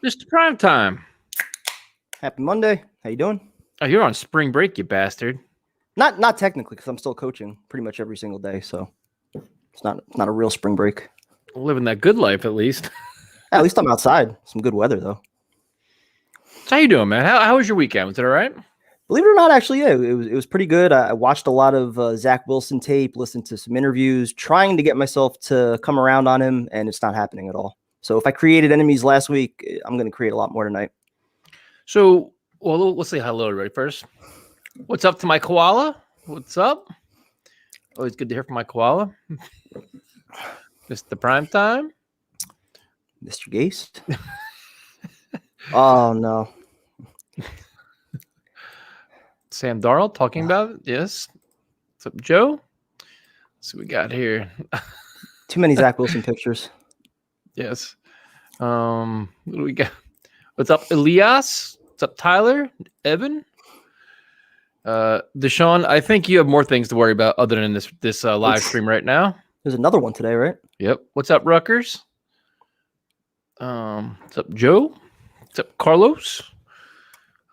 Mr. Prime Time. Happy Monday. How you doing? Oh, you're on spring break, you bastard. Not technically, because I'm still coaching pretty much every single day. So it's not a real spring break. Living that good life, at least. At least I'm outside. Some good weather though. So how you doing, man? How was your weekend? Was it all right? Believe it or not, actually, yeah, it was pretty good. I watched a lot of Zach Wilson tape, listened to some interviews, trying to get myself to come around on him, and it's not happening at all. So if I created enemies last week, I'm going to create a lot more tonight. So, well, let's say hello right first. What's up to my koala? What's up? Always good to hear from my koala. Mr. Prime Time. Mr. Gase. Oh, no. Sam Darnold talking about it. Yes. What's up, Joe? Let's see what we got here. Too many Zach Wilson pictures. Yes. What do we got? What's up, Elias? What's up, Tyler? Evan? Deshaun, I think you have more things to worry about other than this live stream right now. There's another one today, right? Yep. What's up, Rutgers? What's up, Joe? What's up, Carlos?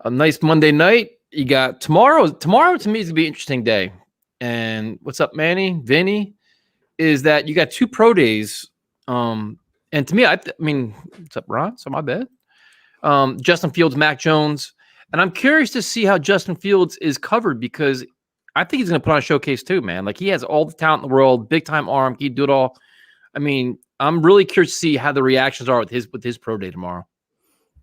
A nice Monday night. You got tomorrow. Tomorrow to me is gonna be an interesting day. And what's up, Manny? Vinny? Is that you got 2 pro days? And to me, I mean, what's up, Ron? So my bad. Justin Fields, Mac Jones. And I'm curious to see how Justin Fields is covered because I think he's going to put on a showcase too, man. Like he has all the talent in the world, big time arm, he'd do it all. I mean, I'm really curious to see how the reactions are with his pro day tomorrow.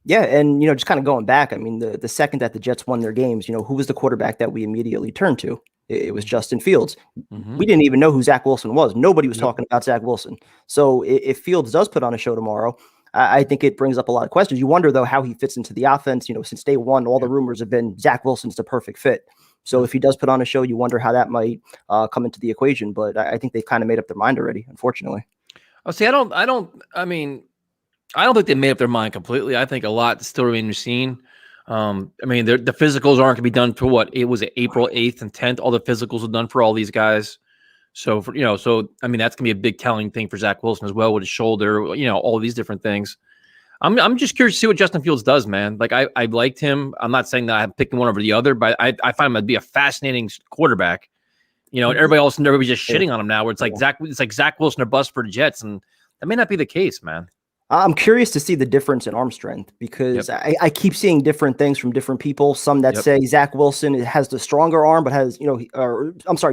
Yeah, and just kind of going back, I mean, the second that the Jets won their games, who was the quarterback that we immediately turned to? It was Justin Fields. Mm-hmm. We didn't even know who Zach Wilson was. Nobody was talking about Zach Wilson. So if Fields does put on a show tomorrow, I think it brings up a lot of questions. You wonder, though, how he fits into the offense. Since day one, all the rumors have been Zach Wilson's the perfect fit. So if he does put on a show, you wonder how that might come into the equation. But I think they've kind of made up their mind already, unfortunately. Oh, see, I don't think they made up their mind completely. I think a lot still remains seen. I mean, the physicals aren't going to be done for what? It was April 8th and 10th. All the physicals are done for all these guys. So, I mean, that's going to be a big telling thing for Zach Wilson as well with his shoulder, all these different things. I'm just curious to see what Justin Fields does, man. Like, I liked him. I'm not saying that I'm picking one over the other, but I find him to be a fascinating quarterback. And everybody's just shitting on him now where it's like Zach Wilson or bust for the Jets. And that may not be the case, man. I'm curious to see the difference in arm strength because I keep seeing different things from different people. Some that say Zach Wilson has the stronger arm, but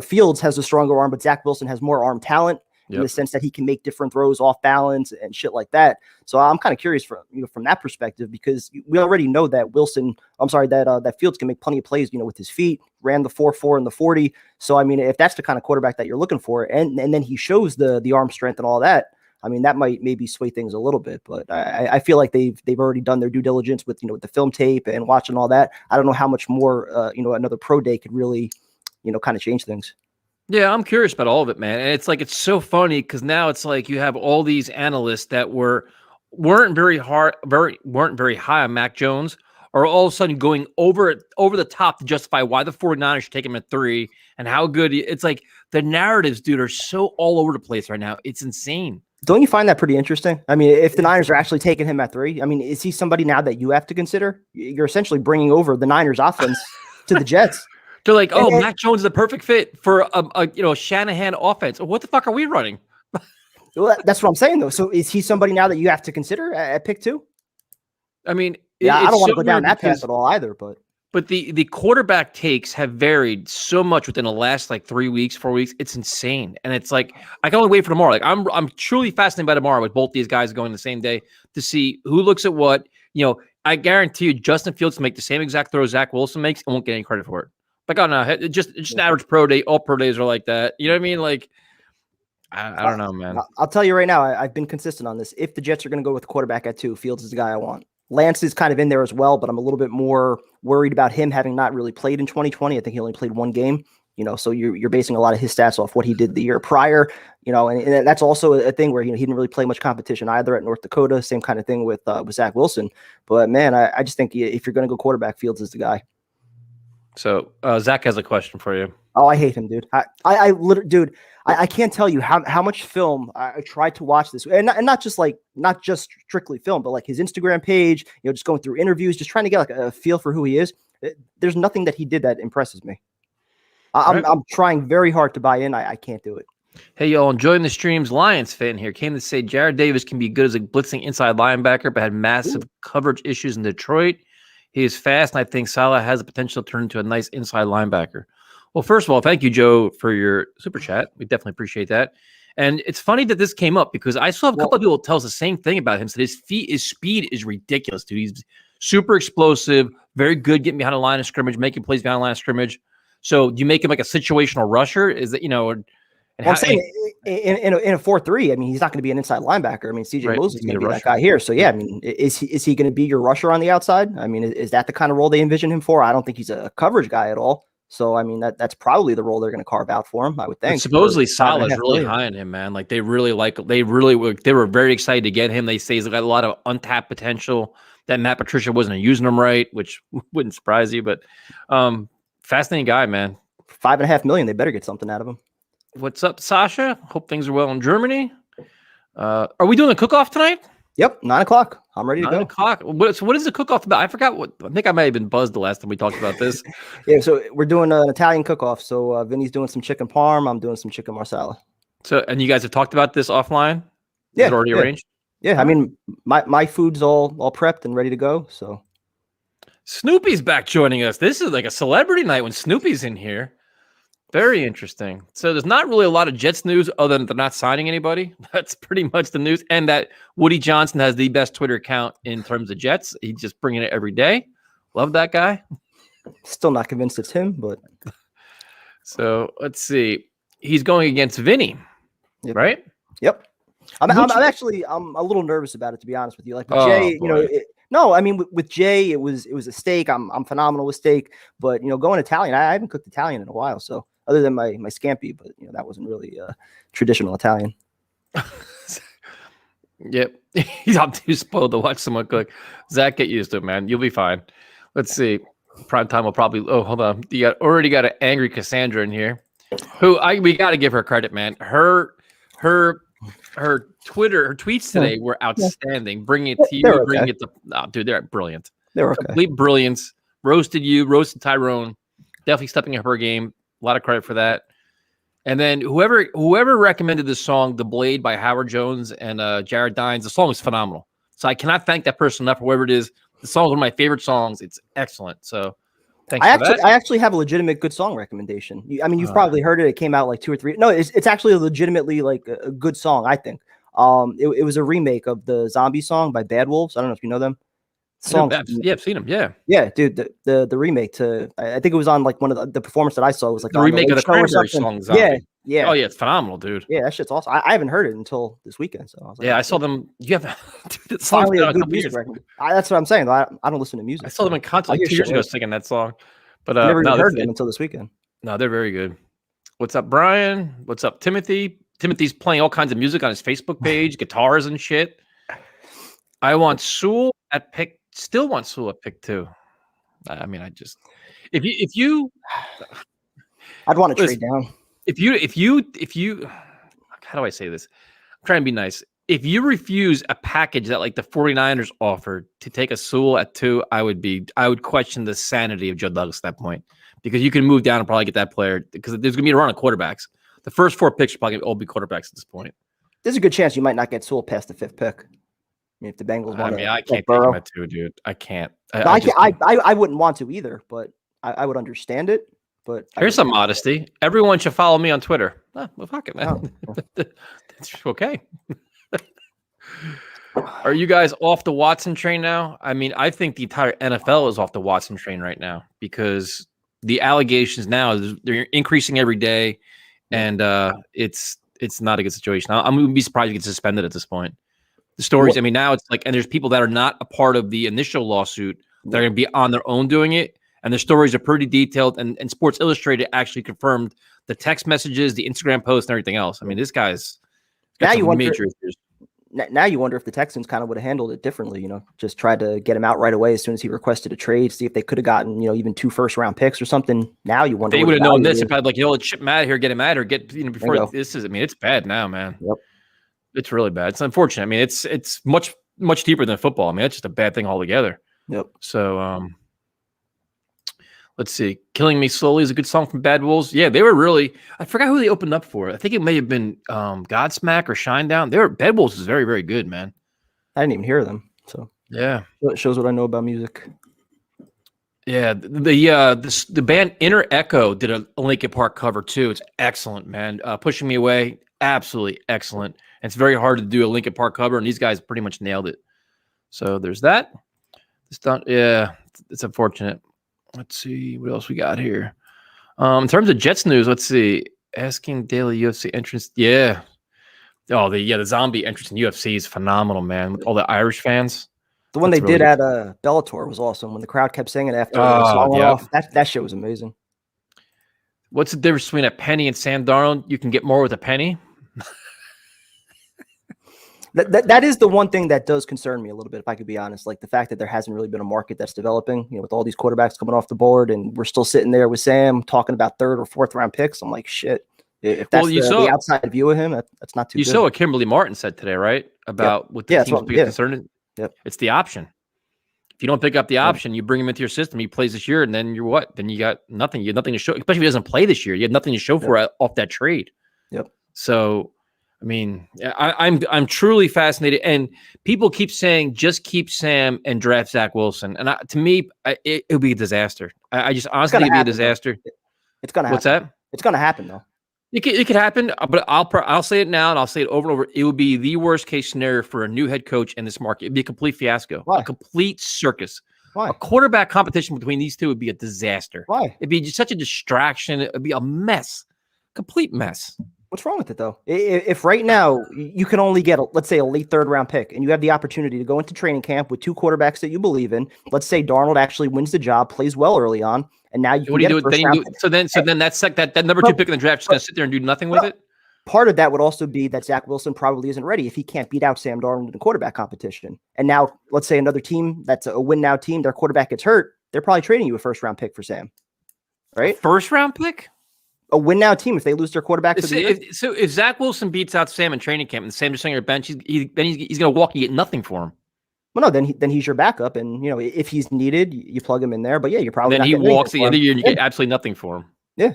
Fields has the stronger arm, but Zach Wilson has more arm talent in the sense that he can make different throws off balance and shit like that. So I'm kind of curious from that perspective because we already know that that Fields can make plenty of plays, with his feet, ran the 4.4 and the 40. So, I mean, if that's the kind of quarterback that you're looking for and then he shows the arm strength and all that, I mean, that might maybe sway things a little bit, but I feel like they've already done their due diligence with, with the film tape and watching all that. I don't know how much more, another pro day could really, kind of change things. Yeah, I'm curious about all of it, man. And it's so funny because now it's like you have all these analysts that weren't very high on Mac Jones are all of a sudden going over the top to justify why the 49ers should take him at 3 and how good it's like the narratives, dude, are so all over the place right now. It's insane. Don't you find that pretty interesting? I mean, if the Niners are actually taking him at 3, I mean, is he somebody now that you have to consider? You're essentially bringing over the Niners offense to the Jets. They're like, Mac Jones is the perfect fit for a Shanahan offense. What the fuck are we running? Well, that's what I'm saying, though. So is he somebody now that you have to consider at pick 2? I mean, I don't want to go down that path at all either, But the quarterback takes have varied so much within the last 3 weeks, 4 weeks. It's insane. And it's like, I can only wait for tomorrow. Like I'm truly fascinated by tomorrow with both these guys going the same day to see who looks at what. I guarantee you Justin Fields will make the same exact throw Zach Wilson makes and won't get any credit for it. Like, oh no, it's just an average pro day. All pro days are like that. You know what I mean? Like, I don't know, man. I'll tell you right now, I've been consistent on this. If the Jets are going to go with the quarterback at 2, Fields is the guy I want. Lance is kind of in there as well, but I'm a little bit more worried about him having not really played in 2020. I think he only played 1 game, so you're basing a lot of his stats off what he did the year prior, and that's also a thing where, he didn't really play much competition either at North Dakota. Same kind of thing with Zach Wilson. But man, I just think if you're going to go quarterback, Fields is the guy. So Zach has a question for you. Oh, I hate him, dude. I literally, dude, I can't tell you how much film I tried to watch this, and not just strictly film, but like his Instagram page, just going through interviews, just trying to get like a feel for who he is. There's nothing that he did that impresses me. I'm trying very hard to buy in. I can't do it. Hey, y'all, enjoying the streams. Lions fan here came to say Jared Davis can be good as a blitzing inside linebacker, but had massive coverage issues in Detroit. He is fast, and I think Salah has the potential to turn into a nice inside linebacker. Well, first of all, thank you, Joe, for your super chat. We definitely appreciate that. And it's funny that this came up because I still have a couple of people tell us the same thing about him. So his speed is ridiculous, dude. He's super explosive, very good getting behind the line of scrimmage, making plays behind the line of scrimmage. So do you make him like a situational rusher? Is that, I'm saying in a 4-3, I mean, he's not going to be an inside linebacker. I mean, CJ Mosley is going to be that guy here. So yeah, I mean, is he going to be your rusher on the outside? I mean, is that the kind of role they envision him for? I don't think he's a coverage guy at all. So I mean, that's probably the role they're going to carve out for him, I would think. But supposedly Salah's really high on him, man. Like they were very excited to get him. They say he's got a lot of untapped potential. That Matt Patricia wasn't using him right, which wouldn't surprise you. But fascinating guy, man. $5.5 million. They better get something out of him. What's up, Sasha? Hope things are well in Germany. Are we doing a cook-off tonight? Yep, 9 o'clock. I'm ready to go. 9 o'clock. So what is the cook-off about? I forgot I think I may have been buzzed the last time we talked about this. Yeah, so we're doing an Italian cook-off. So Vinny's doing some chicken parm. I'm doing some chicken marsala. So, and you guys have talked about this offline? Yeah. Is it already arranged? Yeah, I mean, my food's all prepped and ready to go. So Snoopy's back joining us. This is like a celebrity night when Snoopy's in here. Very interesting. So there's not really a lot of Jets news other than they're not signing anybody. That's pretty much the news. And that Woody Johnson has the best Twitter account in terms of Jets. He's just bringing it every day. Love that guy. Still not convinced it's him, but. So let's see. He's going against Vinny, right? Yep. I'm a little nervous about it, to be honest with you. Like with Jay, no, I mean with Jay, it was a steak. I'm phenomenal with steak, but going Italian, I haven't cooked Italian in a while, so. Other than my scampi, but that wasn't really traditional Italian. Yep, I'm too spoiled to watch someone cook. Zach, get used to it, man. You'll be fine. Let's see. Prime time will probably. Oh, hold on. You already got an angry Cassandra in here. We got to give her credit, man. Her tweets today were outstanding. Bringing it to you, bringing it to. Dude, they're brilliant. They're okay. Complete brilliance. Roasted you, roasted Tyrone. Definitely stepping up her game. A lot of credit for that. And then whoever recommended this song, The Blade by Howard Jones and Jared Dines, the song is phenomenal. So I cannot thank that person enough, whoever it is. The song is one of my favorite songs. It's excellent. So thanks for that. I actually have a legitimate good song recommendation. You've probably heard it. It came out like 2 or 3. No, it's actually legitimately like a good song, I think. It was a remake of the Zombie song by Bad Wolves. I don't know if you know them. Yeah, I've seen them. Yeah, dude. The remake to I think it was on like one of the performance that I saw was like the remake of the Cranberry song. Zombie. Yeah. Oh yeah, it's phenomenal, dude. Yeah, that shit's awesome. I haven't heard it until this weekend, so I was like, I saw them. You have dude, finally a good music record. That's what I'm saying. I don't listen to music. I saw them in concert like 2 years ago singing that song, but I never heard them until this weekend. No, they're very good. What's up, Brian? What's up, Timothy? Timothy's playing all kinds of music on his Facebook page, guitars and shit. I want Sewell at pick. Still want Sewell at pick 2. I mean, if you, I'd want to trade down. If you, how do I say this? I'm trying to be nice. If you refuse a package that like the 49ers offered to take a Sewell at 2, I would question the sanity of Joe Douglas at that point, because you can move down and probably get that player, because there's going to be a run of quarterbacks. The first 4 picks are probably going to all be quarterbacks at this point. There's a good chance you might not get Sewell past the 5th pick. I mean, if the Bengals want I can't take him at 2, dude. I can't. I wouldn't want to either, but I would understand it. But here's some modesty. Everyone should follow me on Twitter. Well, fuck it, man. That's okay. Are you guys off the Watson train now? I mean, I think the entire NFL is off the Watson train right now, because the allegations now, they're increasing every day, and it's not a good situation. I'm going to be surprised he gets suspended at this point. The stories, I mean, now it's like, and there's people that are not a part of the initial lawsuit that are going to be on their own doing it. And the stories are pretty detailed. And Sports Illustrated actually confirmed the text messages, the Instagram posts, and everything else. I mean, this guy's got some major issues. now you wonder if the Texans kind of would have handled it differently, just tried to get him out right away as soon as he requested a trade, see if they could have gotten, even 2 first-round picks or something. Now you wonder they would have known this. If I'd like, let's ship him out of here, get him out, or before this is. I mean, it's bad now, man. Yep, it's really bad. It's unfortunate. I mean, it's much deeper than football. I mean, it's just a bad thing altogether. Yep. So, let's see. Killing Me Slowly is a good song from Bad Wolves. Yeah, they were really, I forgot who they opened up for. I think it may have been Godsmack or Shinedown. Bad Wolves is very, very good, man. I didn't even hear them. So yeah. It shows what I know about music. Yeah, the band Inner Echo did a Linkin Park cover too. It's excellent, man. Pushing Me Away, absolutely excellent. And it's very hard to do a Linkin Park cover, and these guys pretty much nailed it. So there's that. It's unfortunate. Let's see what else we got here. In terms of Jets news, let's see. Asking daily UFC entrance. Yeah. Oh, the zombie entrance in UFC is phenomenal, man. With all the Irish fans. The one they did at Bellator was awesome. When the crowd kept singing after the song went off, that shit was amazing. What's the difference between a penny and Sam Darnold? You can get more with a penny. That is the one thing that does concern me a little bit, if I could be honest. Like the fact that there hasn't really been a market that's developing, with all these quarterbacks coming off the board, and we're still sitting there with Sam talking about 3rd or 4th round picks. I'm like, shit. If that's the outside view of him, that's not too good. You saw what Kimberly Martin said today, right? About what the team's being concerned. Yep. It's the option. If you don't pick up the option, you bring him into your system, he plays this year, and then you're what? Then you got nothing. You have nothing to show, especially if he doesn't play this year. You have nothing to show for it off that trade. Yep. So, I mean, I'm truly fascinated, and people keep saying just keep Sam and draft Zach Wilson, and to me, it would be a disaster. I just honestly think it'd be a disaster. It's gonna happen. What's that? It's gonna happen though. It could happen, but I'll say it now, and I'll say it over and over. It would be the worst case scenario for a new head coach in this market. It'd be a complete fiasco. Why? A complete circus. Why? A quarterback competition between these two would be a disaster. Why? It'd be just such a distraction. It'd be a mess. Complete mess. What's wrong with it, though? If right now you can only get, let's say, a late 3rd round pick, and you have the opportunity to go into training camp with 2 quarterbacks that you believe in, let's say Darnold actually wins the job, plays well early on, and now you can get a first round pick. So then that's like that number 2 pick in the draft is going to sit there and do nothing with it? Part of that would also be that Zach Wilson probably isn't ready if he can't beat out Sam Darnold in the quarterback competition. And now, let's say another team that's a win-now team, their quarterback gets hurt, they're probably trading you a 1st round pick for Sam. Right? A 1st round pick? A win-now team if they lose their quarterback. So if Zach Wilson beats out Sam in training camp and Sam just on your bench, he's going to walk and get nothing for him. Well, no, then he's your backup, and if he's needed, you plug him in there. But yeah, you're probably then he walks the end of the year and you get absolutely nothing for him. Yeah,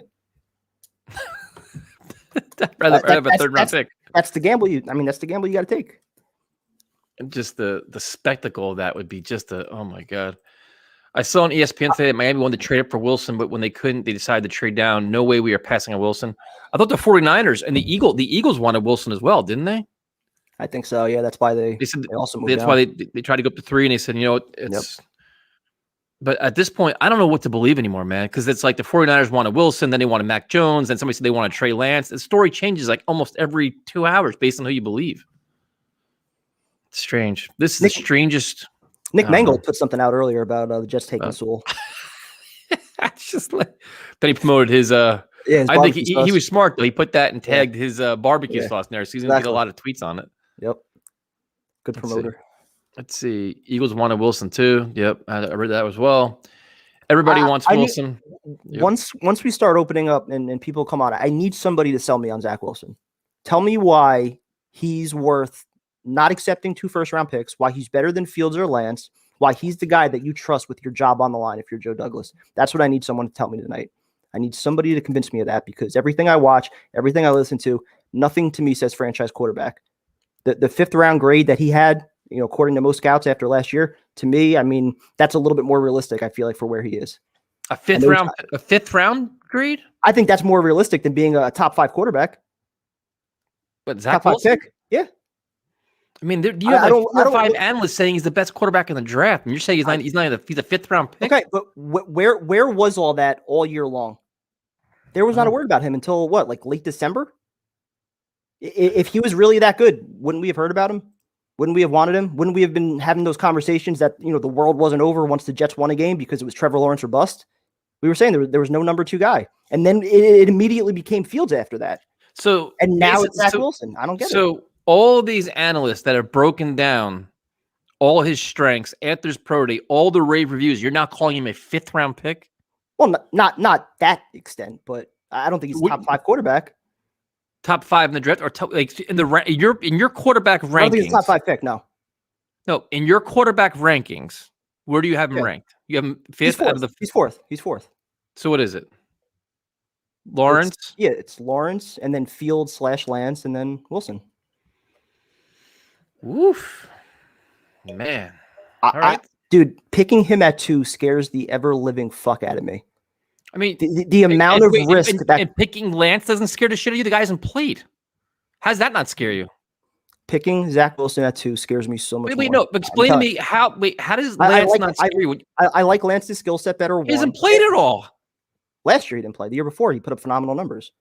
rather have a 3rd round pick. That's the gamble. That's the gamble you got to take. And just the spectacle of that would be just oh my god. I saw on ESPN say that Miami wanted to trade up for Wilson, but when they couldn't, they decided to trade down. No way we are passing on Wilson. I thought the 49ers and the Eagles wanted Wilson as well, didn't they? I think so. Yeah, that's why they also moved down. Why they tried to go up to 3, and they said, it's. Yep. But at this point, I don't know what to believe anymore, man, because it's like the 49ers wanted Wilson, then they wanted Mac Jones, then somebody said they wanted Trey Lance. The story changes like almost every 2 hours based on who you believe. It's strange. This is the strangest. Nick Mangold put something out earlier about the Jets taking Sewell. It's just like then he promoted his. I think he was smart though. He put that and tagged his barbecue sauce in there, so he's gonna get a lot of tweets on it. Yep, good promoter. Let's see. Eagles wanted Wilson too. Yep, I read that as well. Everybody wants Wilson. Yep. Once we start opening up and people come on, I need somebody to sell me on Zach Wilson. Tell me why he's worth not accepting 2 1st round picks, why he's better than Fields or Lance, why he's the guy that you trust with your job on the line if you're Joe Douglas. That's what I need someone to tell me tonight. I need somebody to convince me of that, because everything I watch, everything I listen to, nothing to me says franchise quarterback. The 5th round grade that he had, according to most scouts after last year, to me, that's a little bit more realistic, I feel like, for where he is. A 5th round grade? I think that's more realistic than being a top 5 quarterback. But Zach top 5 Wilson? pick? Yeah. You have 4 or 5 analysts saying he's the best quarterback in the draft, and you're saying he's a 5th round pick. Okay, but where was all that all year long? There was not a word about him until like late December. If he was really that good, wouldn't we have heard about him? Wouldn't we have wanted him? Wouldn't we have been having those conversations that the world wasn't over once the Jets won a game because it was Trevor Lawrence or bust? We were saying there was no number 2 guy, and then it immediately became Fields after that. So and now it's Zach Wilson. I don't get it. all these analysts that have broken down all his strengths, after his pro day, all the rave reviews, you're now calling him a 5th-round pick? Well, not that extent, but I don't think he's a top 5 quarterback. Top 5 in the draft, or top, like in your quarterback rankings? I don't think he's a top 5 pick. No, in your quarterback rankings, where do you have him ranked? You have him 5th out of the. He's 4th. He's 4th. So what is it? Lawrence? It's Lawrence, and then Fields / Lance, and then Wilson. Woof, man. All right, dude. Picking him at 2 scares the ever living fuck out of me. I mean, the amount of risk and picking Lance doesn't scare the shit out of you. The guy hasn't played. How does that not scare you? Picking Zach Wilson at 2 scares me so much. Wait, no. Explain to me how. Wait, how does Lance not scare you? I like Lance's skill set better. He hasn't played at all. Last year he didn't play. The year before he put up phenomenal numbers.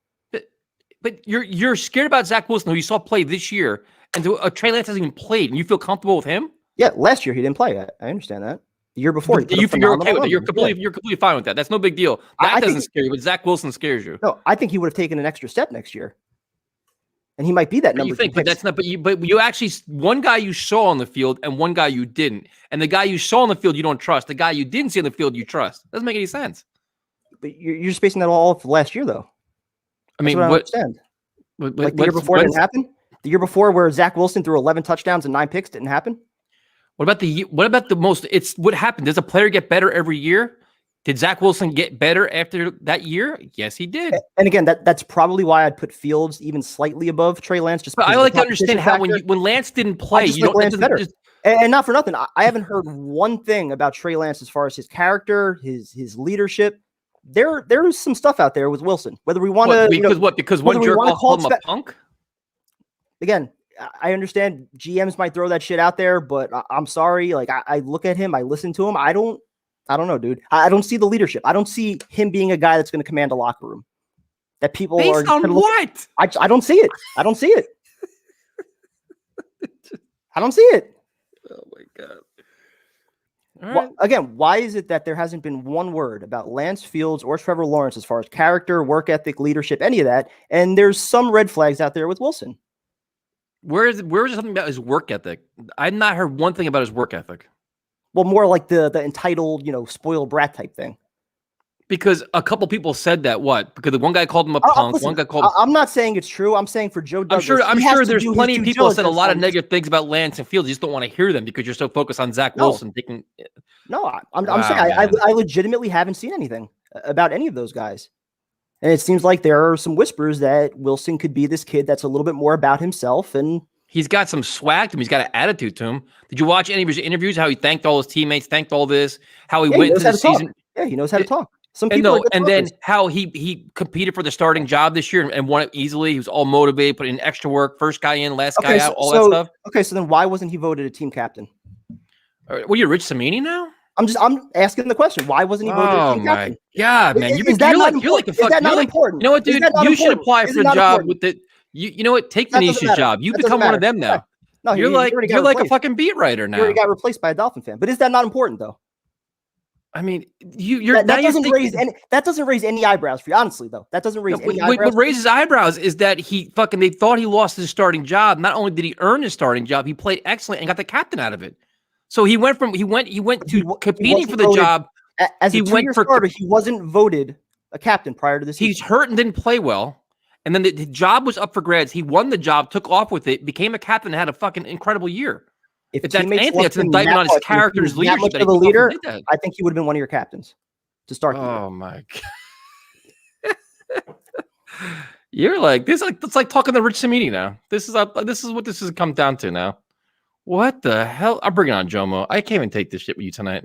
But you're scared about Zach Wilson, who you saw play this year, and Trey Lance hasn't even played, and you feel comfortable with him? Yeah, last year he didn't play. I understand that. The year before, you're okay with it. You're completely fine with that. That's no big deal. That doesn't scare you, but Zach Wilson scares you. No, I think he would have taken an extra step next year, and he might be that number. You think, but that's not. But you actually, one guy you saw on the field and one guy you didn't, and the guy you saw on the field you don't trust. The guy you didn't see on the field you trust. Doesn't make any sense. But you're just basing that all off last year, though. I mean, I understand. Like the year before, it didn't happen. The year before, where Zach Wilson threw 11 touchdowns and 9 picks, didn't happen. What about the most? It's what happened. Does a player get better every year? Did Zach Wilson get better after that year? Yes, he did. And again, that's probably why I'd put Fields even slightly above Trey Lance. Just I like to understand how when Lance didn't play, you don't Lance better. And not for nothing, I haven't heard one thing about Trey Lance as far as his character, his leadership. There's some stuff out there with Wilson. Whether we want to because one jerk called him a punk. Again, I understand GMs might throw that shit out there, but I'm sorry. Like I look at him, I listen to him. I don't know, dude. I don't see the leadership. I don't see him being a guy that's going to command a locker room. That people based are on what? I don't see it. I don't see it. I don't see it. Oh my god. Right. Again, why is it that there hasn't been one word about Lance Fields or Trevor Lawrence as far as character, work ethic, leadership, any of that? And there's some red flags out there with Wilson. Where is something about his work ethic? I've not heard one thing about his work ethic. Well, more like the entitled, spoiled brat type thing. Because a couple people said that. What? Because the one guy called him a punk. Listen, one guy called. I'm not saying it's true. I'm saying for Joe Douglas. I'm sure there's plenty of people that said a lot of negative things about Lance and Fields. You just don't want to hear them because you're so focused on Zach Wilson. No, I'm saying I legitimately haven't seen anything about any of those guys. And it seems like there are some whispers that Wilson could be this kid that's a little bit more about himself. And he's got some swag to him. He's got an attitude to him. Did you watch any of his interviews? How he thanked all his teammates, thanked all this, how he went into the season. Yeah, he knows how to talk. Some and people then how he competed for the starting job this year and won it easily. He was all motivated, put in extra work, first guy in, last guy out, all that stuff. Okay, so then why wasn't he voted a team captain? Were you Rich Samini now? I'm asking the question. Why wasn't he voted a team captain? Yeah, man. You're like a fuck. Is that not important? You know what, dude? You should apply for the job with the. You know what? Take Venetia's job. You become one of them now. No, you're like a fucking beat writer now. You already got replaced by a Dolphin fan. But is that not important though? I mean, that doesn't raise any eyebrows for you, honestly. Though that doesn't raise any eyebrows. What raises eyebrows is that they thought he lost his starting job. Not only did he earn his starting job, he played excellent and got the captain out of it. So he went to competing for the job. As a two-year starter, he wasn't voted a captain prior to this season. He's hurt and didn't play well. And then the job was up for grabs. He won the job, took off with it, became a captain, and had a fucking incredible year. If that's anything, that's an indictment on his character, his leadership. That leader, I think he would have been one of your captains to start. Oh my god! You're like this. It's like talking to Rich Samini now. This is what this has come down to now. What the hell? I'm bringing on Jomo. I can't even take this shit with you tonight.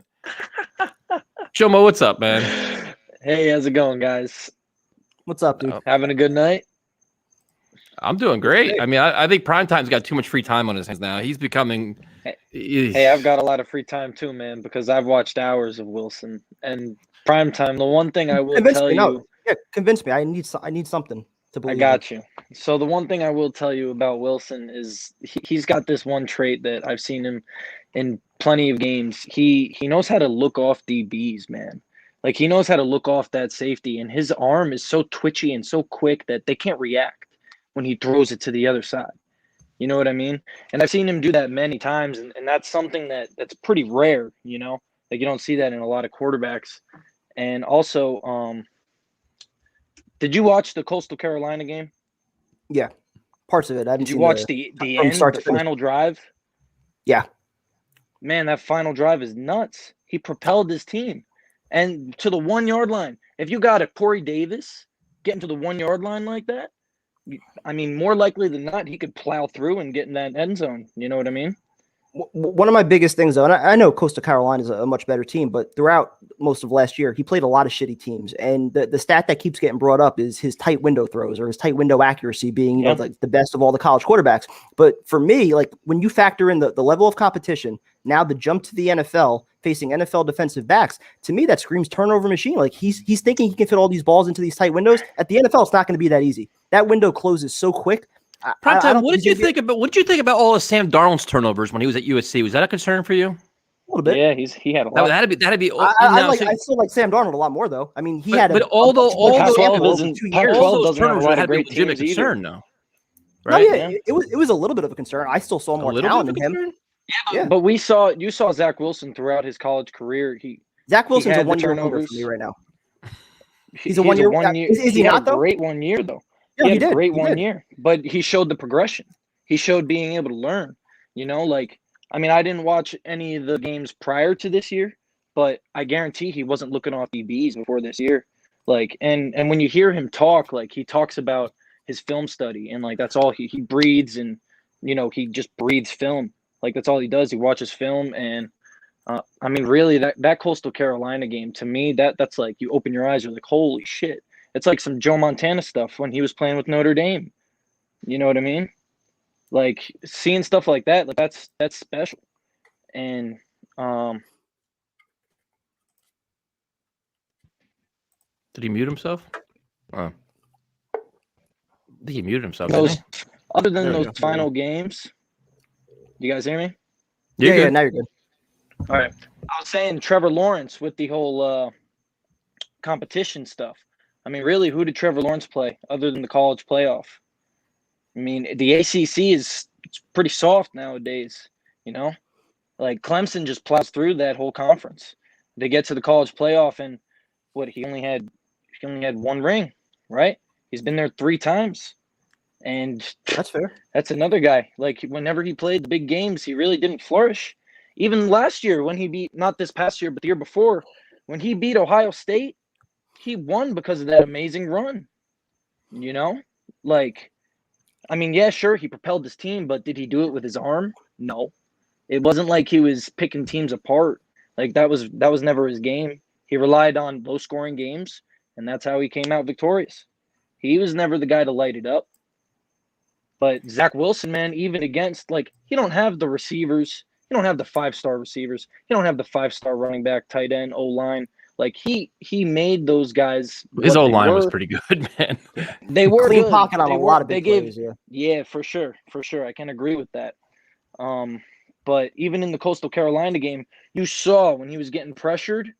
Jomo, what's up, man? Hey, how's it going, guys? What's up, dude? Having a good night? I'm doing great. I mean, I think Primetime's got too much free time on his hands now. He's becoming. Hey, I've got a lot of free time too, man, because I've watched hours of Wilson and Primetime. The one thing I will tell you, convince me. I need something to believe. I got you. So the one thing I will tell you about Wilson is he's got this one trait that I've seen him in plenty of games. He knows how to look off DBs, man. Like he knows how to look off that safety, and his arm is so twitchy and so quick that they can't react when he throws it to the other side. You know what I mean? And I've seen him do that many times, and that's something that's pretty rare, you know? Like you don't see that in a lot of quarterbacks. And also, did you watch the Coastal Carolina game? Yeah, parts of it. I haven't Did you seen watch the from end, start the to finish. final drive? Yeah. Man, that final drive is nuts. He propelled his team and to the 1 yard line. If you got a Corey Davis getting to the 1 yard line like that, I mean, more likely than not, he could plow through and get in that end zone. You know what I mean? One of my biggest things, though, and I know Coastal Carolina is a much better team, but throughout most of last year, he played a lot of shitty teams. And the stat that keeps getting brought up is his tight window throws or his tight window accuracy being, you know, like the best of all the college quarterbacks. But for me, like when you factor in the level of competition, now the jump to the NFL, facing NFL defensive backs, to me, that screams turnover machine. Like he's thinking he can fit all these balls into these tight windows. At the NFL, it's not going to be that easy. That window closes so quick. What did you think about all of Sam Darnold's turnovers when he was at USC? Was that a concern for you? A little bit. Yeah, he had a lot. That'd be. I still like Sam Darnold a lot more, though. I mean, he had all those turnovers had to be a legitimate concern, though. Right? No, yeah, it was a little bit of a concern. I still saw more talent in him. Yeah, but you saw Zach Wilson throughout his college career. Zach Wilson's a 1 year older for me right now. He's a 1 year. Is he not though? Great 1 year though. Yeah, he did. Great 1 year, but he showed the progression. He showed being able to learn. You know, like I mean, I didn't watch any of the games prior to this year, but I guarantee he wasn't looking off DBs before this year. Like, and when you hear him talk, like he talks about his film study and like that's all he breathes, and you know he just breathes film. Like that's all he does. He watches film, and I mean, really, that Coastal Carolina game to me, that's like you open your eyes, you're like, holy shit! It's like some Joe Montana stuff when he was playing with Notre Dame. You know what I mean? Like seeing stuff like that, like that's special. And did he mute himself? Oh. I think he muted himself. Other than those final games, you guys hear me? Yeah, now you're good. All right. I was saying Trevor Lawrence with the whole competition stuff. I mean, really, who did Trevor Lawrence play other than the college playoff? I mean, the ACC it's pretty soft nowadays, you know? Like Clemson just plows through that whole conference. They get to the college playoff, and he only had one ring, right? He's been there 3 times. And that's fair. That's another guy. Like whenever he played the big games, he really didn't flourish. Even last year when he beat, not this past year, but the year before, when he beat Ohio State, he won because of that amazing run. You know? Like, I mean, yeah, sure, he propelled his team, but did he do it with his arm? No. It wasn't like he was picking teams apart. Like that was never his game. He relied on low-scoring games, and that's how he came out victorious. He was never the guy to light it up. But Zach Wilson, man, even against, like, you don't have the receivers. You don't have the 5-star receivers. You don't have the 5-star running back, tight end, O-line. Like, he made those guys. His O-line was pretty good, man. They were clean good. pocket on a lot of big plays, yeah, for sure. For sure. I can agree with that. But even in the Coastal Carolina game, you saw when he was getting pressured,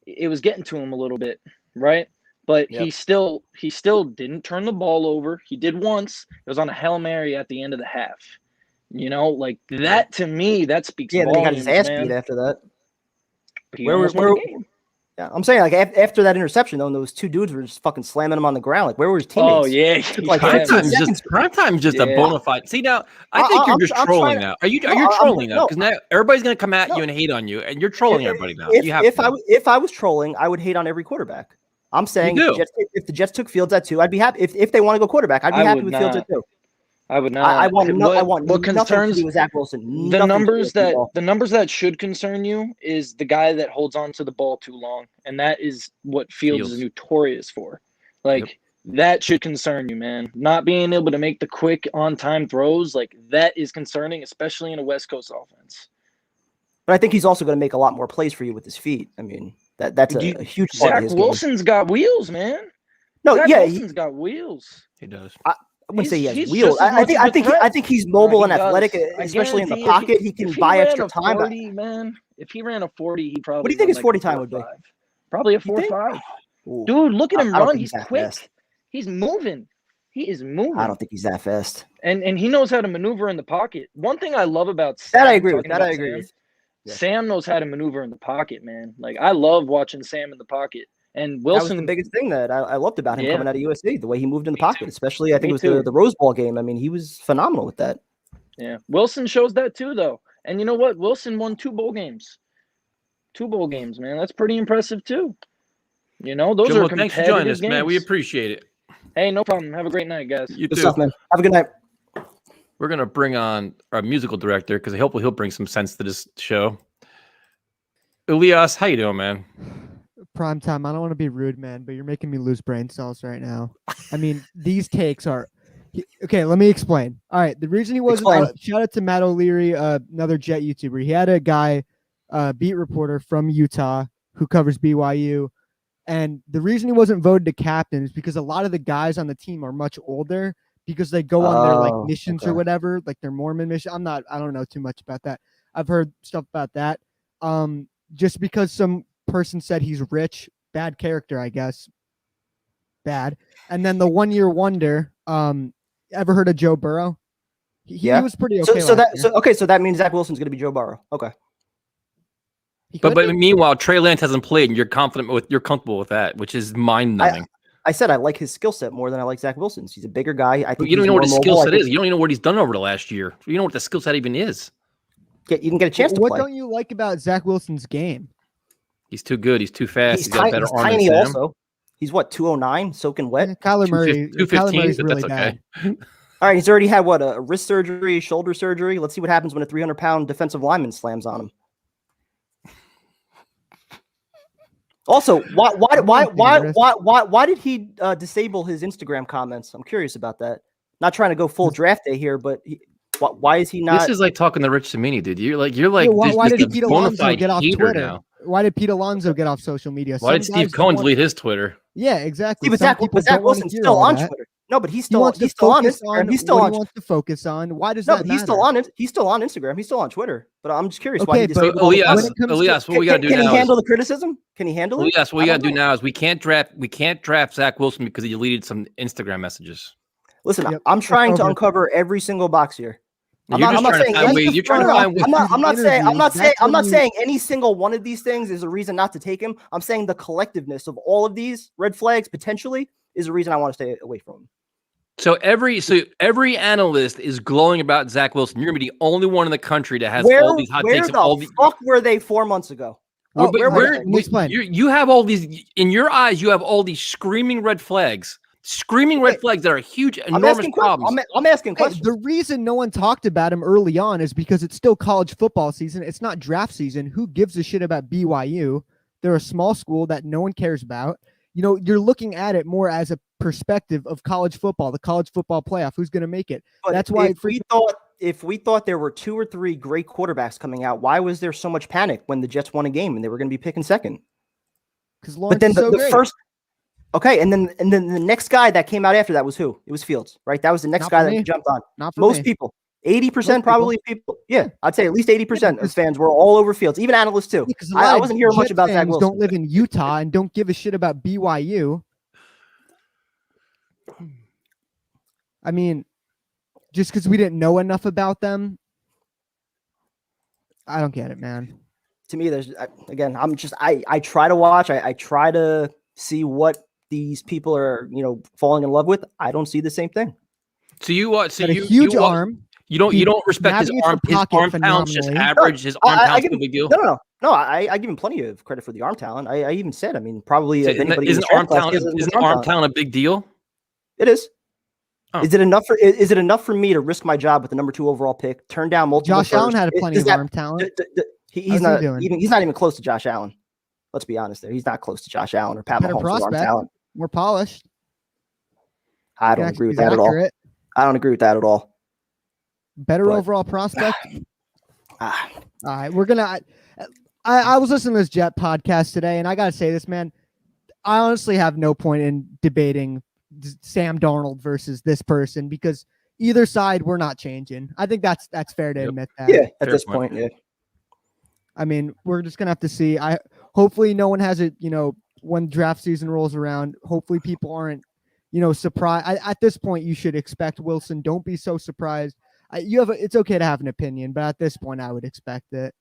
it was getting to him a little bit, right? But he still didn't turn the ball over. He did once. It was on a Hail Mary at the end of the half. You know, like that to me, that speaks volumes, then he got his ass beat after that. Where won the game. Yeah, I'm saying, like, after that interception, though, and those 2 dudes were just fucking slamming him on the ground. Like, where were his teammates? Oh, yeah. Like, Prime time's just a bona fide. See, now, I think you're just trolling now. Are you trolling now? Because now everybody's going to come at you and hate on you, and you're trolling everybody now. If I was trolling, I would hate on every quarterback. I'm saying if the Jets took Fields at 2, I'd be happy. If they want to go quarterback, I'd be happy with Fields at 2. I would not. I want what concerns to do with Zach Wilson. The numbers that should concern you is the guy that holds on to the ball too long, and that is what Fields is notorious for. Like that should concern you, man. Not being able to make the quick on-time throws, like that is concerning, especially in a West Coast offense. But I think he's also going to make a lot more plays for you with his feet. I mean, that's a huge part of his game. Zach Wilson's got wheels, man. No, Wilson's got wheels. He does. I wouldn't say he has wheels. I think he's mobile and athletic, especially in the pocket. He can buy extra time. 40, man. If he ran a 40, he probably. What do you think his 40 time would be? Probably a 4.5. Dude, look at him run. He's quick. He's moving. He is moving. I don't think he's that fast. And he knows how to maneuver in the pocket. One thing I love about That Sam, I agree with. talking That I about agree Sam, with. Yeah. Sam knows how to maneuver in the pocket, man. Like, I love watching Sam in the pocket. And That was Wilson, the biggest thing that I loved about him Yeah. coming out of USC, the way he moved in the pocket, too. especially I think Me it was too. the Rose Bowl game. I mean, he was phenomenal with that. Yeah, Wilson shows that too, though. And you know what? Wilson won 2 bowl games. 2 bowl games, man. That's pretty impressive too. You know, those Jimbo, are thanks competitive for joining us, games. man. We appreciate it. Hey, no problem. Have a great night, guys. You Good too. stuff, man. Have a good night. We're gonna bring on our musical director because hopefully he'll bring some sense to this show. Elias, how you doing, man? Prime time. I don't want to be rude, man, but you're making me lose brain cells right now. I mean, these takes are okay. Let me explain. All right, the reason he wasn't shout out to Matt O'Leary, another Jet YouTuber. He had a guy, beat reporter from Utah who covers BYU, and the reason he wasn't voted to captain is because a lot of the guys on the team are much older because they go on their like missions or whatever, like their Mormon mission. I don't know too much about that. I've heard stuff about that. Just because some person said he's rich, bad character, I guess. Bad. And then the 1 year wonder, ever heard of Joe Burrow? He was pretty okay. So that means Zach Wilson's gonna be Joe Burrow. Okay. But meanwhile, Trey Lance hasn't played, and you're comfortable with that, which is mind numbing. I said I like his skill set more than I like Zach Wilson's. He's a bigger guy. I think you don't even know what his skill set is. You don't even know what he's done over the last year. You don't know what the skill set even is. You can get a chance to play. What don't you like about Zach Wilson's game? He's too good. He's too fast. He's got better arm tiny than Sam. also. He's what, 209, soaking wet? Kyler Murray. 215, Murray's but really that's bad. okay. All right, he's already had what, a wrist surgery, shoulder surgery. Let's see what happens when a 300-pound defensive lineman slams on him. Also, why did he disable his Instagram comments? I'm curious about that. Not trying to go full draft day here, but why is he not? This is like talking to Rich Cimini, dude. You're like why did Pete Alonso get off Twitter now. Why did Pete Alonso get off social media? Why did Steve Cohen delete his Twitter? Yeah, exactly. But Zach Wilson's still on Twitter. No, but he's still on Instagram. He's still on. He wants to focus on. Why does that matter? He's still on it. He's still on Instagram. He's still on Twitter. But I'm just curious why he disabled. Elias, what we got to do now? Can he handle the criticism? Can he handle it? Elias, what we got to do now is we can't draft Zach Wilson because he deleted some Instagram messages. Listen, I'm trying to uncover every single box here. I'm not saying any single one of these things is a reason not to take him. I'm saying the collectiveness of all of these red flags potentially is a reason I want to stay away from him. So every analyst is glowing about Zach Wilson. You're gonna be the only one in the country that has all these hot takes. Where the fuck were they 4 months ago? You have all these in your eyes. You have all these screaming red flags. Screaming red flags that are huge, enormous problems. I'm asking questions. The reason no one talked about him early on is because it's still college football season. It's not draft season. Who gives a shit about BYU? They're a small school that no one cares about. You know, you're looking at it more as a perspective of college football, the college football playoff. Who's going to make it? But that's why if we thought there were 2 or 3 great quarterbacks coming out, why was there so much panic when the Jets won a game and they were going to be picking second? Because Lawrence is so great. Okay, and then the next guy that came out after that was who? It was Fields, right? That was the next guy that jumped on. Not for most people. 80% probably people. Yeah, I'd say at least 80% of fans were all over Fields, even analysts too. I wasn't hearing much about Zach Wilson. Don't live in Utah and don't give a shit about BYU. I mean, just because we didn't know enough about them, I don't get it, man. To me, I try to watch. I try to see what these people are, falling in love with. I don't see the same thing. So you watch. So you huge arm. You don't respect his arm. His arm talent's just average. His arm talent's no big deal. No. I give him plenty of credit for the arm talent. I even said, probably isn't arm talent a big deal? It is. Oh. Is it enough for me to risk my job with the number 2 overall pick? Turn down multiple. Josh Allen had plenty of arm talent. He's not even close to Josh Allen. Let's be honest there. He's not close to Josh Allen or Pat Mahomes with arm talent. More polished. I don't agree with that at all. I don't agree with that at all. Better overall prospect. All right, we're gonna. I was listening to this Jet podcast today, and I gotta say this, man. I honestly have no point in debating Sam Darnold versus this person because either side we're not changing. I think that's fair to admit that. Yeah, at this point, yeah. I mean, we're just gonna have to see. Hopefully no one has it. When draft season rolls around, hopefully people aren't surprise. At this point, you should expect Wilson. Don't be so surprised. It's okay to have an opinion, but at this point, I would expect it.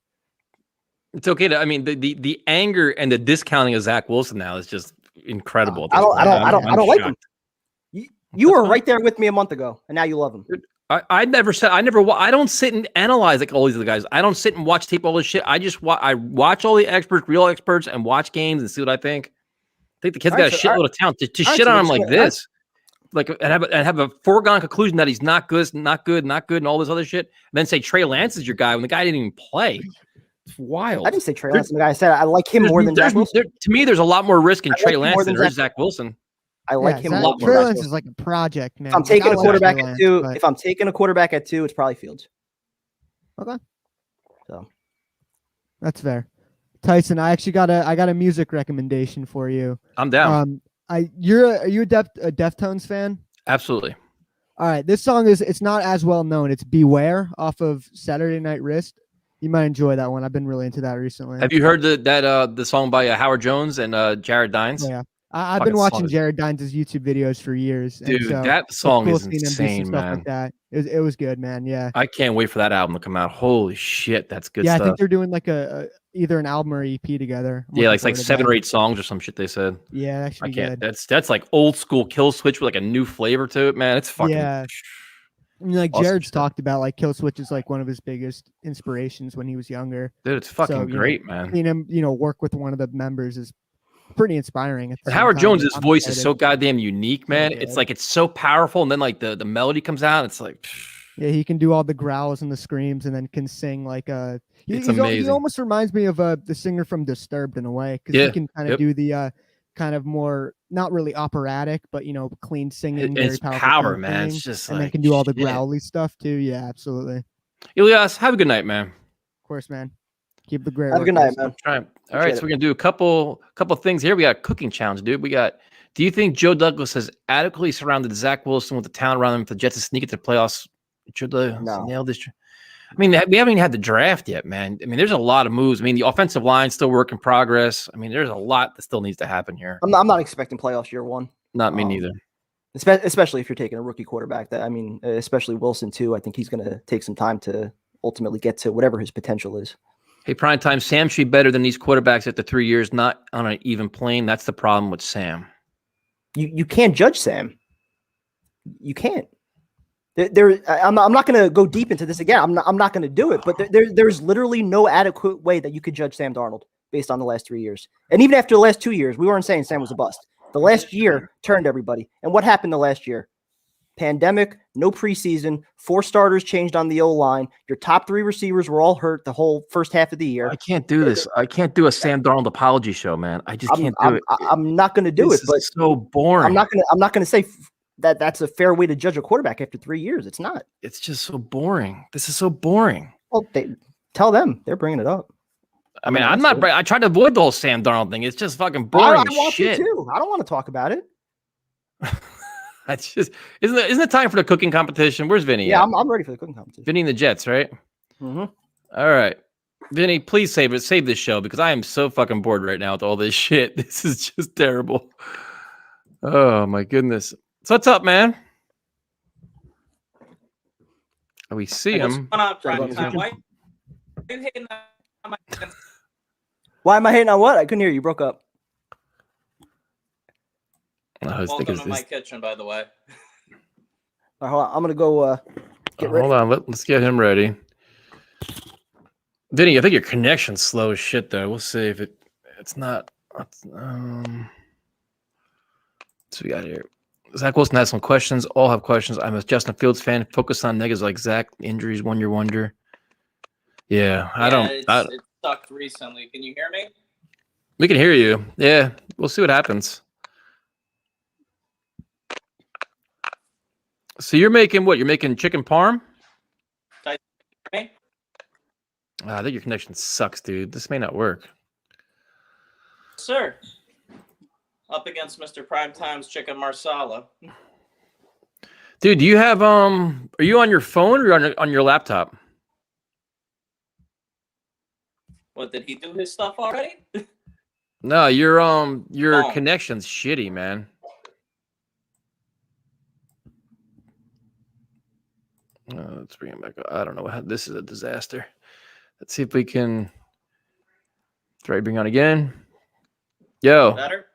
It's okay I mean, the anger and the discounting of Zach Wilson now is just incredible. I don't like him. You were right there with me a month ago, and now you love him. I don't sit and analyze like all these other guys. I don't sit and watch tape, all this shit. I watch all the experts, real experts, and watch games and see what I think. I think the kid's got a shitload of talent. To shit on him like this, like and have a foregone conclusion that he's not good, and all this other shit, and then say Trey Lance is your guy when the guy didn't even play. It's wild. I didn't say Trey Lance. The guy said I like him more than Zach Wilson. To me, there's a lot more risk in Trey Lance than there is Zach Wilson. I like him a lot more. Trey Lance is like a project, man. If I'm taking a quarterback at 2, it's probably Fields. Okay. So that's fair. Tyson, I got a music recommendation for you. I'm down. Are you a Deftones fan? Absolutely. All right. This song it's not as well known. It's Beware off of Saturday Night Wrist. You might enjoy that one. I've been really into that recently. Have you heard the song by Howard Jones and Jared Dines? Oh, yeah. I've been watching Jared Dines' YouTube videos for years. Dude, so that song is insane, man. Like that. It was good, man. Yeah. I can't wait for that album to come out. Holy shit, that's good stuff. stuff. I think they're doing like either an album or EP together. Yeah, like 7 or 8 songs or some shit they said. Yeah, that should be good. That's like old school Kill Switch with like a new flavor to it, man. It's fucking I mean, like awesome. Jared's talked about like Kill Switch is like one of his biggest inspirations when he was younger. Dude, it's fucking great, man. Seeing him, work with one of the members is pretty inspiring. And Howard Jones' voice is so goddamn unique, man. It's like it's so powerful, and then like the melody comes out. It's like, yeah, he can do all the growls and the screams, and then can sing like it's amazing. He almost reminds me of the singer from Disturbed in a way, because he can kind of do the kind of more not really operatic, but clean singing. It's power, man. It's just and then can do all the growly stuff too. Yeah, absolutely. Elias, have a good night, man. Of course, man. Keep the great. Have a good night, man. All right, so we're gonna do a couple things here. We got a cooking challenge, dude. Do you think Joe Douglas has adequately surrounded Zach Wilson with the talent around him for the Jets to sneak into the playoffs? Joe Douglas nailed this. I mean, we haven't even had the draft yet, man. I mean, there's a lot of moves. I mean, the offensive line still work in progress. I mean, there's a lot that still needs to happen here. I'm not expecting playoffs year one. Not me neither. Especially if you're taking a rookie quarterback. Especially Wilson too. I think he's going to take some time to ultimately get to whatever his potential is. Hey, prime time. Sam should be better than these quarterbacks after 3 years, not on an even plane. That's the problem with Sam. You can't judge Sam. You can't. I'm not going to go deep into this again. I'm not going to do it. But there's literally no adequate way that you could judge Sam Darnold based on the last 3 years. And even after the last 2 years, we weren't saying Sam was a bust. The last year turned everybody. And what happened the last year? Pandemic, no preseason, 4 starters changed on the O-line. Your top 3 receivers were all hurt the whole first half of the year. I can't do this. I can't do a Sam Darnold apology show, man. I just can't do it. I'm not going to do it. But it's so boring. I'm not going to say that that's a fair way to judge a quarterback after 3 years. It's not. It's just so boring. This is so boring. Well, tell them they're bringing it up. I mean, I'm not. I tried to avoid the whole Sam Darnold thing. It's just fucking boring as shit. Too. I don't want to talk about it. That's just isn't it time for the cooking competition? Where's Vinny? Yeah, I'm ready for the cooking competition. Vinny and the Jets, right? Mm-hmm. All right, Vinny, please save this show because I am so fucking bored right now with all this shit. This is just terrible. Oh my goodness. So what's up, man? We see him. Why am I hating on what? I couldn't hear you. You broke up. Welcome to my kitchen, by the way. All right, hold on. I'm gonna go get ready. Hold on, let's get him ready. Vinny, I think your connection's slow as shit, though. We'll see if it's not. So we got here. Zach Wilson has some questions. All have questions. I'm a Justin Fields fan. Focus on negatives like Zach. Injuries, 1 year wonder. Yeah, it sucked recently. Can you hear me? We can hear you. Yeah, we'll see what happens. So you're making what? You're making chicken parm? Me? I think your connection sucks, dude. This may not work. Sir. Up against Mr. Primetime's Chicken Marsala. Dude, do you have are you on your phone or on your laptop? What, did he do his stuff already? No, your connection's shitty, man. Let's bring it back. I don't know how this is a disaster. Let's see if we can try bring on again. Yo. Better?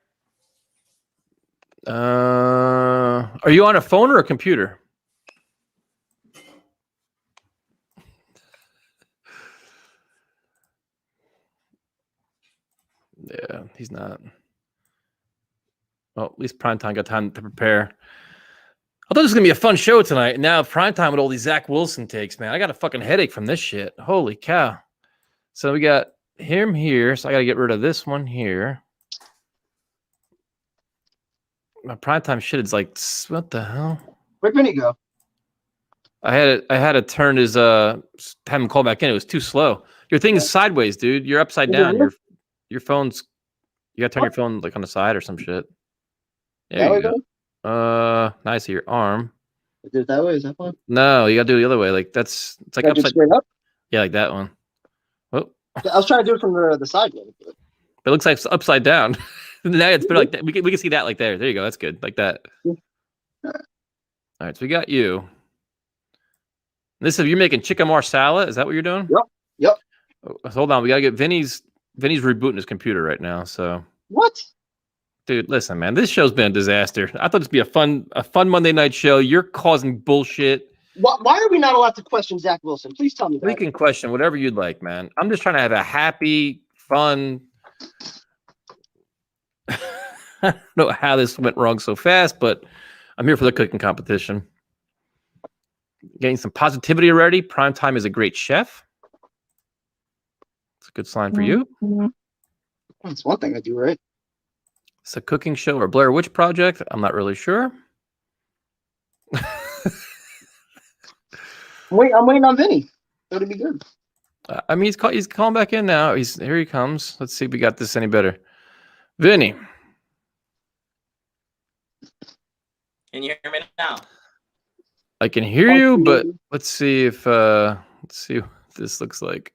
Are you on a phone or a computer? Yeah, he's not. Well, at least Primetime got time to prepare. I thought this was gonna be a fun show tonight. Now Primetime with all these Zach Wilson takes, man. I got a fucking headache from this shit. Holy cow! So we got him here. So I got to get rid of this one here. My Primetime shit is like, what the hell? Where'd Vinny go? I had to turn his have him call back in. It was too slow. Your thing is sideways, dude. You're upside down. Your phone's, you gotta turn your phone like on the side or some shit. There you go. Nice. Your arm. Do it that way. Is that fine? No, you gotta do it the other way. Like it's like upside. Straight up. Yeah, like that one. Oh. I was trying to do it from the side. But it looks like it's upside down. Now it's better like that. We can see that like there. There you go. That's good. Like that. All right. So we got you. This is you're making chicken marsala. Is that what you're doing? Yep. Oh, hold on. We gotta get Vinny's rebooting his computer right now. So what? Dude, listen, man. This show's been a disaster. I thought it'd be a fun Monday night show. You're causing bullshit. Why are we not allowed to question Zach Wilson? Please tell me that. We can question whatever you'd like, man. I'm just trying to have a happy, fun. I don't know how this went wrong so fast, but I'm here for the cooking competition. Getting some positivity already. Primetime is a great chef. It's a good sign for you. That's one thing I do right. It's a cooking show or Blair Witch Project. I'm not really sure. I'm waiting on Vinny. That'd be good. I mean, he's calling back in now. Here he comes. Let's see if we got this any better. Vinny. Can you hear me now? I can hear you, but let's see what this looks like.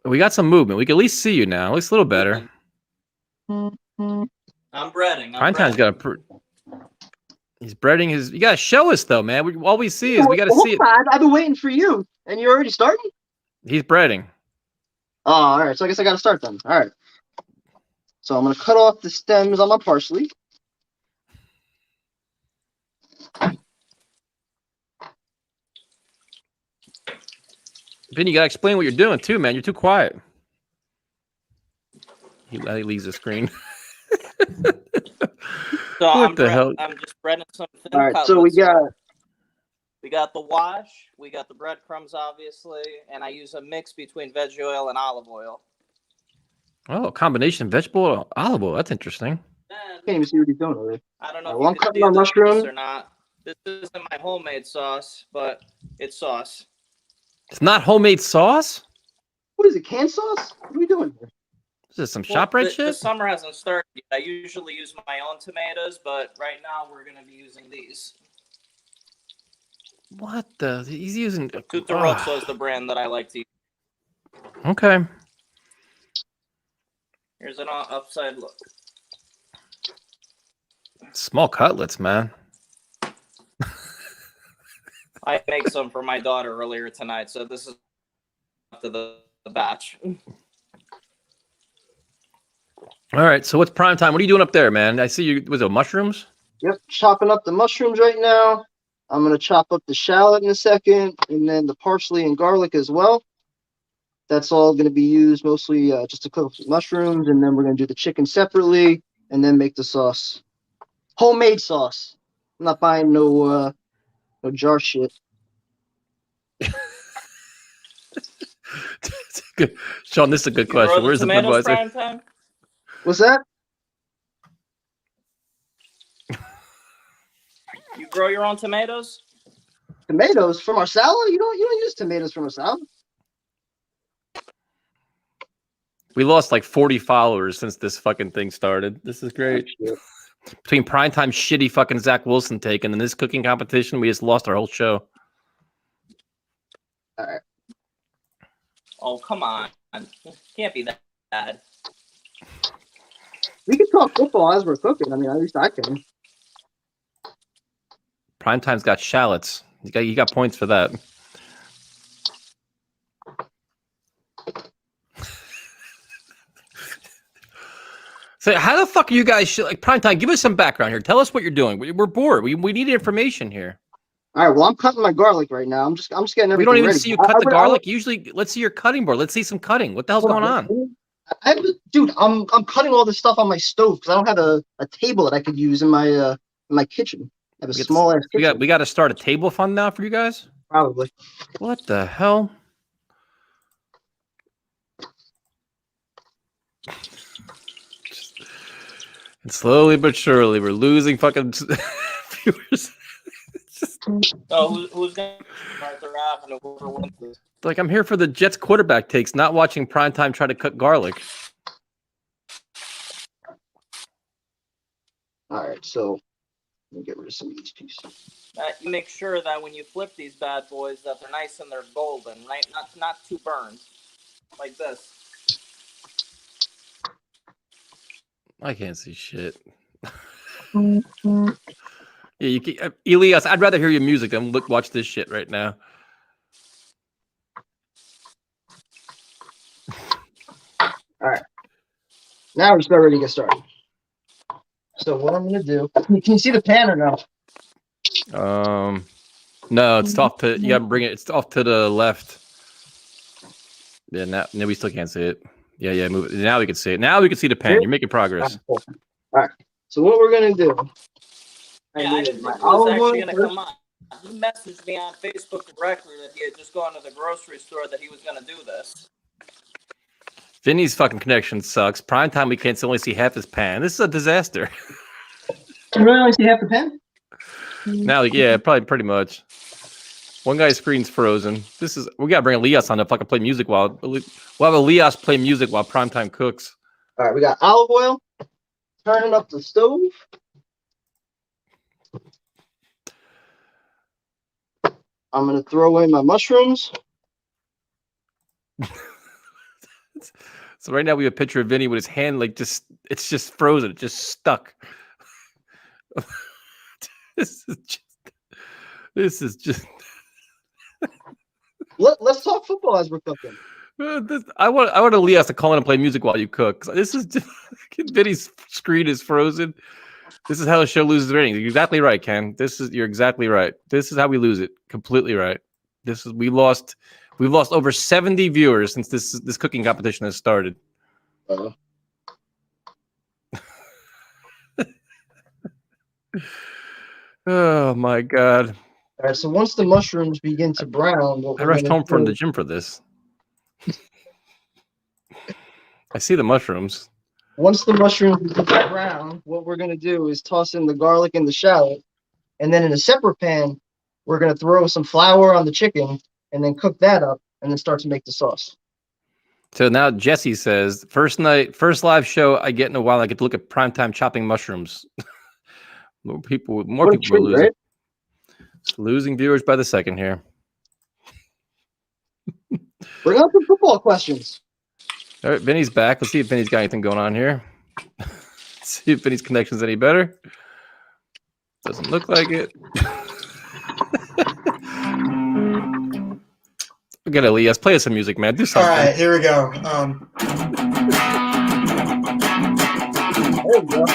We got some movement. We can at least see you now. It looks a little better. I'm breading. Primetime's got he's breading his. You gotta show us though, man. All we see is we gotta see it. I've been waiting for you, and you're already starting. He's breading. Oh, all right. So I guess I gotta start then. All right. So I'm gonna cut off the stems on my parsley. Vin, you gotta explain what you're doing too, man. You're too quiet. He leaves the screen. So what the hell? I'm just breading some thin All right, cutlets. so we got the wash, we got the breadcrumbs, obviously, and I use a mix between veg oil and olive oil. Oh, a combination of vegetable oil, olive oil. That's interesting. Can't even see what he's doing already. I don't know Well, if you can do this or not. This isn't my homemade sauce, but it's sauce. It's not homemade sauce? What is it, canned sauce? What are we doing here? Is this some ShopRite shit? The summer hasn't started yet. I usually use my own tomatoes, but right now we're going to be using these. What the? He's using... Tutarosso is the brand that I like to use. Okay. Here's an upside look. Small cutlets, man. I make some for my daughter earlier tonight, so this is after the batch. All right, so what's prime time? What are you doing up there, man? I see you. Was it mushrooms? Yep, chopping up the mushrooms right now. I'm gonna chop up the shallot in a second, and then the parsley and garlic as well. That's all gonna be used mostly just to cook the mushrooms, and then we're gonna do the chicken separately, and then make the sauce. Homemade sauce. I'm not buying no jar shit. Good. Sean, this is a good question. Where's the Budweiser? What's that? You grow your own tomatoes? Tomatoes from our salad? You don't use tomatoes from our salad. We lost like 40 followers since this fucking thing started. This is great. Between primetime shitty fucking Zach Wilson take and then this cooking competition, we just lost our whole show. All right. Oh, come on. Can't be that bad. We can talk football as we're cooking. I mean, at least I can. Primetime's got shallots. You got points for that. So how the fuck are you guys like Primetime? Give us some background here. Tell us what you're doing. We're bored. We need information here. All right. Well, I'm cutting my garlic right now. I'm just getting everything We don't even ready. see you cut the garlic. Usually, let's see your cutting board. Let's see some cutting. What the hell's going on? Dude, I'm cutting all this stuff on my stove because I don't have a table that I could use in my kitchen. I have a small ass kitchen. We got to start a table fund now for you guys. Probably. What the hell? And slowly but surely, we're losing fucking viewers. So who's gonna start the rap and whoever wins this? Like I'm here for the Jets quarterback takes, not watching Primetime try to cut garlic. All right, so let me get rid of some of these pieces. You make sure that when you flip these bad boys, that they're nice and they're golden, right? Not too burned, like this. I can't see shit. Yeah, you can, Elias, I'd rather hear your music than watch this shit right now. All right. Now we're ready to get started. So what I'm gonna do? Can you see the pan or no? No, it's off to. You gotta bring it. It's off to the left. Yeah, now we still can't see it. Yeah, move it. Now we can see it. Now we can see the pan. You're making progress. All right. So what we're gonna do? I didn't think it was actually gonna come on. He messaged me on Facebook directly that he had just gone to the grocery store that he was gonna do this. Vinny's fucking connection sucks. Primetime, we can't only see half his pan. This is a disaster. You really only see half the pan? Now, yeah, probably pretty much. One guy's screen's frozen. We gotta bring Elias on to fucking play music we'll have Elias play music while Primetime cooks. All right, we got olive oil. Turning up the stove. I'm gonna throw in my mushrooms. So right now we have a picture of Vinny with his hand like it's just frozen, it's just stuck. This is just Let's talk football as we're cooking. I want Elias to call in and play music while you cook. This is just, Vinny's screen is frozen. This is how the show loses ratings. You're exactly right, Ken. You're exactly right. This is how we lose it. Completely right. We've lost over 70 viewers since this cooking competition has started. Oh my god. All right, so once the mushrooms begin to brown, I rushed home from the gym for this. I see the mushrooms. Once the mushrooms begin to brown, what we're going to do is toss in the garlic and the shallot. And then in a separate pan, we're going to throw some flour on the chicken and then cook that up and then start to make the sauce. So now Jesse says, first live show I get in a while, I get to look at Primetime chopping mushrooms. More people are losing. Right? Losing viewers by the second here. Bring up the football questions. All right, Vinny's back. Let's see if Vinny's got anything going on here. See if Vinny's connection's any better. Doesn't look like it. Get Elias. Play us some music, man. Do something. All right, here we go. There we go.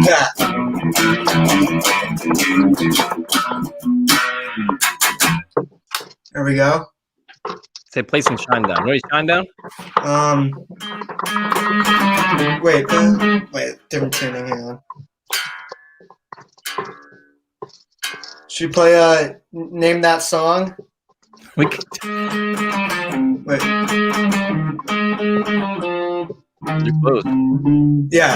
Yeah. There we go. Say play some Shine Down. Ready, Shine Down? Wait, different tuning. Hang on. Should we play Name That Song? We could. Wait. You're close. Yeah.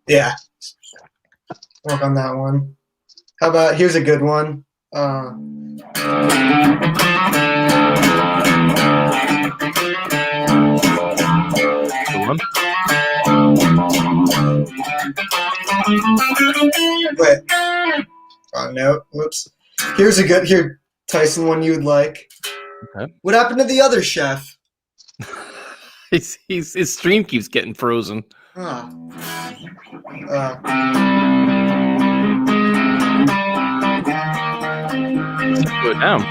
Yeah. Work on that one. How about here's a good one. Wait. Oh no. Whoops. Here's a good Tyson one you would like. Okay. What happened to the other chef? His stream keeps getting frozen. Oh. Slow it down.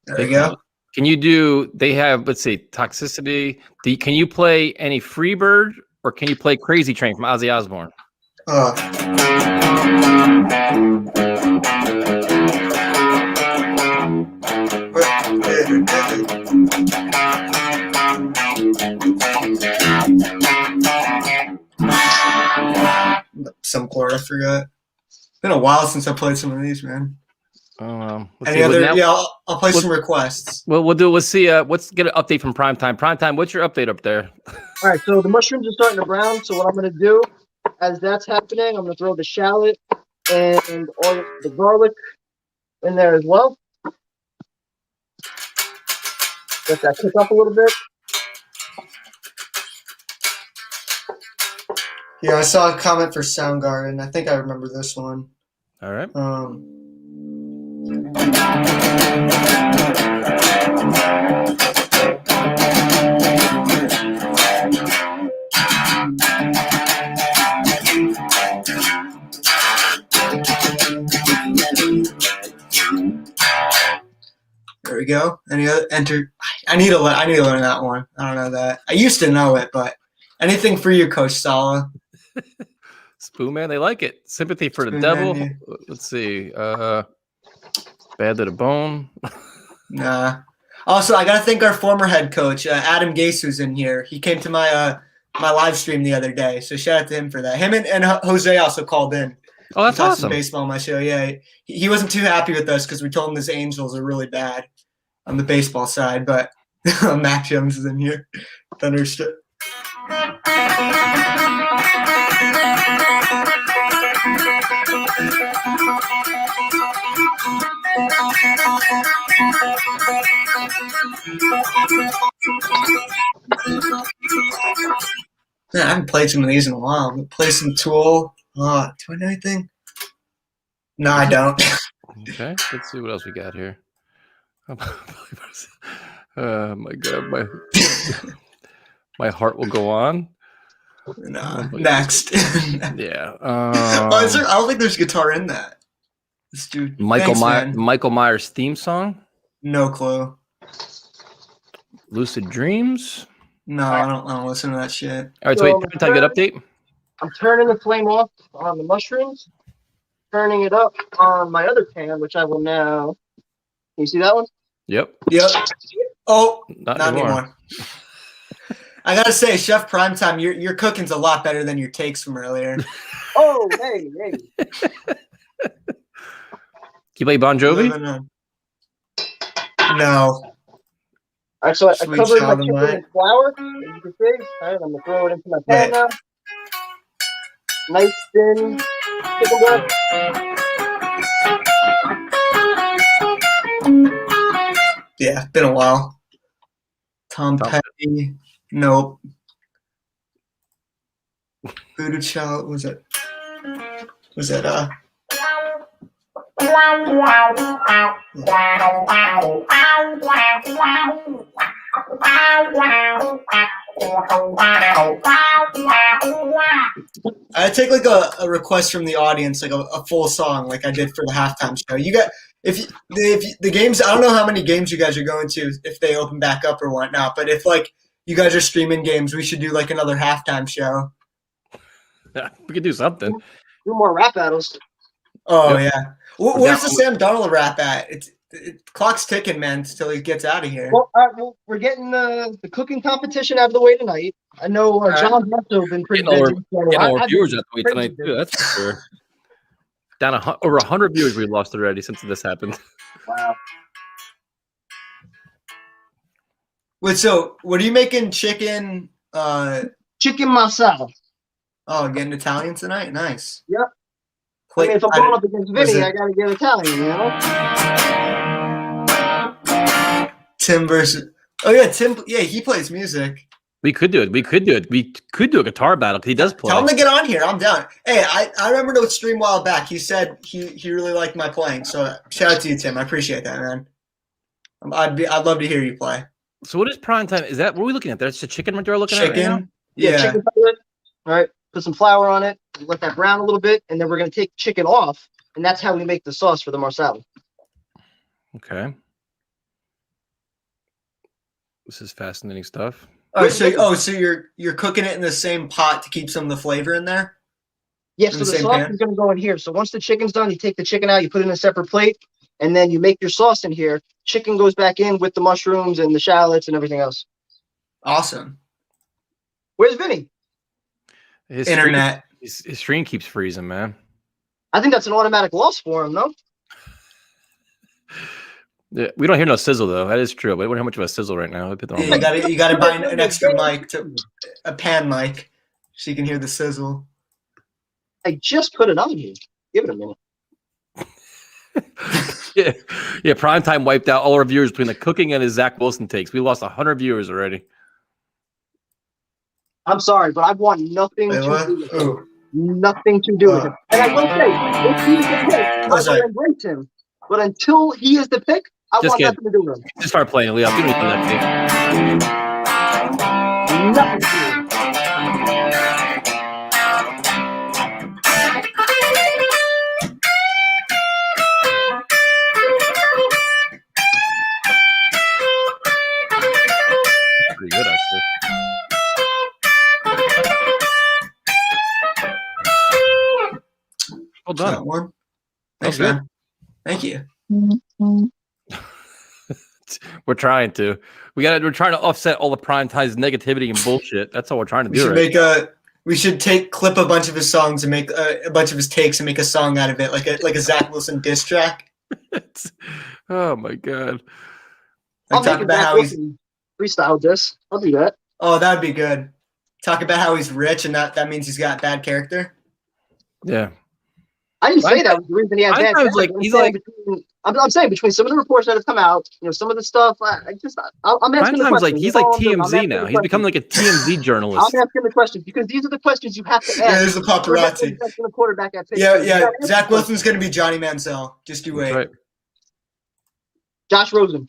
There you go. Can you do? They have, let's see, Toxicity. Can you play any Freebird or can you play Crazy Train from Ozzy Osbourne? Some chord, I forgot. It's been a while since I played some of these, man. Any other? Yeah, I'll play some requests. Well, we'll do. Let's see. Let's get an update from Primetime. Primetime, what's your update up there? All right, so the mushrooms are starting to brown. So what I'm going to do, as that's happening, I'm going to throw the shallot and all the garlic in there as well. Let that cook up a little bit. Yeah, I saw a comment for Soundgarden. I think I remember this one. All right. There we go. Any other I need to learn that one. I don't know that. I used to know it, but anything for you, Coach Sala. Spoon Man, they like it. Sympathy for the Spoon Devil. Man, yeah. Let's see. Bad to the Bone. Nah. Also, I gotta thank our former head coach, Adam Gase, who's in here. He came to my my live stream the other day, so shout out to him for that. Him and Jose also called in. Oh, that's awesome. awesome. Baseball on my show. Yeah, he wasn't too happy with us because we told him his Angels are really bad on the baseball side, but Mac Jones is in here. Thunderstruck. Man, I haven't played some of these in a while. I'm gonna play some Tool. Do I know anything? No, I don't. Okay, let's see what else we got here. Oh my God, my heart will go on. No, next. Yeah. I don't think there's guitar in that. Let's do Michael Myers theme song. No clue. Lucid Dreams. No, I don't listen to that shit. All right, so wait, time to get update. I'm turning the flame off on the mushrooms, turning it up on my other pan, which I will now. Can you see that one? Yep. Oh, not anymore. I gotta say, Chef Primetime, your cooking's a lot better than your takes from earlier. Oh, hey. Can you play Bon Jovi? No. All right, so I covered my chicken in flour, as you can see. All right, I'm going to throw it into my pan now. Nice thin chicken breast. Yeah, been a while. Tom Petty. Nope. Voodoo Child, was it? I take like a request from the audience, like a full song, like I did for the halftime show. You got if the games, I don't know how many games you guys are going to if they open back up or whatnot, but if like you guys are streaming games, we should do like another halftime show. Yeah, we could do something. Do more rap battles. Oh Yep. yeah. Where's the Sam Darnold rap at? Clock's ticking, man, until he gets out of here. Well, well, we're getting the cooking competition out of the way tonight. I know John's also been pretty busy. Getting all our viewers out the way tonight too. That's for sure. Down over 100 viewers we lost already since this happened. Wow. Wait, so what are you making? Chicken? Chicken masala. Oh, getting Italian tonight? Nice. Yep. I mean, if I'm going up against Vinny, I got to get Italian, you know? Tim versus. Oh yeah, Tim. Yeah, he plays music. We could do it. We could do a guitar battle because he does play. Tell him to get on here. I'm down. Hey, I remember the stream a while back. He said he really liked my playing. So shout out to you, Tim. I appreciate that, man. I'd love to hear you play. So what is prime time? Is that what are we looking at? That's the chicken right there. Looking at right now? Yeah. Chicken fillet. All right. Put some flour on it. Let that brown a little bit, and then we're gonna take the chicken off, and that's how we make the sauce for the marsala. Okay. This is fascinating stuff. Oh, so you're cooking it in the same pot to keep some of the flavor in there? Yeah, so the sauce is gonna go in here. So once the chicken's done, you take the chicken out, you put it in a separate plate, and then you make your sauce in here. Chicken goes back in with the mushrooms and the shallots and everything else. Awesome. Where's Vinny? His Internet. His stream keeps freezing, man. I think that's an automatic loss for him, no? Yeah, we don't hear no sizzle though. That is true. But we don't have much of a sizzle right now. Yeah, you gotta buy an extra mic, a pan mic, so you can hear the sizzle. I just put it on here. Give it a minute. Yeah. Primetime wiped out all our viewers between the cooking and his Zach Wilson takes. We lost 100 viewers already. I'm sorry, but I want nothing to do with it. Nothing to do with it. And I will say, if he's the pick, I will embrace him. But until he is the pick, I want nothing to do with him. Just start playing, Leo. Give me that pick. Nothing to do with it. Pretty good, actually. Well done. One. Thanks, man. Thank you. We're trying to. We're trying to offset all the Primetime's negativity and bullshit. That's all we're trying to do. We should clip a bunch of his songs and make a bunch of his takes and make a song out of it, like a Zach Wilson diss track. Oh my god! I'll talk about how he's freestyle diss. I'll do that. Oh, that'd be good. Talk about how he's rich and that means he's got bad character. Yeah. I didn't say that was the reason he had bad character. I'm saying between some of the reports that have come out, some of the stuff. I'm asking the questions. He's like TMZ now. He's become like a TMZ journalist. I'm asking the questions because these are the questions you have to ask. Yeah, there's the paparazzi. The quarterback at yeah. Zach Wilson's going to be Johnny Manziel. Just you wait. Right. Josh Rosen.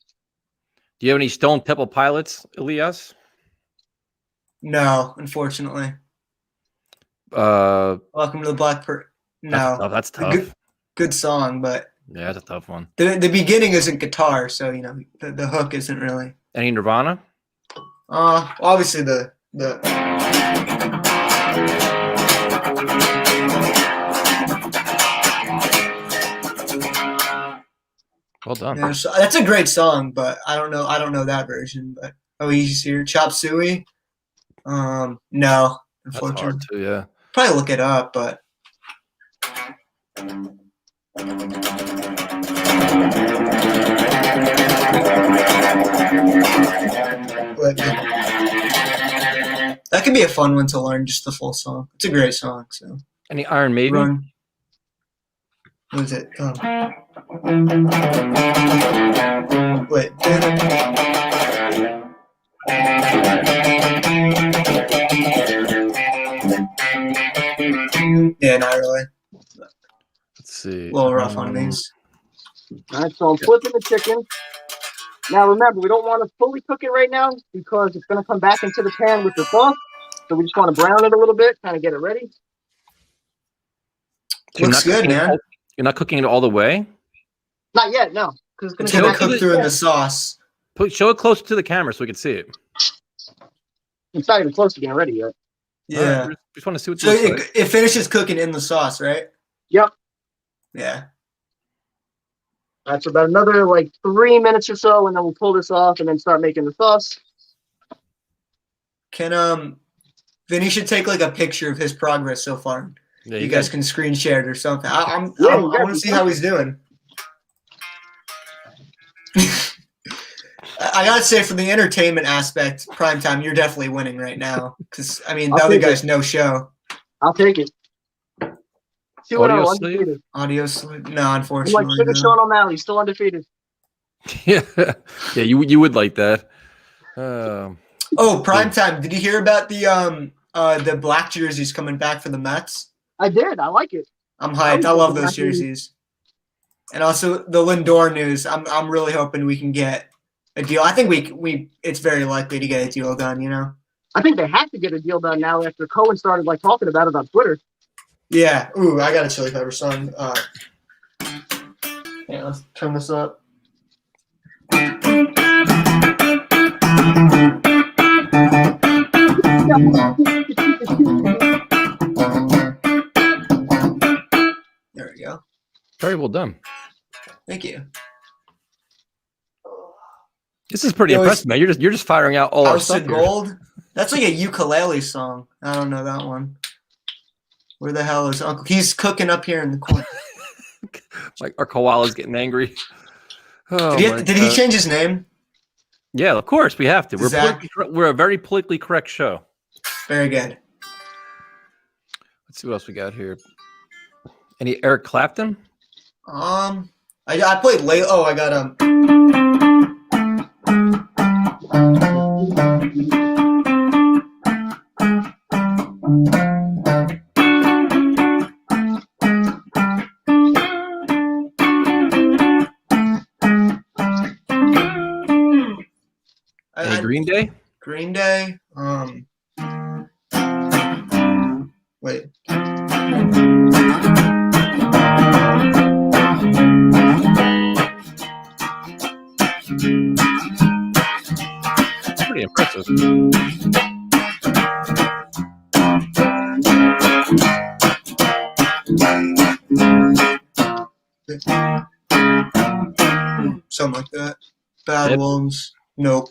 Do you have any Stone Temple Pilots, Elias? No, unfortunately. Welcome to the Black No, that's tough. Good song, but yeah, that's a tough one. The beginning isn't guitar, so the hook isn't really. Any Nirvana? Obviously the. Well done. Yeah, so that's a great song, but I don't know that version. But he's here. Chop Suey. No, unfortunately. That's hard too, yeah. Probably look it up, but. That could be a fun one to learn, just the full song. It's a great song. So. Any Iron Maiden? What is it? Wait. Yeah, not really. Let's see. A little rough on these. All right, so I'm flipping the chicken. Now remember, we don't want to fully cook it right now because it's going to come back into the pan with the sauce. So we just want to brown it a little bit, kind of get it ready. Looks good, man. You're not cooking it all the way? Not yet, no. It's going to cook through in the sauce. Show it closer to the camera so we can see it. It's not even close to getting ready yet. Yeah. Right, just want to see what So this looks like. it finishes cooking in the sauce, right? Yep. Yeah. That's about another like 3 minutes or so, and then we'll pull this off and then start making the sauce. Can Vinny should take like a picture of his progress so far. Yeah, You guys can screen share it or something. I Yeah, want to see how he's doing. I gotta say, for the entertainment aspect, primetime, you're definitely winning right now. Because I mean, the other guy's no show. I'll take it. 2-0, Audio undefeated. Audio sleep? No, I'm unfortunately. like Sugar Sean O'Malley, still undefeated. Yeah, yeah, you would like that. Oh, primetime! Did you hear about the black jerseys coming back for the Mets? I did. I like it. I'm hyped. I love those jerseys. And also the Lindor news. I'm really hoping we can get a deal. I think we it's very likely to get a deal done. You know. I think they have to get a deal done now after Cohen started like talking about it on Twitter. Yeah. Ooh, I got a Chili Pepper song. Yeah, let's turn this up. There we go. Very well done. Thank you. This is pretty impressive, man. You're just firing out all our House stuff of here. Gold. That's like a ukulele song. I don't know that one. Where the hell is Uncle? He's cooking up here in the corner. Like our koala's getting angry. Oh, did he change his name? Yeah, of course we have to. Zach? We're a very politically correct show. Very good. Let's see what else we got here. Any Eric Clapton? I played late. Oh, I got Any Green Day? Green Day. Wait. Pretty impressive. Something like that. Bad ones. Nope.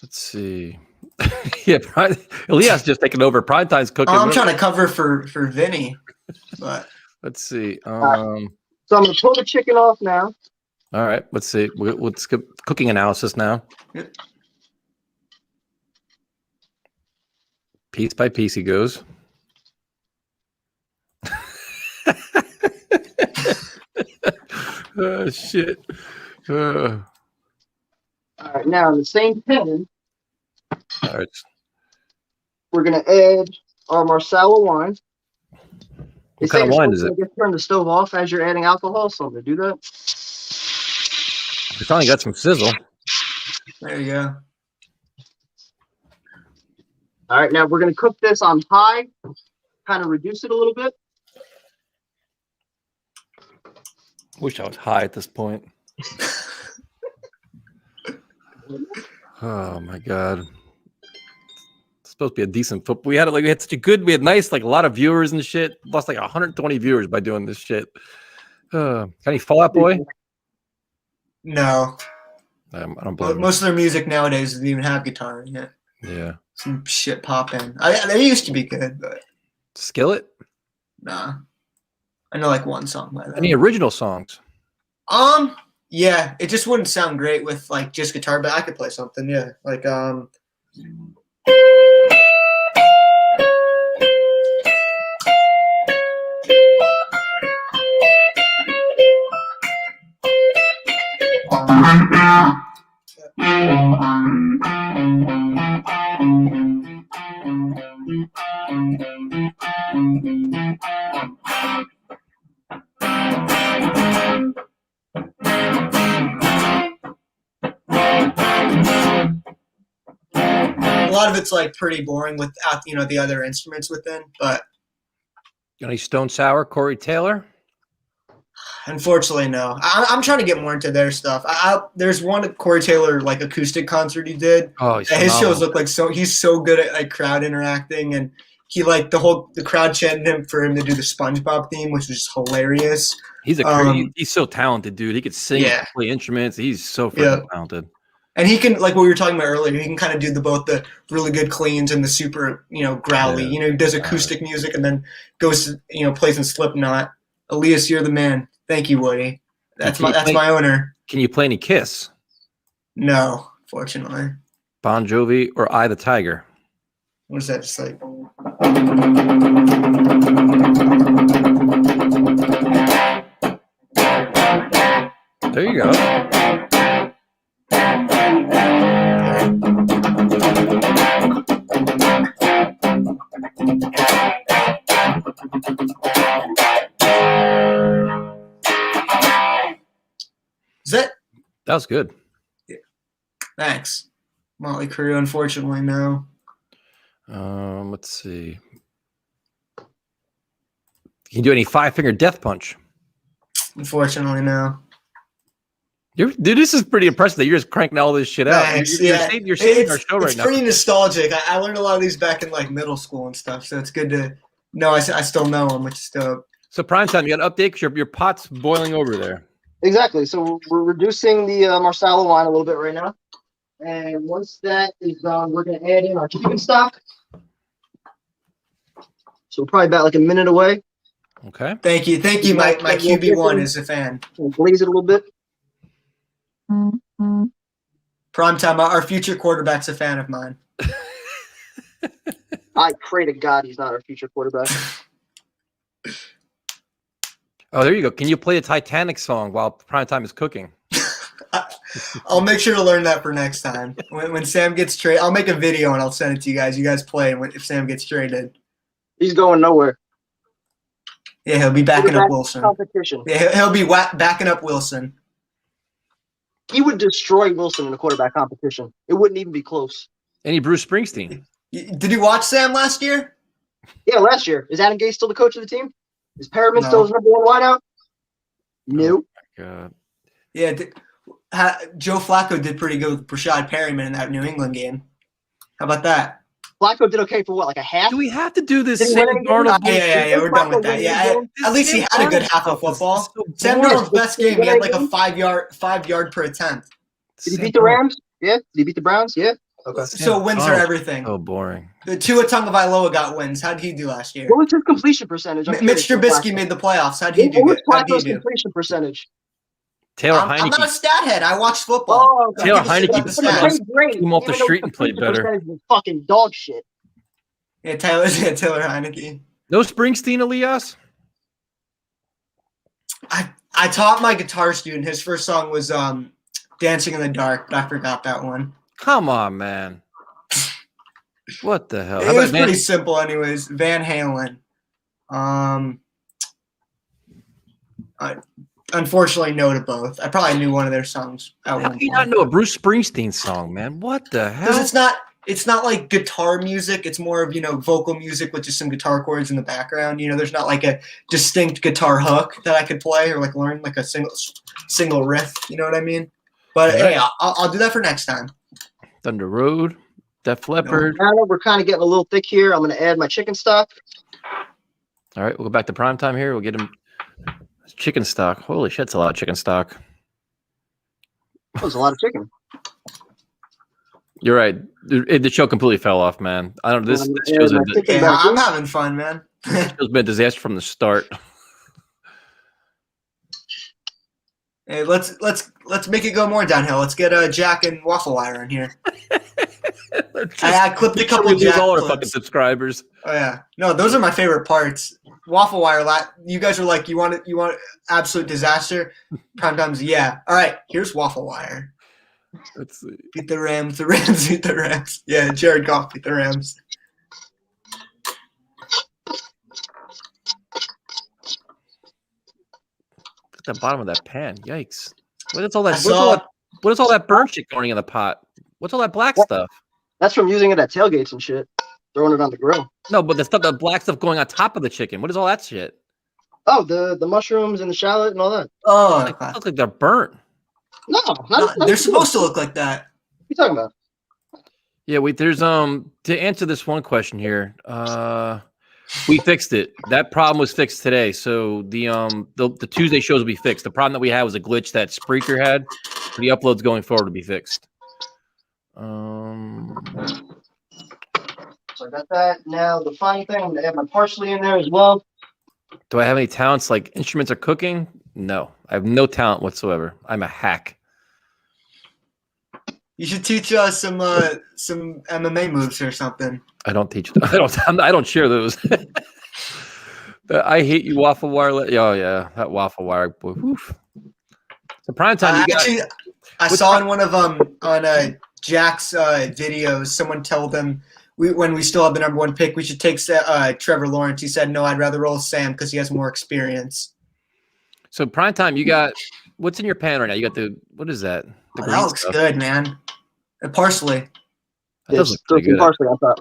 Let's see. Yeah, Elias just taking over. Primetime's cooking. I'm trying to cover for Vinny, but let's see. So I'm gonna pull the chicken off now. All right. Let's see. We'll skip cooking analysis now. Yep. Piece by piece, he goes. Oh shit. All right, now in the same pan, All right. we're gonna add our Marsala wine. What kind of wine is it? Just turn the stove off as you're adding alcohol, so I'm gonna do that. We finally got some sizzle. there you go. All right, now we're gonna cook this on high, kind of reduce it a little bit. Wish I was high at this point. Oh my god. It's supposed to be a decent football. We had such a good, we had nice, like a lot of viewers and shit. Lost like 120 viewers by doing this shit. Got any Fallout Boy? No. I don't believe it. Most of their music nowadays doesn't even have guitar in it. Yeah. Some shit pop in. They used to be good, but Skillet? nah. I know like one song by them. Any original songs? Yeah, it just wouldn't sound great with like just guitar, but I could play something, yeah. Like a lot of it's like pretty boring without the other instruments within, but Any Stone Sour, Corey Taylor? Unfortunately, no. I'm trying to get more into their stuff. There's one Corey Taylor like acoustic concert he did. Oh, he's his phenomenal. shows look like he's so good at like crowd interacting, and he like the crowd chanted him for him to do the SpongeBob theme, which was just hilarious. He's he's so talented, dude. He could sing, play instruments. He's so freaking talented. And he can, like what we were talking about earlier, he can kind of do both the really good cleans and the super, growly. He does acoustic music and then goes to, plays in Slipknot. Elias, you're the man. Thank you, Woody. That's my owner. Can you play any Kiss? No, fortunately. Bon Jovi or I the Tiger? What is that? Just like. There you go. That was good. Yeah. Thanks. Motley Crue, unfortunately, no. Let's see. Can you do any 5-finger death punch? Unfortunately, no. Dude, this is pretty impressive that you're just cranking all this shit out. Thanks. You're saving our show right now. It's pretty nostalgic. I learned a lot of these back in like middle school and stuff, so it's good to know. I still know them, which is dope. So Primetime, you got an update because your pot's boiling over there. Exactly. So we're reducing the Marsala wine a little bit right now. And once that is done, we're going to add in our chicken stock. So we're probably about like a minute away. Okay. Thank you. My QB1 is a fan. We'll glaze it a little bit. Primetime, our future quarterback's a fan of mine. I pray to God he's not our future quarterback. Oh, there you go. Can you play a Titanic song while Primetime is cooking? I'll make sure to learn that for next time. When Sam gets traded, I'll make a video and I'll send it to you guys. You guys play if Sam gets traded. He's going nowhere. Yeah, he'll be backing up Wilson. Competition. Yeah, he'll be backing up Wilson. He would destroy Wilson in a quarterback competition. It wouldn't even be close. Any Bruce Springsteen? Did you watch Sam last year? Yeah, last year. Is Adam Gase still the coach of the team? Is Perriman still his number one wideout? No. Oh, God. Yeah, Joe Flacco did pretty good with Rashad Perriman in that New England game. How about that? Flacco did okay for what, like a half? Do we have to do this? Sam Darnold? Yeah, we're done with that. Yeah, at least he had a good half of football. Sam Darnold's best game, he had like a 5-yard per attempt. Did he beat the Rams? Yeah. Did he beat the Browns? Yeah. Okay. So wins are everything. Oh, boring. The Tua Tagovailoa got wins. How did he do last year? What was his completion percentage? Mitch Trubisky made the playoffs. How did he do? What was Flacco's completion percentage? Taylor Heineke. I'm not a stat head. I watch football. Oh, okay. Taylor Heineke played him off the street and played better. Fucking dog shit. Yeah, Taylor Heineke. No Springsteen, Elias? I taught my guitar student. His first song was Dancing in the Dark, but I forgot that one. Come on, man. What the hell? It was pretty simple anyways. Van Halen. Unfortunately, no to both. I probably knew one of their songs. How do you not know a Bruce Springsteen song, man? What the hell? Because it's not like guitar music. It's more of, vocal music with just some guitar chords in the background. There's not like a distinct guitar hook that I could play or like learn like a single riff. You know what I mean? But hey, I'll do that for next time. Thunder Road, Def Leppard. We're kind of getting a little thick here. I'm going to add my chicken stock. All right, we'll go back to Primetime here. We'll get him chicken stock. Holy shit, it's a lot of chicken stock. That was a lot of chicken. You're right. The show completely fell off, man. I don't. This show's I'm having fun, man. It's been a disaster from the start. Hey, let's make it go more downhill. Let's get Jack and Waffle Wire in here. I clipped a couple of Jack all our clips. fucking subscribers. Oh yeah, no, those are my favorite parts. Waffle Wire. You guys are like, you want absolute disaster. Primetime's yeah. All right, here's Waffle Wire. Let's see. Beat the Rams. The Rams beat the Rams. Yeah, Jared Goff beat the Rams. At the bottom of that pan. Yikes. What is all that? What is all that burnt shit going in the pot? What's all that black stuff? That's from using it at tailgates and shit. Throwing it on the grill. No, but the black stuff going on top of the chicken. What is all that shit? Oh, the mushrooms and the shallot and all that. Oh, They look like they're burnt. No, they're supposed to look like that. What are you talking about? Yeah, wait, there's to answer this one question here. We fixed it. That problem was fixed today. So the Tuesday shows will be fixed. The problem that we had was a glitch that Spreaker had. The uploads going forward will be fixed. So I got that. Now the fine thing, I'm gonna add my parsley in there as well. Do I have any talents like instruments or cooking? No, I have no talent whatsoever. I'm a hack. You should teach us some MMA moves or something. I don't teach. I don't share those. I hate you, waffle wire. Oh yeah, that waffle wire. Boy. Oof. So prime time. Actually, I saw in one of on Jack's videos, someone told him when we still have the #1 pick, we should take Trevor Lawrence. He said, "No, I'd rather roll Sam because he has more experience." So prime time, you got what's in your pan right now? You got what is that? The that looks good, man. The parsley. That does look pretty good. Parsley on top.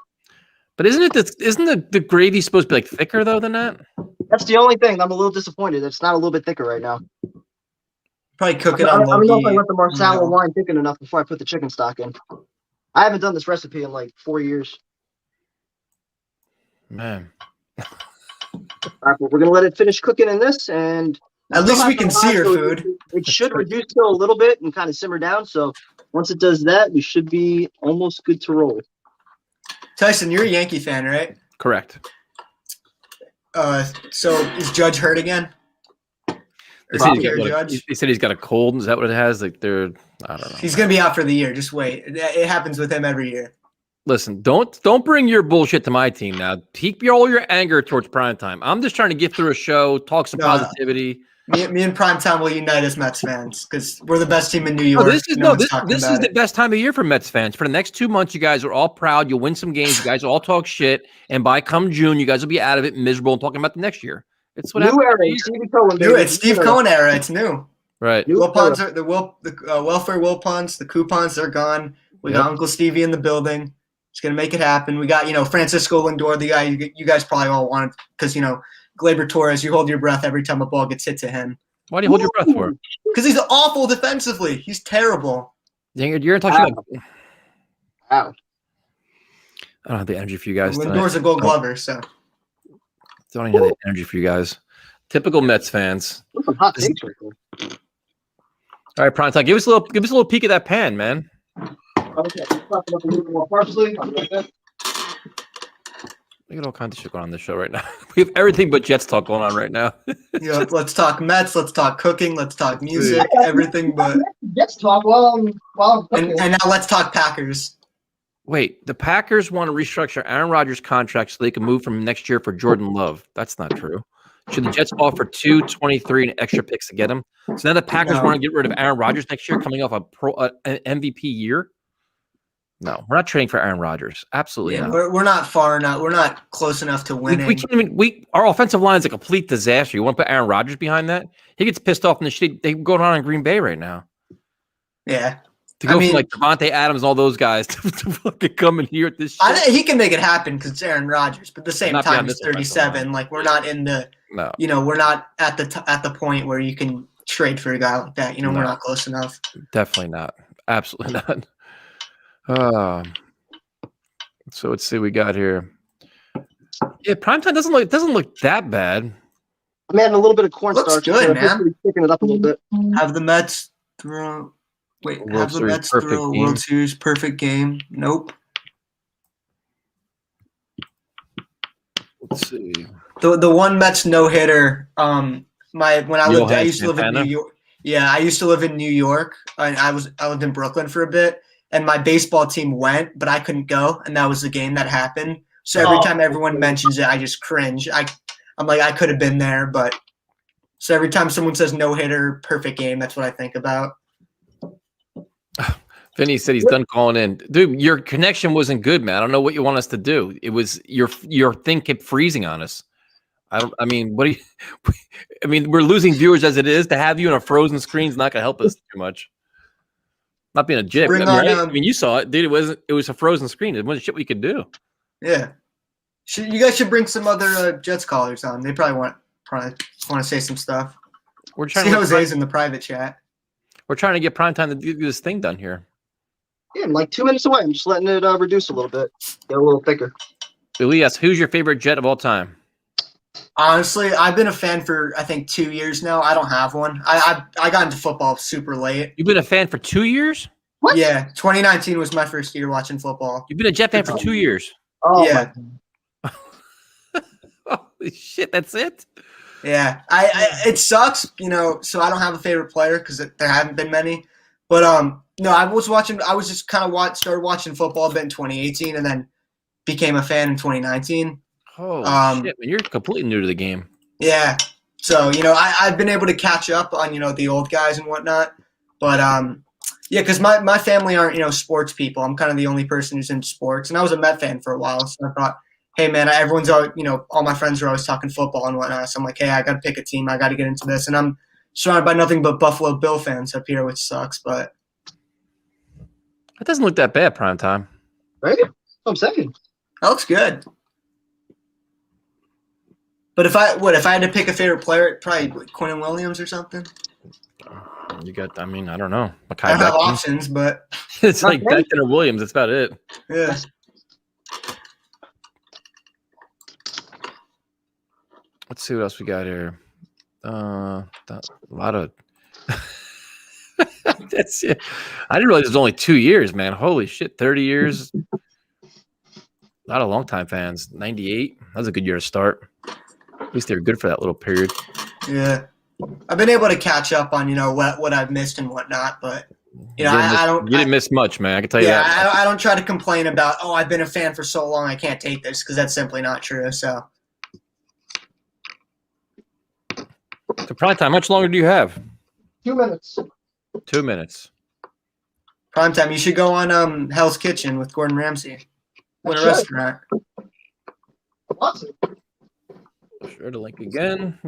But isn't the gravy supposed to be like thicker though than that? That's the only thing. I'm a little disappointed. It's not a little bit thicker right now. Probably cook it I on don't know if I low let the Marsala wine thicken enough before I put the chicken stock in. I haven't done this recipe in like 4 years. Man. All right, well, we're gonna let it finish cooking in this, and at least we can see your food. It should reduce still a little bit and kind of simmer down. So once it does that, we should be almost good to roll. Tyson, you're a Yankee fan, right? Correct. So is Judge hurt again? They said he's got a cold. Is that what it has? Like I don't know. He's gonna be out for the year. Just wait. It happens with him every year. Listen, don't bring your bullshit to my team now. Keep all your anger towards primetime. I'm just trying to get through a show, talk some positivity. Me and Primetime will unite as Mets fans because we're the best team in New York. This is the best time of year for Mets fans. For the next 2 months, you guys are all proud. You'll win some games. You guys will all talk shit. And by come June, you guys will be out of it, miserable, and talking about the next year. It's what new era. It's Steve Cohen era. It's new. Right. Wilpons are the welfare Wilpons. The coupons are gone. We got Uncle Stevie in the building. He's gonna make it happen. We got Francisco Lindor, the guy you guys probably all want because Gleyber Torres. You hold your breath every time a ball gets hit to him. Why do you hold your breath for? Because he's awful defensively. He's terrible. You're gonna talk about. Wow. I don't have the energy for you guys. Lindor's a Gold Glover, so. Don't even have the energy for you guys. Typical Mets fans. Those are hot takes right there. All right, Primetime. Give us a little peek of that pan, man. Okay, let's pop it up a little more parsley. We got all kinds of shit going on this show right now. We have everything but Jets talk going on right now. Let's talk Mets. Let's talk cooking. Let's talk music. Everything but Jets talk while I'm cooking. And now let's talk Packers. Wait, the Packers want to restructure Aaron Rodgers' contract so they can move from next year for Jordan Love. That's not true. Should the Jets offer 223 and extra picks to get him? So now the Packers want to get rid of Aaron Rodgers next year, coming off an MVP year. No, we're not trading for Aaron Rodgers. Absolutely not. We're not far enough. We're not close enough to winning. We can't even. Our offensive line is a complete disaster. You want to put Aaron Rodgers behind that? He gets pissed off in the shit they go on in Green Bay right now. Yeah. To go from like Devontae Adams and all those guys to fucking come in here at this shit. He can make it happen because it's Aaron Rodgers, but at the same time, he's 37. Like we're not in the. No. We're not at the point where you can trade for a guy like that. We're not close enough. Definitely not. Absolutely not. So let's see what we got here. Yeah, primetime doesn't look that bad. I'm adding a little bit of cornstarch. Looks good, man. Picking it up a little bit. Have the Mets throw. Wait, have the Mets throw a World Series perfect game? Nope. Let's see. The one Mets no hitter. I used to live in New York. Yeah, I used to live in New York. I lived in Brooklyn for a bit, and my baseball team went, but I couldn't go, and that was the game that happened. So every time everyone mentions it, I just cringe. I'm like, I could have been there, but so every time someone says no hitter, perfect game, that's what I think about. Vinny said he's done calling in. Dude, your connection wasn't good, man. I don't know what you want us to do. It was your thing kept freezing on us. We're losing viewers as it is. To have you on a frozen screen is not going to help us too much. Not being a jip. You saw it, dude. It was a frozen screen. It wasn't shit we could do. Yeah. You guys should bring some other Jets callers on. They probably want probably just want to say some stuff. We're trying See to Jose's in the private chat. We're trying to get primetime to do this thing done here. Yeah, I'm like 2 minutes away. I'm just letting it reduce a little bit, get a little thicker. Elias, who's your favorite Jet of all time? Honestly, I've been a fan for I think 2 years now. I don't have one. I got into football super late. You've been a fan for 2 years? What? Yeah, 2019 was my first year watching football. You've been a Jet fan for 2 years. Oh, Yeah. Holy shit, that's it? Yeah, it sucks, so I don't have a favorite player because there haven't been many. But no, I was just kind of started watching football a bit in 2018 and then became a fan in 2019. Holy shit, man, you're completely new to the game. Yeah, so I've been able to catch up on the old guys and whatnot. But yeah, because my family aren't sports people. I'm kind of the only person who's into sports, and I was a Met fan for a while, so I thought, hey man, everyone's always, all my friends are always talking football and whatnot. So I'm like, hey, I got to pick a team. I got to get into this. And I'm surrounded by nothing but Buffalo Bill fans up here, which sucks. But That doesn't look that bad, prime time. Right? I'm saying. that looks good. But if I had to pick a favorite player, probably Quentin Williams or something. You got, I don't know. I don't have options, but It's like Becton or Williams. That's about it. yeah. Let's see what else we got here. A lot of. That's it. I didn't realize it was only 2 years, man. Holy shit, 30 years. A lot of longtime fans. 98. That was a good year to start. At least they were good for that little period. Yeah. I've been able to catch up on, what I've missed and whatnot, but I don't. You didn't miss much, man. I can tell you that. I don't try to complain about, I've been a fan for so long, I can't take this, because that's simply not true. So. So prime time, how much longer do you have? 2 minutes. 2 minutes. Prime time, you should go on Hell's Kitchen with Gordon Ramsay. What a restaurant. Awesome. Share the link again.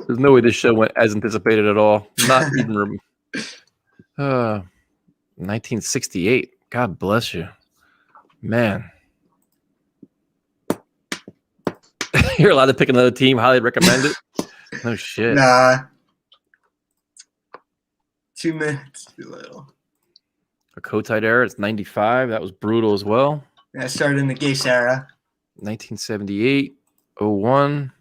There's no way this show went as anticipated at all. Not even 1968. God bless you. Man. You're allowed to pick another team. Highly recommend it. No shit. Nah. 2 minutes too little. A Kotite era. It's 95. That was brutal as well. Yeah, I started in the Gase era. 1978. 01.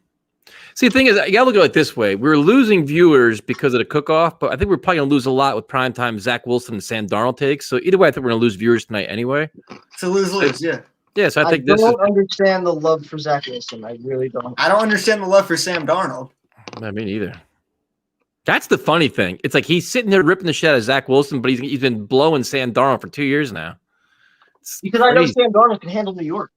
See, the thing is, you gotta look at it this way. We were losing viewers because of the cook-off, but I think we're probably gonna lose a lot with primetime Zach Wilson and Sam Darnold takes. So either way, I think we're gonna lose viewers tonight anyway. So lose, yeah. Yeah, so I think I don't understand the love for Zach Wilson. I really don't. I don't understand the love for Sam Darnold. I mean, either. That's the funny thing. It's like he's sitting there ripping the shit out of Zach Wilson, but he's been blowing Sam Darnold for 2 years now. Because I know Sam Darnold can handle New York.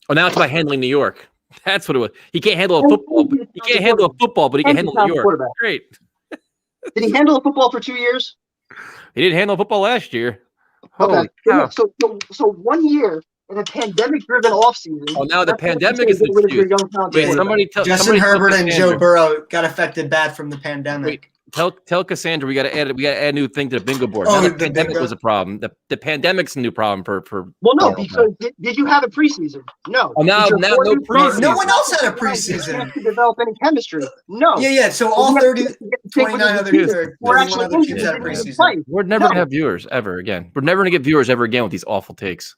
Oh, now it's about handling New York. That's what it was. He can't handle a football. But he can't handle a football, but he can handle New York. Great. Did he handle a football for 2 years? He didn't handle football last year. Okay. Holy cow. So 1 year in a pandemic-driven offseason. Oh, now the pandemic is an excuse. Wait, somebody tell Justin somebody Herbert tell and Cassandra. Joe Burrow got affected bad from the pandemic. Wait, tell Cassandra we got to add a new thing to the bingo board. Oh, Now the the pandemic bingo. was a problem. The pandemic's a new problem for. Well, no, Darnold, because did you have a preseason? No. Oh, now Did your no quarterback- preseason. No one else had a You didn't preseason. have to develop any chemistry. No. Yeah. So all 29 other teams, or 31 other teams had a preseason. We're never gonna have viewers ever again. We're never gonna get viewers ever again with these awful takes.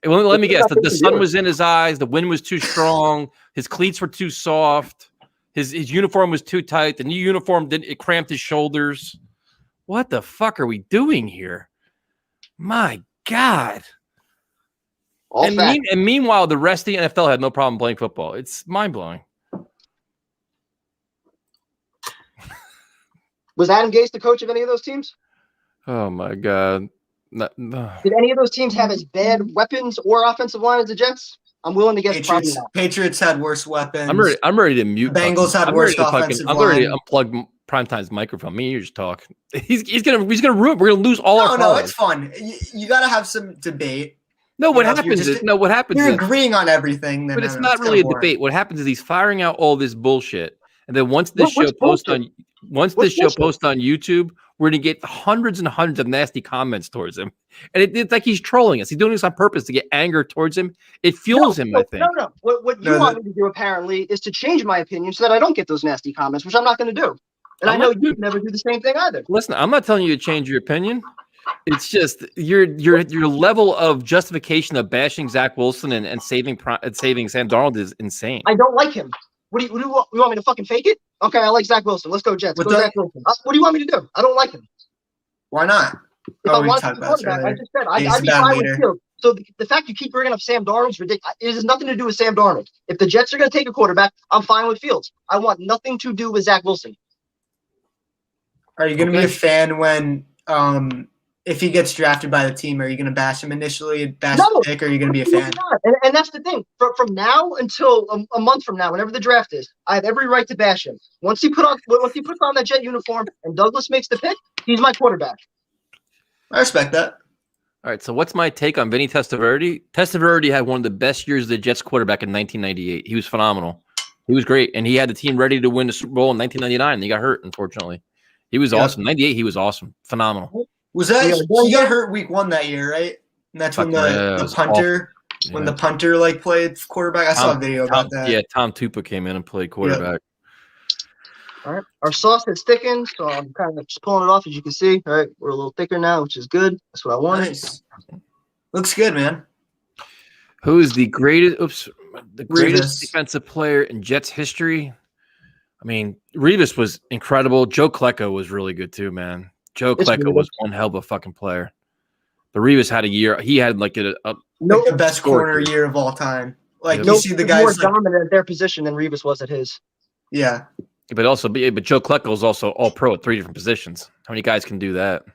Let me guess. The sun was in his eyes. The wind was too strong. His cleats were too soft. His uniform was too tight. The new uniform it cramped his shoulders. What the fuck are we doing here? My God. And meanwhile, the rest of the NFL had no problem playing football. It's mind-blowing. Was Adam Gase the coach of any of those teams? Oh, my God. No. Did any of those teams have as bad weapons or offensive line as the Jets? I'm willing to guess probably not. Patriots had worse weapons. I'm ready to mute. The Bengals had worse offensive line. I'm ready to unplug Primetime's microphone. Me and you just talk. He's gonna ruin. We're gonna lose all our. No, it's fun. You got to have some debate. No, what happens is you're agreeing on everything. Then but it's not really a debate. What happens is he's firing out all this bullshit, and then once this show posts on YouTube we're going to get hundreds and hundreds of nasty comments towards him. And it's like he's trolling us. He's doing this on purpose to get anger towards him. It fuels him, I think. No. What you want me to do, apparently, is to change my opinion so that I don't get those nasty comments, which I'm not going to do. And I know you'd never do the same thing either. Listen, I'm not telling you to change your opinion. It's just your level of justification of bashing Zach Wilson and saving Sam Darnold is insane. I don't like him. What do you want me to fucking fake it? Okay, I like Zach Wilson. Let's go Jets. Go Zach Wilson. What do you want me to do? I don't like him. Why not? If I want to be quarterback, I just said I'd be fine with Fields. So the fact you keep bringing up Sam Darnold's ridiculous. It has nothing to do with Sam Darnold. If the Jets are going to take a quarterback, I'm fine with Fields. I want nothing to do with Zach Wilson. Are you going to be a fan when if he gets drafted by the team? Are you going to bash him initially, the pick, or are you going to be a fan? And that's the thing. From now until a month from now, whenever the draft is, I have every right to bash him. Once he puts on that Jet uniform and Douglas makes the pick, he's my quarterback. I respect that. All right, so what's my take on Vinny Testaverde? Testaverde had one of the best years of the Jets quarterback in 1998. He was phenomenal. He was great, and he had the team ready to win the Super Bowl in 1999, and he got hurt, unfortunately. He was awesome. 98, he was awesome. Phenomenal. Was that he got hurt week 1 that year, right? And that's when the punter the punter played quarterback. I saw a video about that. Yeah, Tom Tupa came in and played quarterback. All right. Our sauce is thickened, so I'm kind of just pulling it off, as you can see. All right, we're a little thicker now, which is good. That's what I wanted. Nice. Looks good, man. Who is the greatest defensive player in Jets history? I mean, Revis was incredible. Joe Klecko was really good too, man. Joe Klecko was one hell of a fucking player. But Revis had a year. He had the best corner year of all time. You see the guys more dominant at their position than Revis was at his. Yeah. But Joe Klecko was also all pro at 3 different positions. How many guys can do that?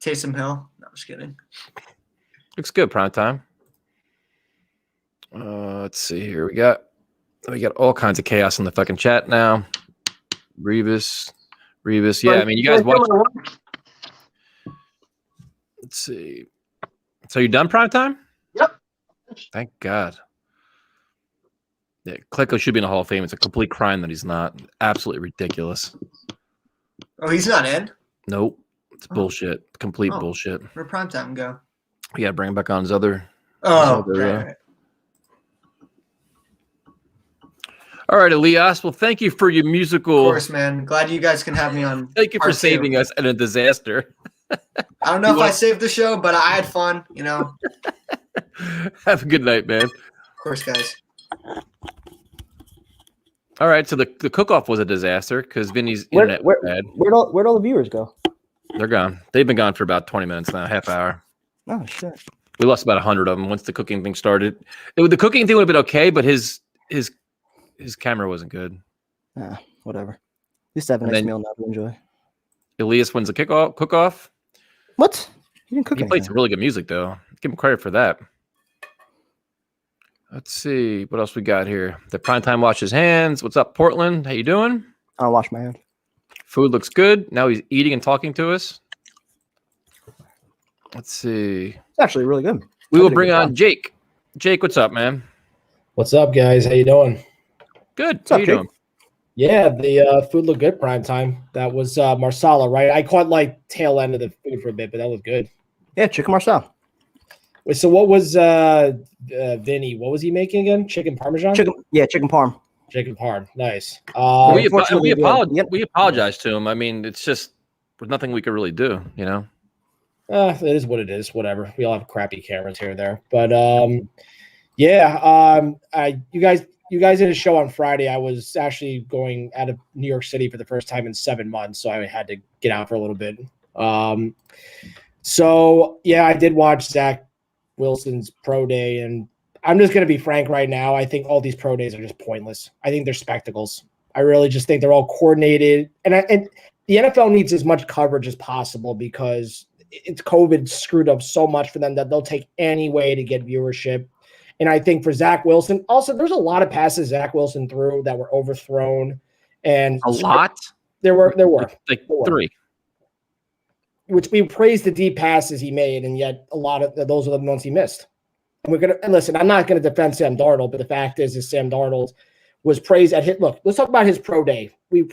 Taysom Hill. No, I'm just kidding. Looks good, prime time. Let's see here. We got all kinds of chaos in the fucking chat now. Revis. Yeah, I mean, you guys watch. Let's see. So you done prime time? Yep. Thank God. Yeah, Klecko should be in the Hall of Fame. It's a complete crime that he's not. Absolutely ridiculous. Oh, he's not in? Nope. It's bullshit. Complete bullshit. Where'd primetime go? We got to bring him back on his other. Right. All right, Elias. Well, thank you for your musical. Of course, man. Glad you guys can have me on. Thank you for saving us in a disaster. I don't know if I saved the show, but I had fun, Have a good night, man. Of course, guys. All right, so the cook-off was a disaster because Vinny's internet was bad. Where'd all the viewers go? They're gone. They've been gone for about 20 minutes now, half hour. Oh, shit. We lost about 100 of them once the cooking thing started. The cooking thing would have been okay, but his camera wasn't good. Whatever. At least I have a nice meal now to enjoy. Elias wins the cook-off. What? He didn't cook He played some really good music, though. Give him credit for that. Let's see. What else we got here? The Primetime washes hands. What's up, Portland? How you doing? I'll wash my hands. Food looks good. Now he's eating and talking to us. Let's see. It's actually really good. We will bring on Jake. Jake, what's up, man? What's up, guys? How you doing? Good. How you doing? Yeah, the food looked good prime time. That was marsala, right? I caught tail end of the food for a bit, but that was good. Yeah, chicken marsala. Wait, so what was Vinny? What was he making again? Chicken parmesan? Chicken parm. Chicken parm. Nice. We apologize to him. I mean, it's just there's nothing we could really do, It is what it is. Whatever. We all have crappy cameras here and there, but you guys did a show on Friday. I was actually going out of New York City for the first time in 7 months, so I had to get out for a little bit. So yeah, I did watch Zach Wilson's pro day, and I'm just going to be frank right now. I think all these pro days are just pointless. I think they're spectacles. I really just think they're all coordinated, and the NFL needs as much coverage as possible because it's COVID screwed up so much for them that they'll take any way to get viewership. And I think for Zach Wilson, also there's a lot of passes Zach Wilson threw that were overthrown, and a lot. There were like 3. Which we praised the deep passes he made, and yet a lot of those are the ones he missed. And listen. I'm not gonna defend Sam Darnold, but the fact is Sam Darnold was praised at hit. Look, let's talk about his pro day. We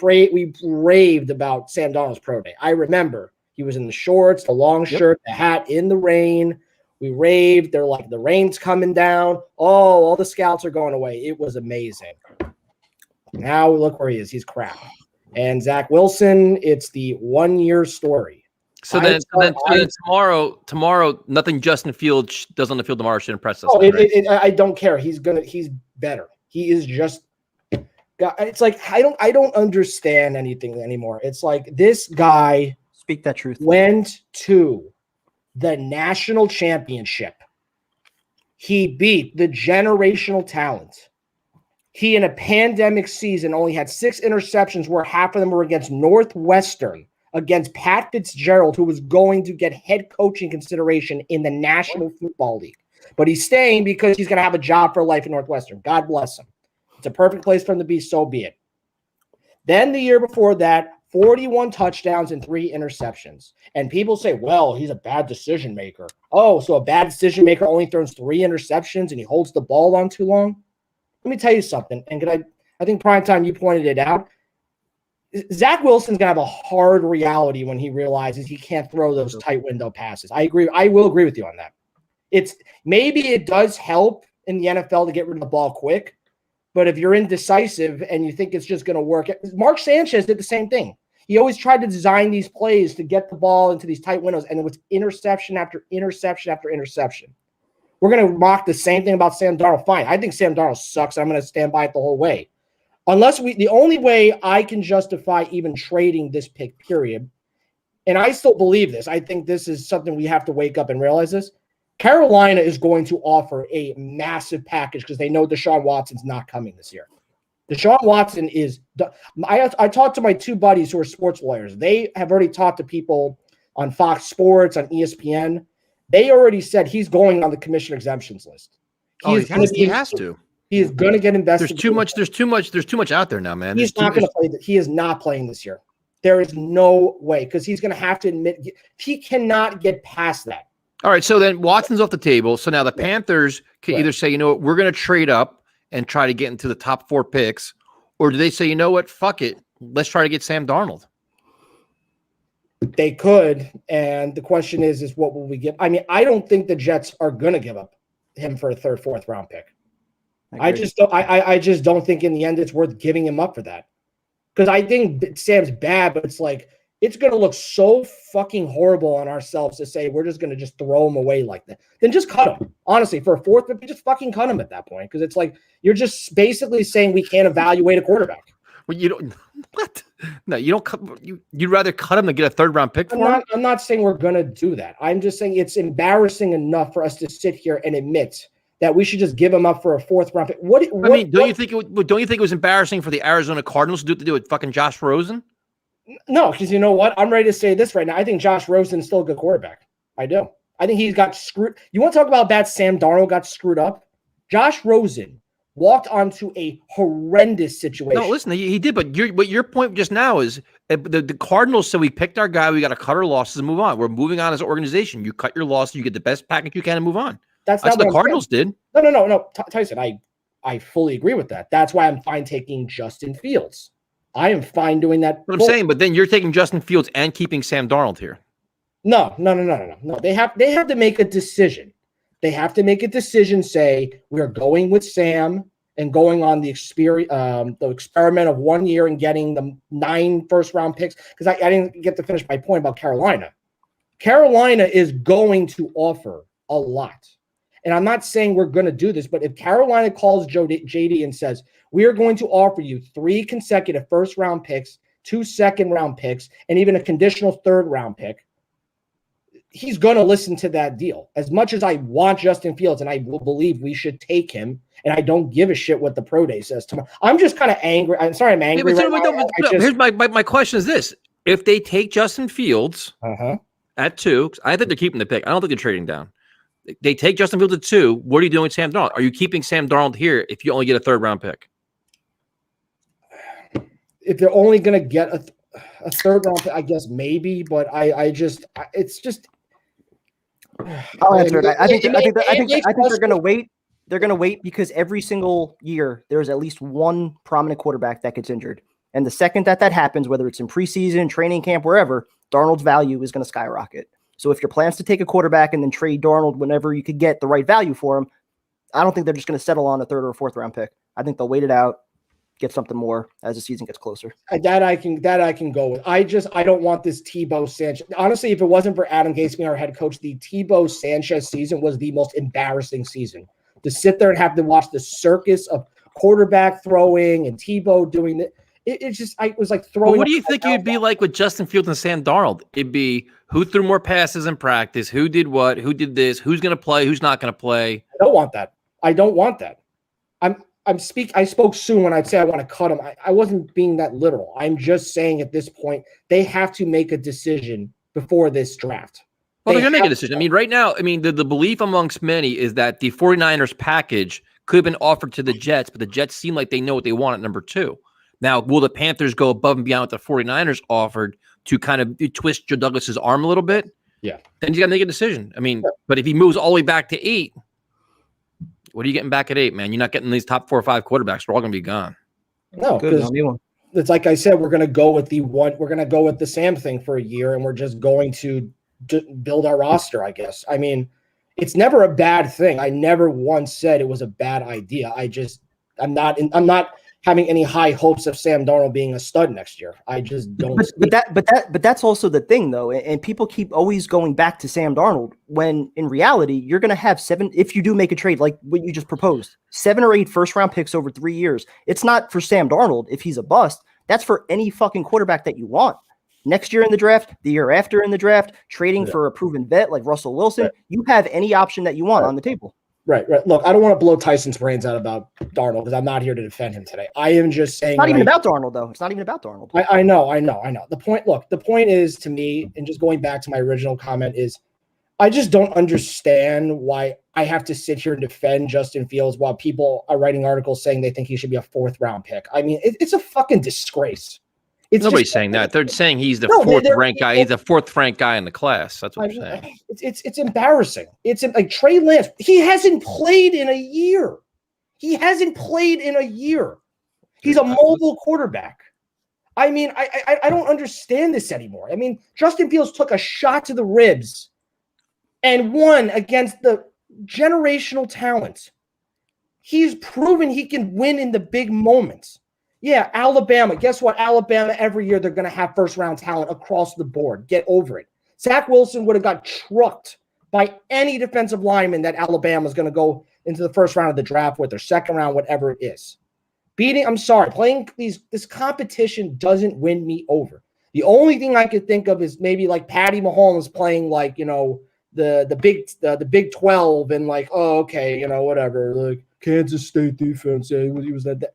raved about Sam Darnold's pro day. I remember he was in the shorts, the long shirt, the hat in the rain. We raved. They're like, the rain's coming down. Oh, all the scouts are going away. It was amazing. Now look where he is. He's crap. And Zach Wilson, it's the 1 year story. So then tomorrow, nothing Justin Fields does on the field tomorrow should impress us. Oh, I don't care. He's better. He is just. It's like I don't understand anything anymore. It's like this guy. Speak that truth. Went to the national championship. He beat the generational talent. He, in a pandemic season, only had 6 interceptions, where half of them were against Northwestern, against Pat Fitzgerald, who was going to get head coaching consideration in the National Football League. But he's staying because he's going to have a job for life in Northwestern. God bless him. It's a perfect place for him to be, so be it. Then the year before that, 41 touchdowns and 3 interceptions. And people say, well, he's a bad decision maker. Oh, so a bad decision maker only throws 3 interceptions and he holds the ball on too long? Let me tell you something. And I think Primetime, you pointed it out. Zach Wilson's going to have a hard reality when he realizes he can't throw those tight window passes. I agree. I will agree with you on that. Maybe it does help in the NFL to get rid of the ball quick. But if you're indecisive and you think it's just going to work, Mark Sanchez did the same thing. He always tried to design these plays to get the ball into these tight windows, and it was interception after interception after interception. We're going to mock the same thing about Sam Darnold. Fine. I think Sam Darnold sucks. I'm going to stand by it the whole way. The only way I can justify even trading this pick, period, and I still believe this, I think this is something we have to wake up and realize this. Carolina is going to offer a massive package because they know Deshaun Watson's not coming this year. Deshaun Watson is – I talked to my 2 buddies who are sports lawyers. They have already talked to people on Fox Sports, on ESPN. They already said he's going on the commission exemptions list. He has to. He is going to get invested. There's too much out there now, man. He's not going to play. He is not playing this year. There is no way, because he's going to have to admit he cannot get past that. All right, so then Watson's off the table. So now the Panthers can either say, you know what, we're going to trade up and try to get into the top 4 picks, or do they say, you know what, fuck it, let's try to get Sam Darnold? They could, and the question is what will we give? I mean, I don't think the Jets are going to give up him for a 3rd, 4th round pick. I just don't think in the end it's worth giving him up for that. Because I think Sam's bad, but it's like, it's going to look so fucking horrible on ourselves to say we're just going to just throw him away like that. Then just cut him. Honestly, for a 4th, but just fucking cut him at that point. Because it's like you're just basically saying we can't evaluate a quarterback. Well, you don't. What? No, you don't. You'd rather cut him than get a 3rd round pick for him? I'm not saying we're going to do that. I'm just saying it's embarrassing enough for us to sit here and admit that we should just give him up for a 4th round pick. Don't you think it was embarrassing for the Arizona Cardinals to do with fucking Josh Rosen? No, because you know what? I'm ready to say this right now. I think Josh Rosen is still a good quarterback. I do. I think he's got screwed. You want to talk about bad Sam Darnold got screwed up? Josh Rosen walked onto a horrendous situation. No, listen, he did. But your point just now is the Cardinals said we picked our guy. We got to cut our losses and move on. We're moving on as an organization. You cut your losses. You get the best package you can and move on. That's what the Cardinals did. No. Tyson, I fully agree with that. That's why I'm fine taking Justin Fields. I am fine doing that. What I'm saying, but then you're taking Justin Fields and keeping Sam Darnold here. No. They have to make a decision. They have to make a decision. Say we're going with Sam and going on the experiment of 1 year and getting the 9 first-round picks. Because I didn't get to finish my point about Carolina. Carolina is going to offer a lot. And I'm not saying we're going to do this, but if Carolina calls JD and says, we are going to offer you 3 consecutive first-round picks, 2 second-round picks, and even a conditional 3rd round pick, he's going to listen to that deal. As much as I want Justin Fields and I will believe we should take him, and I don't give a shit what the pro day says tomorrow. I'm just kind of angry. I'm sorry I'm angry. Here's my question is this. If they take Justin Fields at 2, I think they're keeping the pick. I don't think they're trading down. They take Justin Fields at 2. What are you doing with Sam Darnold? Are you keeping Sam Darnold here if you only get a 3rd round pick? If they're only going to get a 3rd round pick, I guess maybe. But it's just. I'll answer it. I think they're going to wait. They're going to wait because every single year there's at least one prominent quarterback that gets injured. And the second that happens, whether it's in preseason, training camp, wherever, Darnold's value is going to skyrocket. So if your plan's to take a quarterback and then trade Darnold whenever you could get the right value for him, I don't think they're just going to settle on a 3rd or 4th round pick. I think they'll wait it out, get something more as the season gets closer. That I can go with. I don't want this Tebow Sanchez. Honestly, if it wasn't for Adam Gase being our head coach, the Tebow Sanchez season was the most embarrassing season. To sit there and have to watch the circus of quarterback throwing and Tebow doing it. I was like throwing. Well, what do you think you'd be like with Justin Fields and Sam Darnold? It'd be who threw more passes in practice, who did what, who did this, who's going to play, who's not going to play. I don't want that. I spoke soon when I'd say I want to cut him. I wasn't being that literal. I'm just saying at this point, they have to make a decision before this draft. Well, they're going to make a decision. I mean, right now, the belief amongst many is that the 49ers package could have been offered to the Jets, but the Jets seem like they know what they want at number 2. Now, will the Panthers go above and beyond what the 49ers offered to kind of twist Joe Douglas's arm a little bit? Yeah. Then you got to make a decision. But if he moves all the way back to 8, what are you getting back at 8, man? You're not getting these top 4 or 5 quarterbacks. They're all going to be gone. No, because it's like I said, we're going to go with the Sam thing for a year, and we're just going to build our roster, I guess. I mean, it's never a bad thing. I never once said it was a bad idea. I'm not having any high hopes of Sam Darnold being a stud next year. I just don't. But that's also the thing, though, and people keep always going back to Sam Darnold when in reality you're going to have 7. If you do make a trade like what you just proposed, 7 or 8 first-round picks over 3 years. It's not for Sam Darnold if he's a bust. That's for any fucking quarterback that you want. Next year in the draft, the year after in the draft, trading for a proven vet like Russell Wilson. Right. You have any option that you want on the table. Right. Look, I don't want to blow Tyson's brains out about Darnold because I'm not here to defend him today. I am just saying. It's not even about Darnold, though. It's not even about Darnold. I know. The point is, to me, and just going back to my original comment, is I just don't understand why I have to sit here and defend Justin Fields while people are writing articles saying they think he should be a 4th round pick. I mean, it's a fucking disgrace. Nobody's saying that. They're saying he's the 4th ranked guy. He's the 4th ranked guy in the class. That's what they're saying. It's embarrassing. It's like Trey Lance. He hasn't played in a year. He's a mobile quarterback. I mean, I don't understand this anymore. I mean, Justin Fields took a shot to the ribs and won against the generational talent. He's proven he can win in the big moments. Yeah, Alabama. Guess what? Alabama, every year, they're going to have first-round talent across the board. Get over it. Zach Wilson would have got trucked by any defensive lineman that Alabama is going to go into the first round of the draft with, or second round, whatever it is. Playing this competition doesn't win me over. The only thing I could think of is maybe like Patty Mahomes playing like, the Big 12 and like, oh, okay, whatever. Like Kansas State defense, he was that.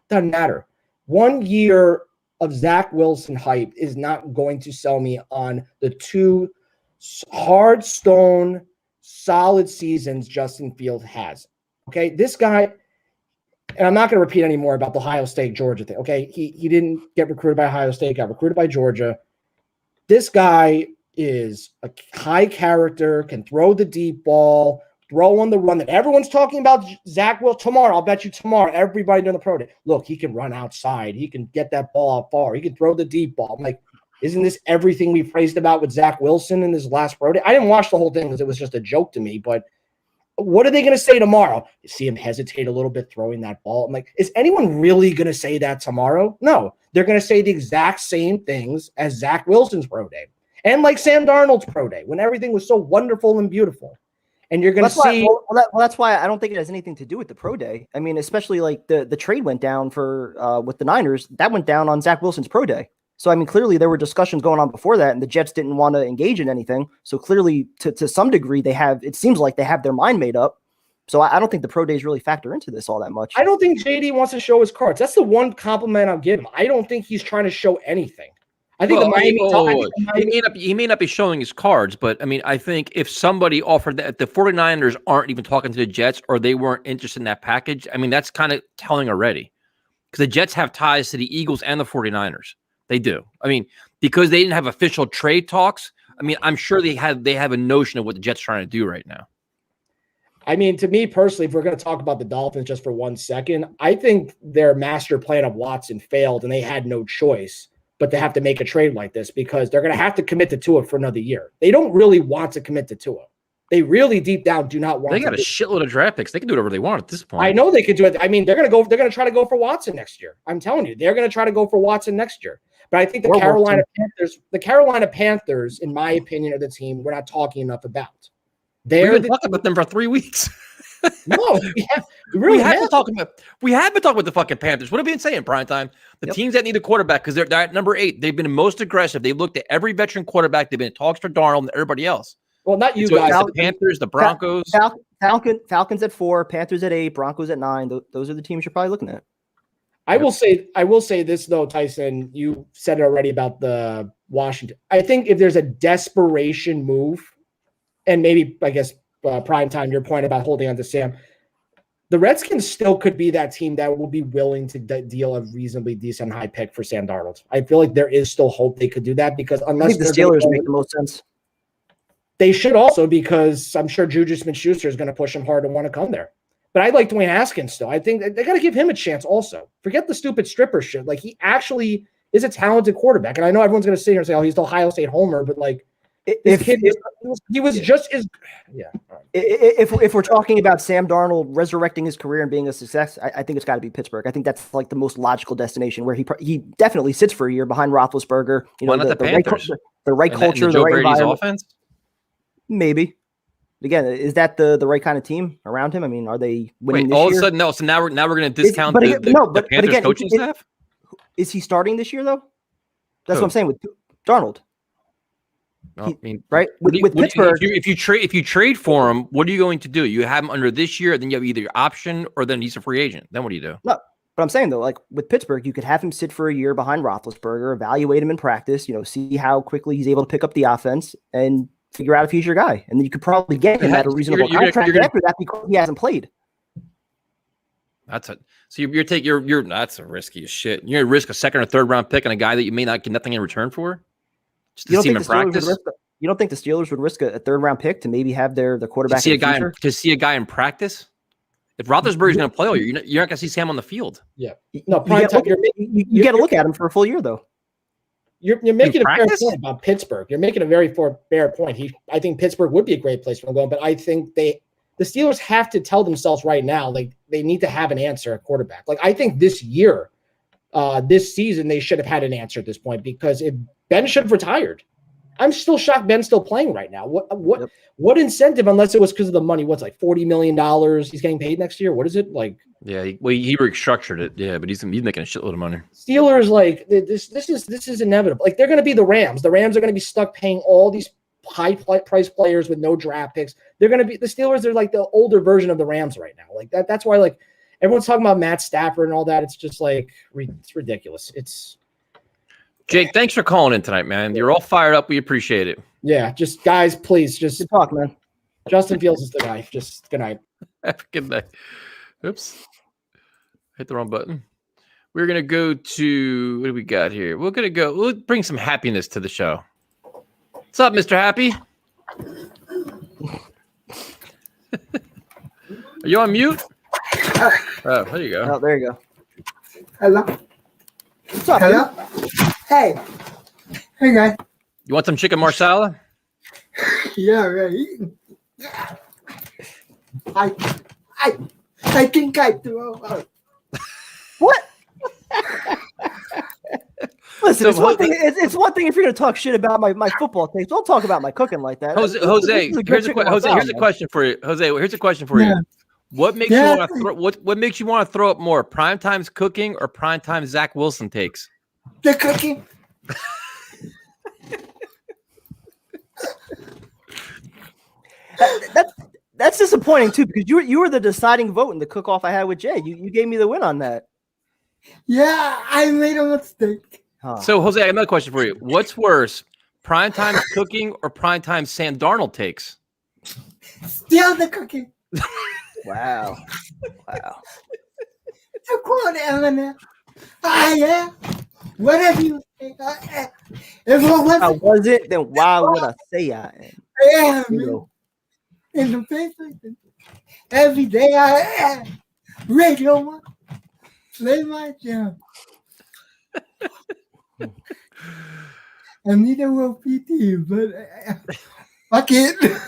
Doesn't matter. 1 year of Zach Wilson hype is not going to sell me on the 2 hard stone, solid seasons Justin Fields has. Okay, this guy, and I'm not going to repeat anymore about the Ohio State Georgia thing. Okay, he didn't get recruited by Ohio State, got recruited by Georgia. This guy is a high character, can throw the deep ball, throw on the run that everyone's talking about. Zach will tomorrow. I'll bet you tomorrow. Everybody doing the pro day. Look, he can run outside. He can get that ball out far. He can throw the deep ball. I'm like, isn't this everything we praised about with Zach Wilson in his last pro day? I didn't watch the whole thing because it was just a joke to me. But what are they going to say tomorrow? You see him hesitate a little bit throwing that ball. I'm like, is anyone really going to say that tomorrow? No, they're going to say the exact same things as Zach Wilson's pro day and like Sam Darnold's pro day when everything was so wonderful and beautiful. And you're going to see. That's why I don't think it has anything to do with the pro day. I mean, especially like the trade went down for with the Niners. That went down on Zach Wilson's pro day. So, I mean, clearly there were discussions going on before that, and the Jets didn't want to engage in anything. So clearly, to some degree, it seems like they have their mind made up. So I don't think the pro days really factor into this all that much. I don't think JD wants to show his cards. That's the one compliment I'll give him. I don't think he's trying to show anything. I think he may not be showing his cards, but I mean, I think if somebody offered that, the 49ers aren't even talking to the Jets or they weren't interested in that package, I mean, that's kind of telling already. Because the Jets have ties to the Eagles and the 49ers. They do. I mean, because they didn't have official trade talks, I mean, I'm sure they have a notion of what the Jets are trying to do right now. I mean, to me personally, if we're going to talk about the Dolphins just for 1 second, I think their master plan of Watson failed and they had no choice but to have to make a trade like this because they're going to have to commit to Tua for another year. They don't really want to commit to Tua. They really deep down do not want to. They got a shitload of draft picks. They can do whatever they want at this point. I know they can do it. I mean, they're going to try to go for Watson next year. I'm telling you, they're going to try to go for Watson next year. But I think the Carolina Panthers, in my opinion, are the team we're not talking enough about. We've been talking about them for 3 weeks. No, we have been talking about the fucking Panthers. What have we been saying, prime time? The teams that need a quarterback because they're at number 8. They've been most aggressive. They've looked at every veteran quarterback. They've been in talks for Darnold and everybody else. Well, not you guys. The Panthers, the Broncos, Falcons at 4, Panthers at 8, Broncos at 9. Those are the teams you're probably looking at. I will say this though, Tyson. You said it already about the Washington. I think if there's a desperation move, and maybe I guess prime time, your point about holding on to Sam, the Redskins still could be that team that will be willing to deal a reasonably decent high pick for Sam Darnold. I feel like there is still hope they could do that because unless I think the Steelers make the most sense. They should also because I'm sure Juju Smith-Schuster is going to push him hard and want to come there. But I like Dwayne Haskins still. I think they got to give him a chance also. Forget the stupid stripper shit. Like, he actually is a talented quarterback. And I know everyone's going to sit here and say, oh, he's the Ohio State homer. But, like, he was just as – yeah. If we're talking about Sam Darnold resurrecting his career and being a success, I think it's got to be Pittsburgh. I think that's, like, the most logical destination where he definitely sits for a year behind Roethlisberger. You know, the right culture, the right environment. Offense? Maybe. Again, is that the right kind of team around him? I mean, are they winning this year? All of a sudden, no. So now we're going to discount the Panthers coaching staff? Is he starting this year, though? That's what I'm saying with Darnold. Well, I mean, right? With Pittsburgh. If you trade for him, what are you going to do? You have him under this year, then you have either your option or then he's a free agent. Then what do you do? No, but I'm saying, though, like with Pittsburgh, you could have him sit for a year behind Roethlisberger, evaluate him in practice, see how quickly he's able to pick up the offense and figure out if he's your guy, and then you could probably get him at a reasonable contract after that because he hasn't played. That's that's a risky as shit. You're gonna risk a second or third round pick on a guy that you may not get nothing in return for. Just to see him in practice. You don't think the Steelers would risk a third round pick to maybe have their quarterback to see a guy in practice? If Roethlisberger's going to play all year, you're not going to see Sam on the field. Yeah, no. You got to look at him for a full year, though. You're making a fair point about Pittsburgh. You're making a very fair point. I think Pittsburgh would be a great place for him going, but I think the Steelers have to tell themselves right now, like, they need to have an answer at quarterback. Like, I think this year, this season, they should have had an answer at this point because Ben should have retired. I'm still shocked Ben's still playing right now. What incentive, unless it was because of the money? What's like $40 million he's getting paid next year? What is it like? Yeah, he restructured it. Yeah, but he's making a shitload of money. Steelers, like, this is inevitable. Like, they're going to be the Rams. The Rams are going to be stuck paying all these high price players with no draft picks. They're going to be the Steelers. They're like the older version of the Rams right now. Like that. That's why, like, everyone's talking about Matt Stafford and all that. It's just like it's ridiculous. Jake, thanks for calling in tonight, man. You're all fired up. We appreciate it. Yeah, just guys, please, just good talk, man. Justin Fields is the guy. Just good night. Have a good night. Oops. Hit the wrong button. We're going to go to, what do we got here? We'll bring some happiness to the show. What's up, Mr. Happy? Are you on mute? Oh, there you go. Oh, there you go. Hello. What's up, hello? Dude? Hey. Hey, guys. You want some chicken marsala? Yeah, right. I think I threw out. What? Listen, it's one thing if you're going to talk shit about my football takes. Don't talk about my cooking like that. Jose, here's a question for you. Jose, here's a question for you. What makes you want to what makes you want to throw up more? Prime time's cooking or prime time Zach Wilson takes? The cooking. That's disappointing too, because you were the deciding vote in the cook-off I had with Jay. You gave me the win on that. Yeah, I made a mistake. Huh. So, Jose, I have another question for you. What's worse, primetime cooking or primetime Sam Darnold takes? Still the cooking. Wow. So cool, Eminem. Yeah. Whatever you think. If it I wasn't, then why would I say I am? Yeah, in the paper. Every day I radio one, play my jam. And neither will PT, but fuck it. I'm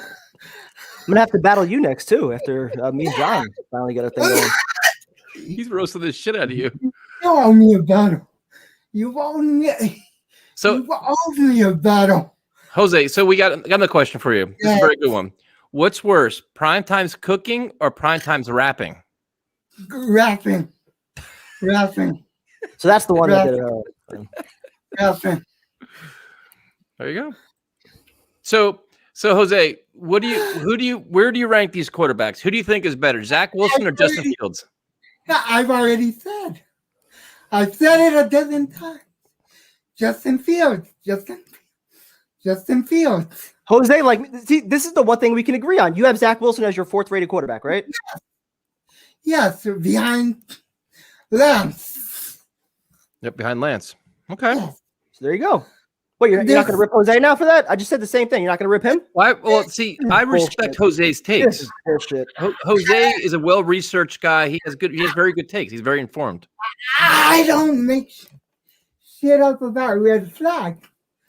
gonna have to battle you next too after me and John finally get a thing going. He's roasting the shit out of you. You owe me a battle. You owe me a battle. Jose, so we got another question for you. This is a very good one. What's worse, prime time's cooking or prime time's rapping? Rapping. So that's the one that did rapping. There you go. So Jose, where do you rank these quarterbacks? Who do you think is better, Zach Wilson or Justin Fields? I've already said. I've said it a dozen times. Justin Fields. Jose, see, this is the one thing we can agree on. You have Zach Wilson as your 4th rated quarterback, right? Yes, behind Lance. Yep, behind Lance. Okay. So there you go. Wait, you're not going to rip Jose now for that? I just said the same thing. You're not going to rip him? Well, see, I respect Jose's takes. Bullshit. Jose is a well-researched guy. He has very good takes. He's very informed. I don't make shit up about red flag.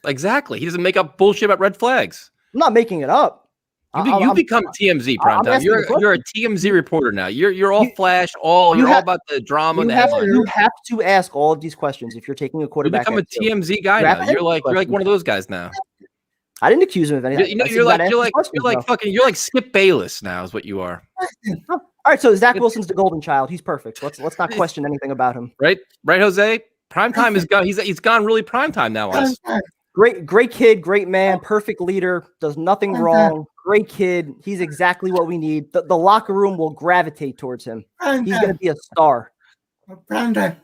Exactly. He doesn't make up bullshit about red flags. I'm not making it up. You become TMZ prime time. You're a TMZ reporter now. You're all flash. You're all about the drama. You have to ask all of these questions if you're taking a quarterback. You become a TMZ guy now. You're like one of those guys now. I didn't accuse him of anything. You're like Skip Bayless now is what you are. All right, so Zach Wilson's the golden child. He's perfect. Let's not question anything about him. Right, Jose. Prime time is gone. He's gone really prime time now. Great kid, great man, perfect leader, does nothing wrong. Great kid. He's exactly what we need. The locker room will gravitate towards him. He's going to be a star. Brandon,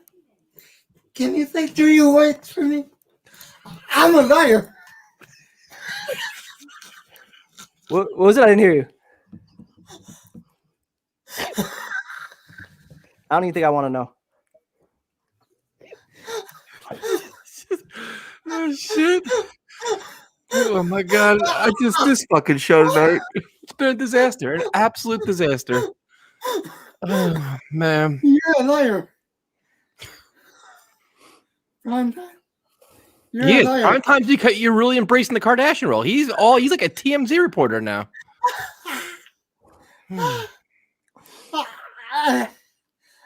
can you say 3 words for me? I'm a liar. What was it? I didn't hear you. I don't even think I want to know. Oh shit! Oh my god! This fucking show tonight. It's been a disaster, an absolute disaster. Oh man! You're a liar. Prime time. He is. Prime time's because you're really embracing the Kardashian role. He's like a TMZ reporter now.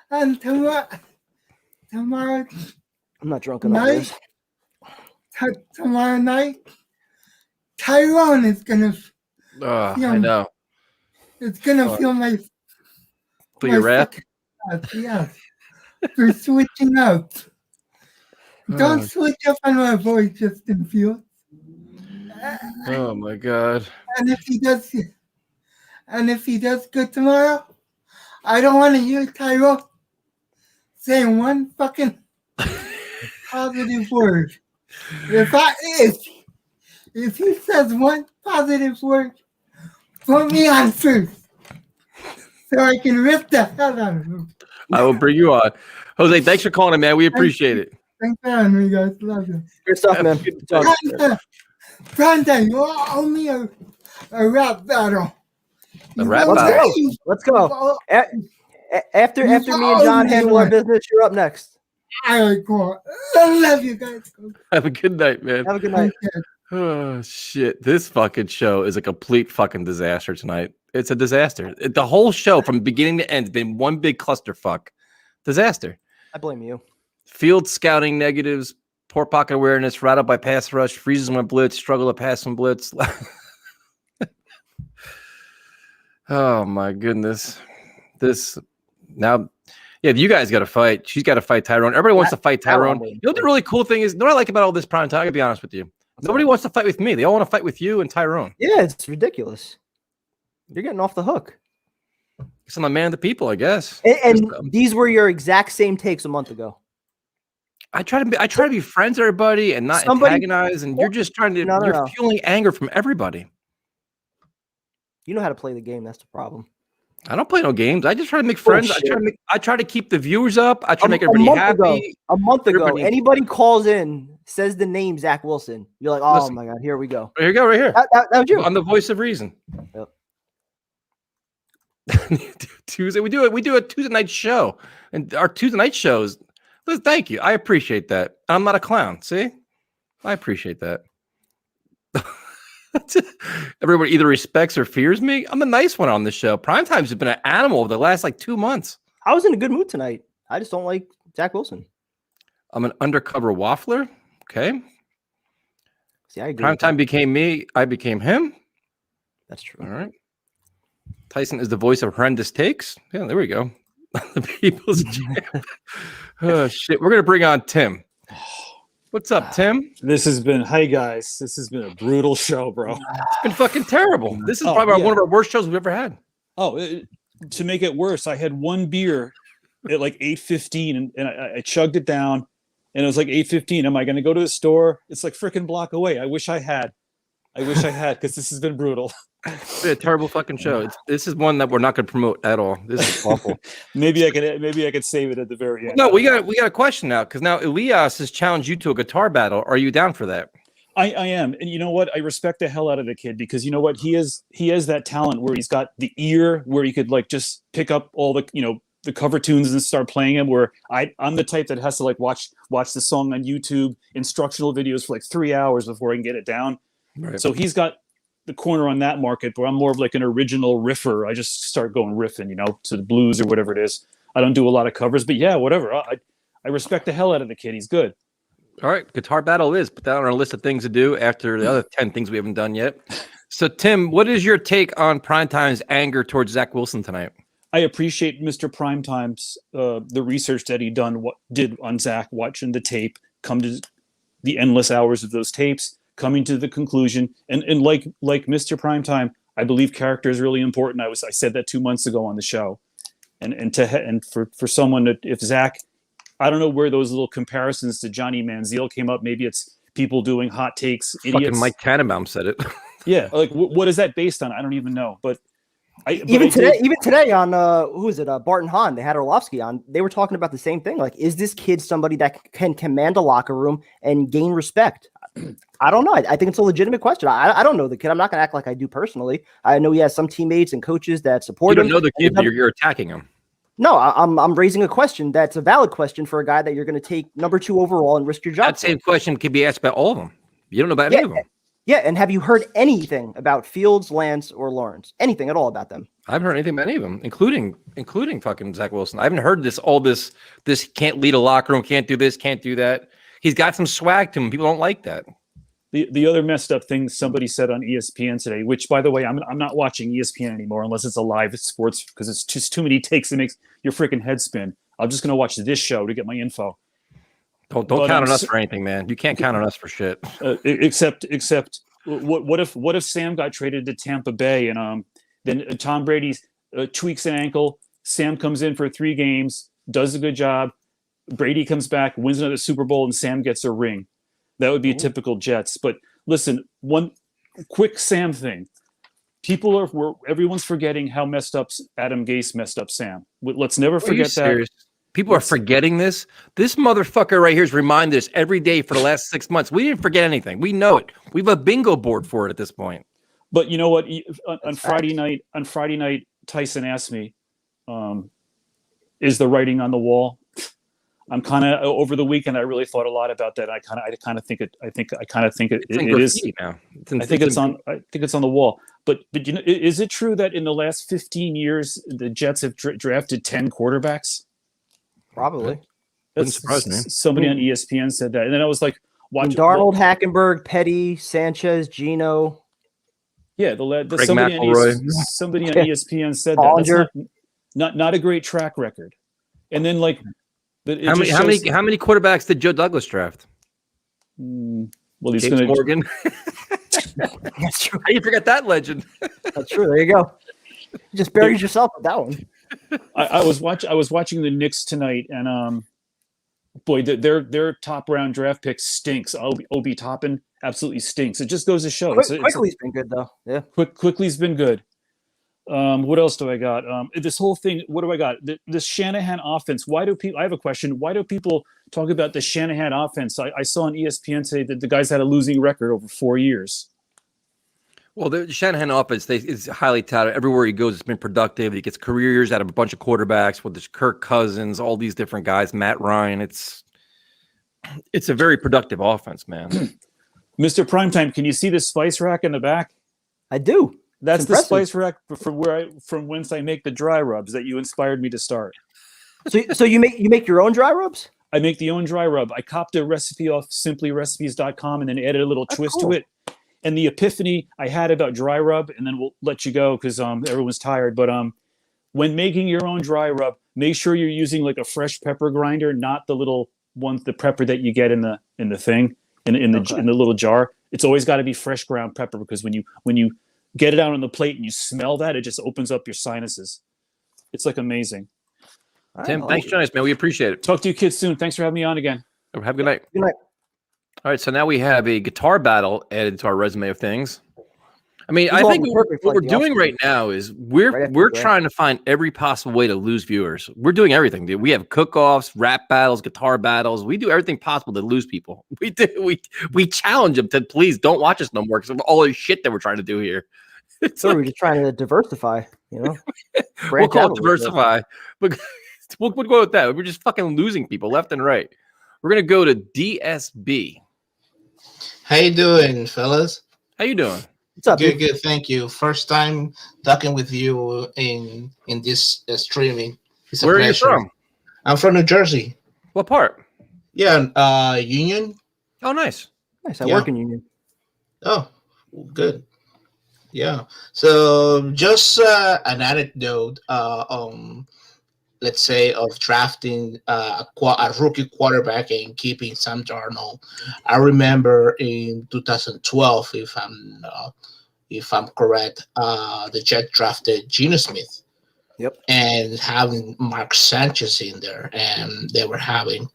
And tomorrow. I'm not drunk enough. Night. Tomorrow night, Tyrone is gonna. I know. It's gonna feel my. For your rap? Yes. For switching up. Don't switch up on my voice, Justin Fields. Oh my god. And if he does good tomorrow, I don't want to hear Tyrone saying one fucking positive word. If he says one positive word, put me on first so I can rip the hell out of him. I will bring you on. Jose, thanks for calling in, man. We appreciate it. Thanks for having me, guys. Love you. Good stuff, man. Brandon, you owe me a rap battle. A rap battle? Let's go. After me and John handle our business, you're up next. All right, cool. I love you guys. Have a good night, man. Have a good night. Oh shit! This fucking show is a complete fucking disaster tonight. It's a disaster. The whole show from beginning to end has been one big clusterfuck. Disaster. I blame you. Field scouting negatives, poor pocket awareness, rattled by pass rush, freezes when blitz, struggle to pass when blitz. Oh my goodness. This now. Yeah, you guys got to fight. She's got to fight Tyrone. Everybody wants to fight Tyrone. You know what the really cool thing is? You know what I like about all this prime time? I gotta be honest with you. Nobody wants to fight with me. They all want to fight with you and Tyrone. Yeah, it's ridiculous. You're getting off the hook. Because I'm a man of the people, I guess. And these were your exact same takes a month ago. I try to be friends with everybody and not antagonize. And you're just trying to. You're fueling anger from everybody. You know how to play the game. That's the problem. I don't play no games. I just try to make friends. I try to keep the viewers up. I try to make everybody happy. A month ago, anybody calls in, says the name Zach Wilson. You're like, oh my god, here we go. Here you go, right here. That was you. I'm the voice of reason. Yep. Tuesday. We do a Tuesday night show, and our Tuesday night shows. Thank you. I appreciate that. I'm not a clown. See, I appreciate that. Everybody either respects or fears me. I'm the nice one on this show. Primetime's has been an animal over the last 2 months. I was in a good mood tonight. I just don't like Zach Wilson. I'm an undercover waffler. Okay. See, I agree. Primetime became me. I became him. That's true. All right. Tyson is the voice of horrendous takes. Yeah, there we go. The people's champ. Oh shit. We're gonna bring on Tim. What's up, Tim? This has been, hey guys, this has been a brutal show, bro. It's been fucking terrible. This is probably one of our worst shows we've ever had. To make it worse, I had one beer at like 8:15 and I chugged it down and it was like 8:15. Am I going to go to the store? It's like freaking block away. I wish I had because this has been brutal. It's been a terrible fucking show. This is one that we're not going to promote at all. This is awful. maybe I could save it at the very end. No, we got a question now because now Elias has challenged you to a guitar battle. Are you down for that? I am, and you know what? I respect the hell out of the kid because you know what? He has that talent where he's got the ear where he could like just pick up all the the cover tunes and start playing them. Where I'm the type that has to like watch the song on YouTube instructional videos for like 3 hours before I can get it down. Right. So he's got the corner on that market, but I'm more of like an original riffer. I just start going riffing, to the blues or whatever it is. I don't do a lot of covers, but yeah, whatever. I respect the hell out of the kid. He's good. All right, guitar battle is put that on our list of things to do after the other 10 things we haven't done yet. So, Tim, what is your take on Primetime's anger towards Zach Wilson tonight? I appreciate Mr. Primetime's the research that he did on Zach, watching the tape, come to the endless hours of those tapes, coming to the conclusion, and like Mr. Primetime, I believe character is really important. I said that 2 months ago on the show, and for someone that if Zach, I don't know where those little comparisons to Johnny Manziel came up. Maybe it's people doing hot takes. Idiots. Fucking Mike Tannenbaum said it. Yeah, like what is that based on? I don't even know. But even today on who is it? Barton Hahn. They had Orlovsky on. They were talking about the same thing. Like, is this kid somebody that can command a locker room and gain respect? I don't know. I think it's a legitimate question. I don't know the kid. I'm not going to act like I do personally. I know he has some teammates and coaches that support him. You don't know the kid, but you're attacking him. No, I'm raising a question that's a valid question for a guy that you're going to take number 2 overall and risk your job. That same question could be asked about all of them. You don't know about any of them. Yeah, and have you heard anything about Fields, Lance, or Lawrence? Anything at all about them? I haven't heard anything about any of them, including fucking Zach Wilson. I haven't heard this can't lead a locker room, can't do this, can't do that. He's got some swag to him. People don't like that. The other messed up thing somebody said on ESPN today, which by the way, I'm not watching ESPN anymore unless it's a live sports because it's just too many takes that makes your freaking head spin. I'm just going to watch this show to get my info. Don't count on us for anything, man. You can't count on us for shit. Except what if Sam got traded to Tampa Bay and then Tom Brady tweaks an ankle, Sam comes in for 3 games, does a good job, Brady comes back, wins another Super Bowl, and Sam gets a ring. That would be a typical Jets. But listen, one quick Sam thing. Everyone's forgetting how messed up Adam Gase messed up Sam. Let's never forget that. People are forgetting this. This motherfucker right here has reminded us every day for the last 6 months. We didn't forget anything. We know it. We have a bingo board for it at this point. But you know what? On Friday night, Tyson asked me, "Is the writing on the wall?" I'm kind of over the weekend. I really thought a lot about that. I kind of think it is. Now. I think it's on the wall. But you know, is it true that in the last 15 years the Jets have drafted 10 quarterbacks? Probably. Wouldn't surprise me. Somebody on ESPN said that, and then I was like, "Watch Darnold, Hackenberg, Petty, Sanchez, Gino." Yeah, somebody on ESPN said that. That's not a great track record. And then like. But how many quarterbacks did Joe Douglas draft? Well, he's James Morgan. That's true. How you forget that legend? That's true. There you go. You just buried yourself with that one. I was watching the Knicks tonight, and boy, their top round draft pick stinks. Obi Toppin absolutely stinks. It just goes to show. Quickly's been good though. Yeah, Quickly's been good. What else do I got? This whole thing. What do I got? This Shanahan offense. Why do people? I have a question. Why do people talk about the Shanahan offense? I saw on ESPN today that the guys had a losing record over 4 years. Well, the Shanahan offense is highly touted. Everywhere he goes, it's been productive. He gets careers out of a bunch of quarterbacks, with this Kirk Cousins, all these different guys, Matt Ryan. It's a very productive offense, man. Mr. Primetime, can you see the spice rack in the back? I do. That's the spice rack from whence I make the dry rubs that you inspired me to start. So you make your own dry rubs? I make the own dry rub. I copied a recipe off simplyrecipes.com and then added a little twist to it. And the epiphany I had about dry rub, and then we'll let you go because everyone's tired. But when making your own dry rub, make sure you're using like a fresh pepper grinder, not the little one, the pepper that you get in the thing in the little jar. It's always got to be fresh ground pepper because when you get it out on the plate and you smell that, it just opens up your sinuses. It's like amazing. Tim, thanks for joining us, man. We appreciate it. Talk to you kids soon. Thanks for having me on again. Have a good night. Good night. All right, so now we have a guitar battle added to our resume of things. I mean, I think what we're doing right now is we're trying to find every possible way to lose viewers. We're doing everything, dude. We have cook-offs, rap battles, guitar battles. We do everything possible to lose people. We challenge them to please don't watch us no more because of all the shit that we're trying to do here. So we're just trying to diversify, you know. We'll call it diversify, but we'll go with that. We're just fucking losing people left and right. We're gonna go to DSB. How you doing, fellas? How you doing? What's up? Good, good. Thank you. First time talking with you in this streaming. It's Where are you from? I'm from New Jersey. What part? Yeah, Union. Oh, nice. Nice. I work in Union. Oh, good. Yeah. So just an anecdote. Let's say of drafting a rookie quarterback and keeping Sam Darnold. I remember in 2012, if I'm correct, the Jets drafted Geno Smith. Yep. And having Mark Sanchez in there, and they were having,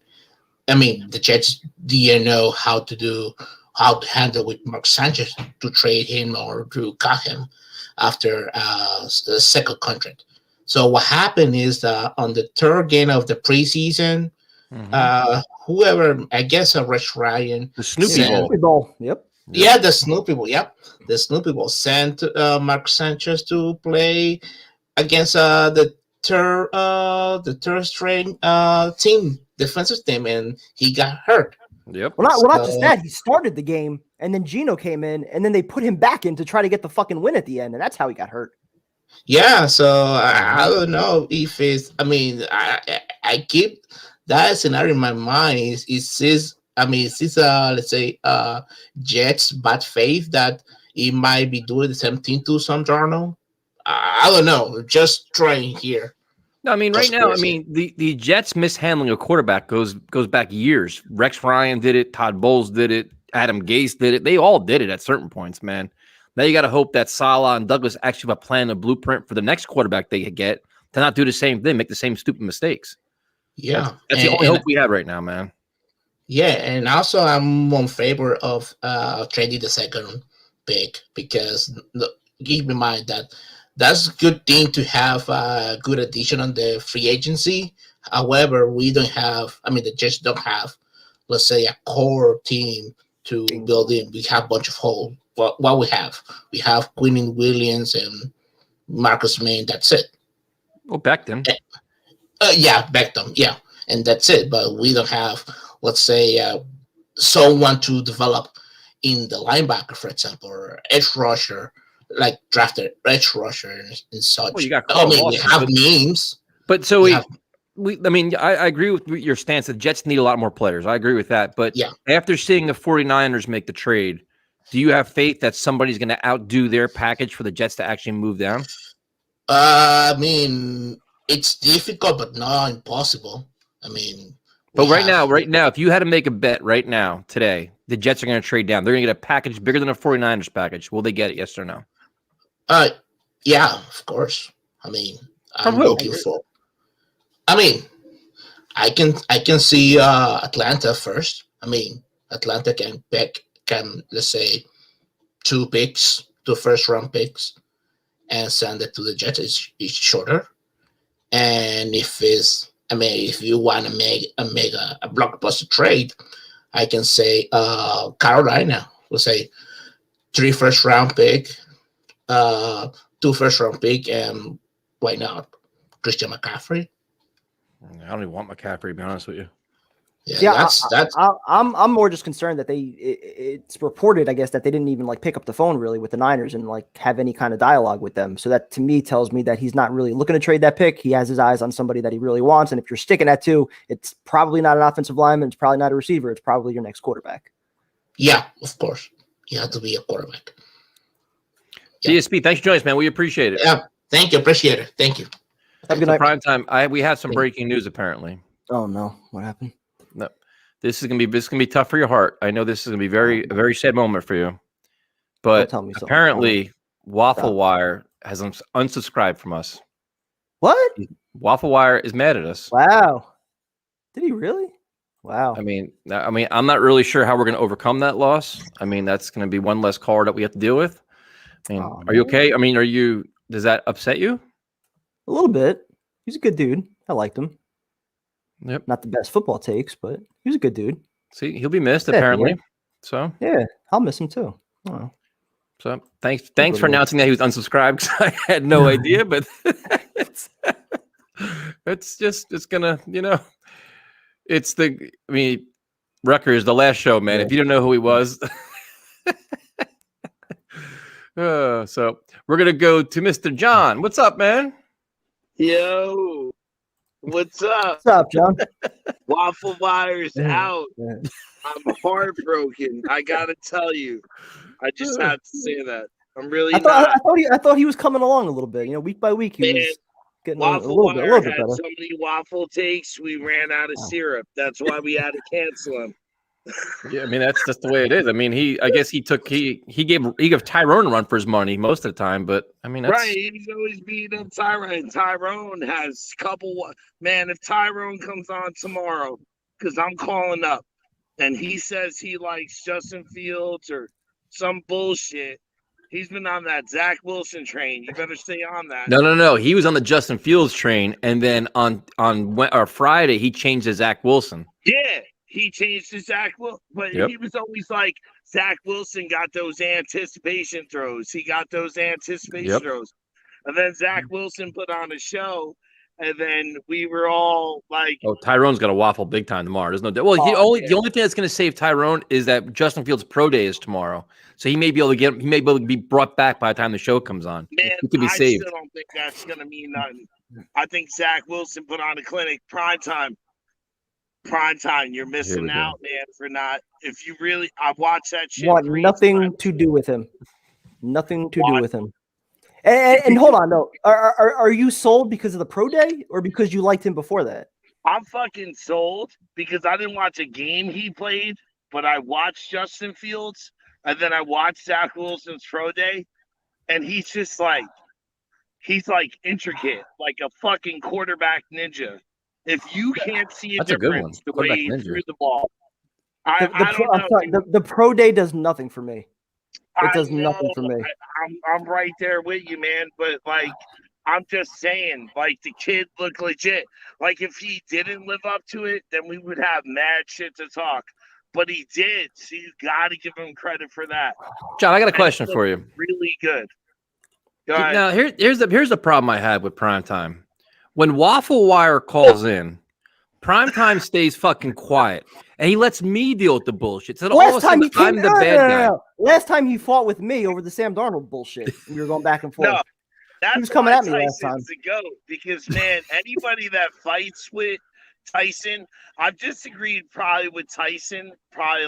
the Jets didn't know how to handle with Mark Sanchez to trade him or to cut him after a second contract. So what happened is that on the third game of the preseason, whoever, I guess, Rex Ryan, the Snoopy Bowl. Yep. Yeah, the Snoopy Bowl. Yep, the Snoopy Bowl sent Mark Sanchez to play against the third string team, defensive team, and he got hurt. Yep. Well, not just that. He started the game, and then Geno came in, and then they put him back in to try to get the fucking win at the end, and that's how he got hurt. Yeah, so I don't know if it's. I keep that scenario in my mind. Is this? Is this let's say Jets bad faith that he might be doing the same thing to Sam Darnold? I don't know. Just trying here. No, right now, the Jets mishandling a quarterback goes back years. Rex Ryan did it. Todd Bowles did it. Adam Gase did it. They all did it at certain points, man. Now you got to hope that Saleh and Douglas actually have a plan, a blueprint for the next quarterback they get to not do the same thing, make the same stupid mistakes. Yeah. That's the only hope we have right now, man. Yeah, and also I'm in favor of trading the second pick because keep in mind that that's a good thing to have a good addition on the free agency. However, we don't have, the Jets don't have, let's say, a core team to build in. We have a bunch of holes. What we have Quinnen Williams and Marcus Maine. That's it. Well, Becton. Becton. Yeah, and that's it. But we don't have, let's say, someone to develop in the linebacker, for example, or edge rusher, like drafted edge rusher and such. Well, you got. We have names. But so I agree with your stance. The Jets need a lot more players. I agree with that. But after seeing the 49ers make the trade, do you have faith that somebody's going to outdo their package for the Jets to actually move down? It's difficult, but not impossible. But right now, if you had to make a bet right now, today, the Jets are going to trade down. They're going to get a package bigger than a 49ers package. Will they get it? Yes or no? Yeah, of course. I'm looking for. I can see Atlanta first. Atlanta can let's say 2 first round picks, and send it to the Jets. It's shorter, and if you want to make a blockbuster trade, I can say Carolina. We'll say 3 first round pick, 2 first-round pick, and why not Christian McCaffrey? I don't even want McCaffrey, to be honest with you. Yeah, that's. I'm more just concerned that it's reported, I guess, that they didn't even like pick up the phone really with the Niners and like have any kind of dialogue with them. So that to me tells me that he's not really looking to trade that pick. He has his eyes on somebody that he really wants. And if you're sticking at 2, it's probably not an offensive lineman. It's probably not a receiver. It's probably your next quarterback. Yeah, of course. You have to be a quarterback. Yeah. DSP, thanks for joining us, man. We appreciate it. Yeah, thank you. Appreciate it. Thank you. Have a good night. Prime time. We have some breaking news apparently. Oh no, what happened? No, this is gonna be tough for your heart. I know this is gonna be a very sad moment for you. But apparently, Waffle Wire has unsubscribed from us. What? Waffle Wire is mad at us. Wow. Did he really? Wow. I mean, I'm not really sure how we're going to overcome that loss. I mean, that's going to be one less card that we have to deal with. I mean, are you okay? I mean, does that upset you? A little bit. He's a good dude. I liked him. Yep. Not the best football takes, but he was a good dude. See, he'll be missed apparently. Yeah. So yeah, I'll miss him too. Oh. So thanks for announcing that he was unsubscribed, because I had no idea, but it's gonna, Rucker is the last show, man. If you don't know who he was. So we're gonna go to Mr. John. What's up, man? Yo, what's up? What's up, John? Waffle Wire's out. I'm heartbroken. I gotta tell you. I just have to say that. I'm really I thought he was coming along a little bit. Week by week he was getting a little bit better. So many waffle takes, we ran out of syrup. That's why we had to cancel him. Yeah, I mean that's just the way it is. I mean, I guess he gave Tyrone a run for his money most of the time, but I mean, right, he's always beating up Tyrone. Tyrone has a couple. Man, if Tyrone comes on tomorrow, because I'm calling up, and he says he likes Justin Fields or some bullshit. He's been on that Zach Wilson train. You better stay on that. No. He was on the Justin Fields train, and then on Friday he changed to Zach Wilson. Yeah, he changed to Zach Wilson, but he was always like Zach Wilson got those anticipation throws. He got those anticipation throws, and then Zach Wilson put on a show. And then we were all like, "Oh, Tyrone's got to waffle big time tomorrow." There's no doubt. Well, the only thing that's going to save Tyrone is that Justin Fields' pro day is tomorrow, so he may be able to be brought back by the time the show comes on. Man, he could be saved. I still don't think that's going to mean nothing. I think Zach Wilson put on a clinic prime time. You're missing out, man. For not if you really, I watched that shit. Want nothing to do with him. Nothing to do with him. And hold on, though. Are you sold because of the pro day or because you liked him before that? I'm fucking sold because I didn't watch a game he played, but I watched Justin Fields and then I watched Zach Wilson's pro day, and he's intricate, like a fucking quarterback ninja. If you can't see a difference the way he threw the ball, I don't know. The pro day does nothing for me. It does nothing for me. I'm right there with you, man. But like, I'm just saying, like the kid looked legit. Like if he didn't live up to it, then we would have mad shit to talk. But he did. So you got to give him credit for that. John, I got a question for you. Really good. Now here's the problem I had with primetime. When Waffle Wire calls in, primetime stays fucking quiet. And he lets me deal with the bullshit. So I'm the bad guy. Last time he fought with me over the Sam Darnold bullshit. We were going back and forth. No, he was coming at me last time. The goat, because man, anybody that fights with Tyson, I've disagreed probably with Tyson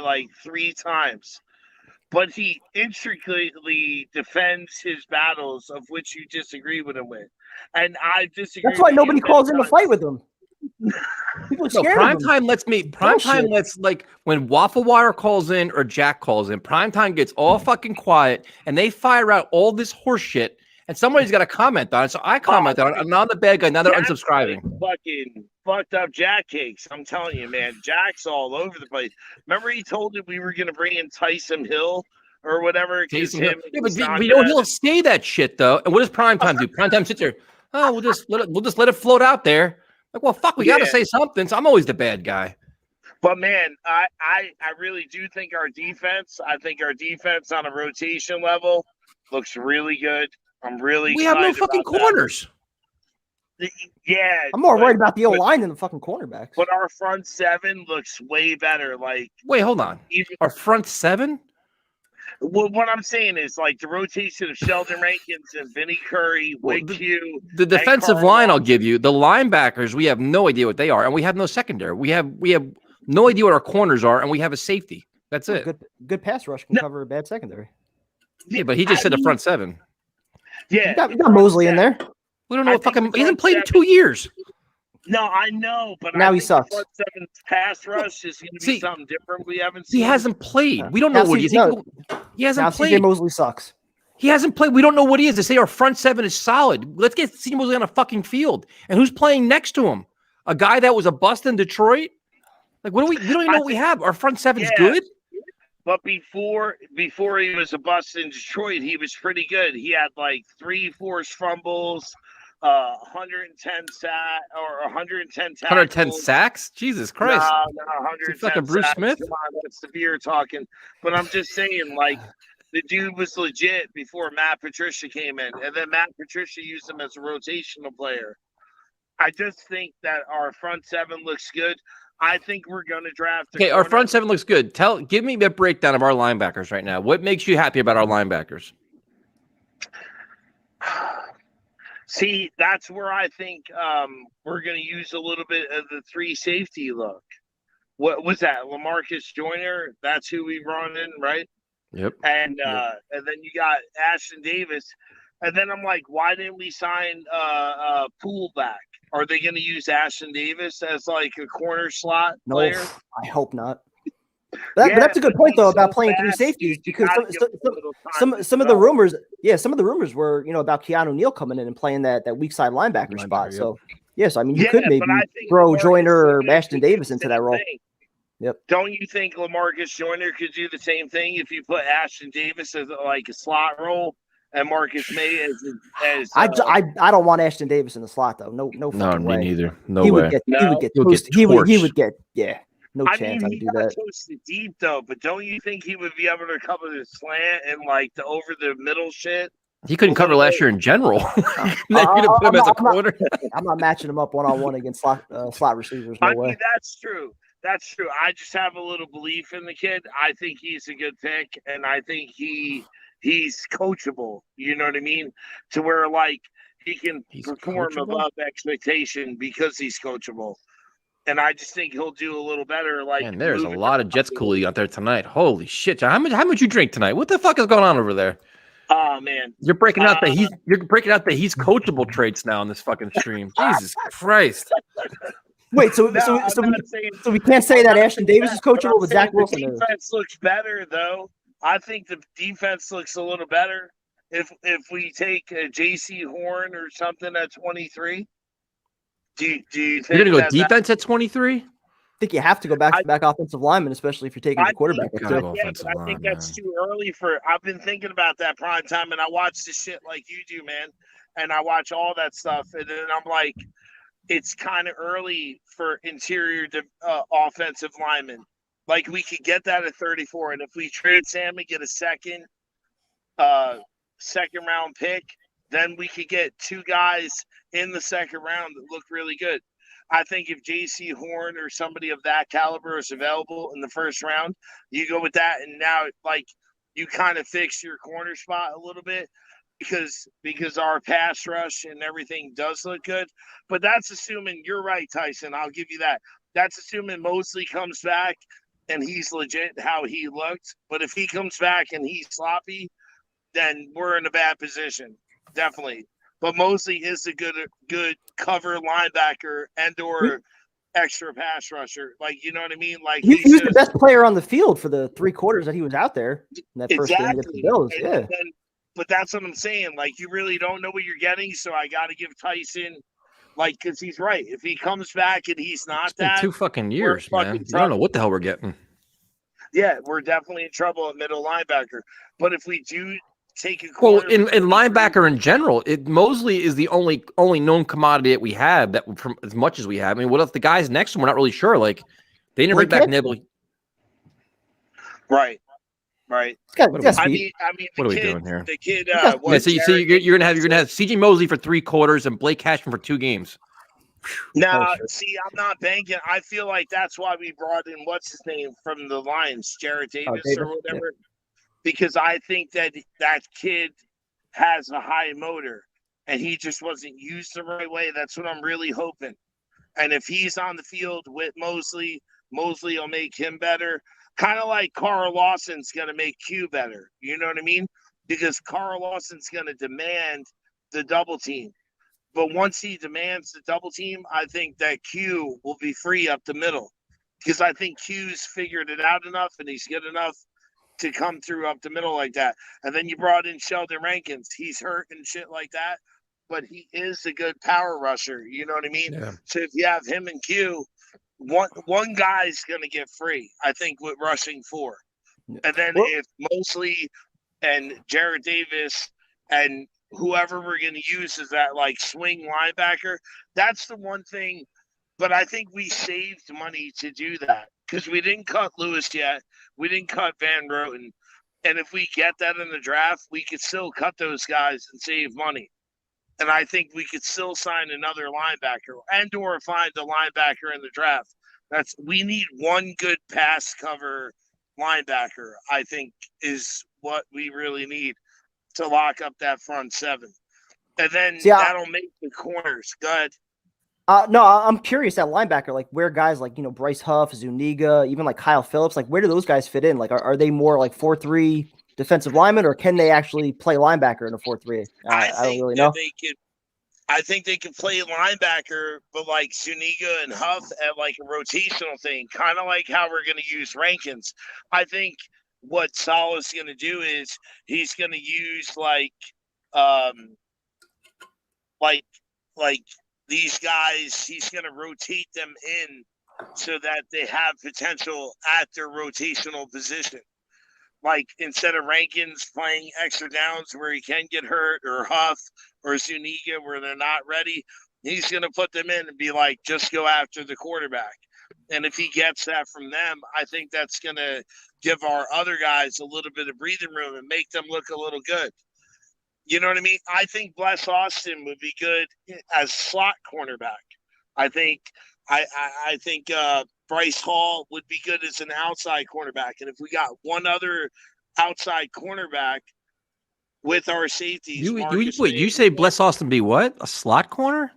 like 3 times. But he intricately defends his battles of which you disagree with him with. And I disagree. That's why nobody calls in to fight with him. Primetime lets like when Waffle Wire calls in or Jack calls in, primetime gets all fucking quiet and they fire out all this horse shit, and somebody's got to comment on it. So I comment on it. I'm not the bad guy. Now they're unsubscribing. Fucking fucked up Jack cakes. I'm telling you, man. Jack's all over the place. Remember he told him we were gonna bring in Tyson Hill or whatever. But he'll say that shit though. And what does primetime do? Primetime sits there. Oh, we'll just let it float out there. Like, well, fuck, we got to say something. So I'm always the bad guy. But man, I really do think our defense. I think our defense on a rotation level looks really good. I'm really We have excited no fucking about that. corners. Yeah, I'm more worried about the O-line than the fucking cornerbacks. But our front seven looks way better. Like, wait, hold on. Our front seven? Well, what I'm saying is like the rotation of Sheldon Rankins and Vinny Curry, Q. The defensive line, I'll give you. The linebackers, we have no idea what they are, and we have no secondary. We have no idea what our corners are, and we have a safety. That's it. Good pass rush can cover a bad secondary. Yeah, but he just said the front seven. Yeah, you got Mosley in there. We don't know what fucking. He hasn't played in 2 years. No, I know, but now he think sucks. The front seven pass rush is going to be something different we haven't seen. He hasn't played. We don't know what he is. He hasn't played. CJ Mosley sucks. He hasn't played. We don't know what he is. They say our front seven is solid. Let's get CJ Mosley on a fucking field. And who's playing next to him? A guy that was a bust in Detroit? Like, what do we don't even know what we have. Our front seven's good. But before he was a bust in Detroit, he was pretty good. He had like 3 forced fumbles, 110 or 110 tackles. 110 sacks? Jesus Christ. No, 110 fucking Bruce sacks. Smith? Come on, that's the beer talking. But I'm just saying, like, the dude was legit before Matt Patricia came in. And then Matt Patricia used him as a rotational player. I just think that our front seven looks good. I think we're going to draft. Okay, our front seven looks good. Give me a breakdown of our linebackers right now. What makes you happy about our linebackers? See, that's where I think we're going to use a little bit of the 3 safety look. What was that? LaMarcus Joyner? That's who we brought in, right? Yep. And then you got Ashton Davis. And then I'm like, why didn't we sign Poole back? Are they going to use Ashton Davis as like a corner slot player? No, I hope not. But that's a good point though about playing 3 safeties because some of the rumors, were about Keanu Neal coming in and playing that weak side linebacker spot. So yes, I mean you could maybe throw Joyner or Ashton Davis into that role. Yep. Don't you think LaMarcus Joyner could do the same thing if you put Ashton Davis as like a slot role? And Marcus May as I don't want Ashton Davis in the slot though. No fucking way. Me neither. No he way. Would get, He would get toasted. He would get no chance I would do that. Toasted deep though, but don't you think he would be able to cover the slant and like the over the middle shit? He couldn't cover last year in general. Then you're gonna put him as a corner. I'm not matching him up 1-on-1 against slot receivers. No way. Mean, that's true. That's true. I just have a little belief in the kid. I think he's a good pick, and I think he's coachable, you know what I mean? To where like he can perform above expectation because he's coachable. And I just think he'll do a little better. Like, and there's a lot of Jets coolie out there tonight. Holy shit, John. How much you drink tonight? What the fuck is going on over there? Oh man. You're breaking out that he's coachable traits now on this fucking stream. Jesus Christ. Wait, so we can't say that Ashton Davis is coachable, but Zach Wilson is. Defense looks better though. I think the defense looks a little better if we take a J.C. Horn or something at 23. Do you think you're gonna go defense at 23? I think you have to go back to back offensive lineman, especially if you're taking the quarterback. I think that's too early for. I've been thinking about that prime time, and I watch the shit like you do, man. And I watch all that stuff, and then I'm like, it's kind of early for interior offensive linemen. Like, we could get that at 34, and if we trade Sam and get a second round pick, then we could get 2 guys in the second round that look really good. I think if J.C. Horn or somebody of that caliber is available in the first round, you go with that, and now, like, you kind of fix your corner spot a little bit because our pass rush and everything does look good. But that's assuming you're right, Tyson. I'll give you that. That's assuming Mosley comes back and he's legit how he looked. But if he comes back and he's sloppy, then we're in a bad position. Definitely. But Mosley is a good cover linebacker and or extra pass rusher. Like, you know what I mean? Like, he was the best player on the field for the 3 quarters that he was out there in that first game against the Bills. Yeah. But that's what I'm saying. Like, you really don't know what you're getting. So I got to give Tyson, like, because he's right. If he comes back and he's not it's been 2 fucking years, man. I don't know what the hell we're getting. Yeah, we're definitely in trouble at middle linebacker. But if we do take a in linebacker in general, Mosley is the only known commodity that we have that from as much as we have. I mean, what if the guys next to him we're not really sure? Like, they didn't bring back Nibley. Right. right? What are we, I mean, what are we doing here? The kid. Yeah, so you're gonna have C.J. Mosley for 3 quarters and Blake Cashman for 2 games. Now, see, I'm not banking. I feel like that's why we brought in what's his name from the Lions, Jarrett Davis or whatever, because I think that kid has a high motor and he just wasn't used the right way. That's what I'm really hoping. And if he's on the field with Mosley will make him better. Kind of like Carl Lawson's going to make Q better. You know what I mean? Because Carl Lawson's going to demand the double team. But once he demands the double team, I think that Q will be free up the middle. Because I think Q's figured it out enough and he's good enough to come through up the middle like that. And then you brought in Sheldon Rankins. He's hurt and shit like that. But he is a good power rusher. You know what I mean? Yeah. So if you have him and Q, one guy's going to get free, I think, with rushing 4. And then if Mosley and Jarrett Davis and whoever we're going to use is that like swing linebacker, that's the one thing. But I think we saved money to do that because we didn't cut Lewis yet. We didn't cut Van Roten. And if we get that in the draft, we could still cut those guys and save money. And I think we could still sign another linebacker and or find a linebacker in the draft. We need one good pass cover linebacker, I think, is what we really need to lock up that front 7. And then that'll make the corners good. No, I'm curious at linebacker, like where guys like, Bryce Huff, Zuniga, even like Kyle Phillips, like where do those guys fit in? Like, are they more like 4-3 defensive linemen, or can they actually play linebacker in a 4-3? I don't really know. I think they can play linebacker, but like Zuniga and Huff at like a rotational thing, kind of like how we're going to use Rankins. I think what Salah's going to do is he's going to use like these guys. He's going to rotate them in so that they have potential at their rotational position. Like instead of Rankins playing extra downs where he can get hurt, or Huff or Zuniga where they're not ready, he's going to put them in and be like, just go after the quarterback. And if he gets that from them, I think that's going to give our other guys a little bit of breathing room and make them look a little good. You know what I mean? I think Bless Austin would be good as slot cornerback. I think Bryce Hall would be good as an outside cornerback. And if we got one other outside cornerback with our safeties. You say Bless Austin be what? A slot corner?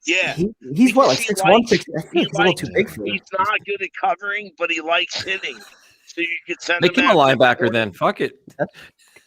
Yeah. He's what, like 6'1", 6'? I think he's a little too big for him. He's not good at covering, but he likes hitting. So you could send Make him a linebacker then. Fuck it.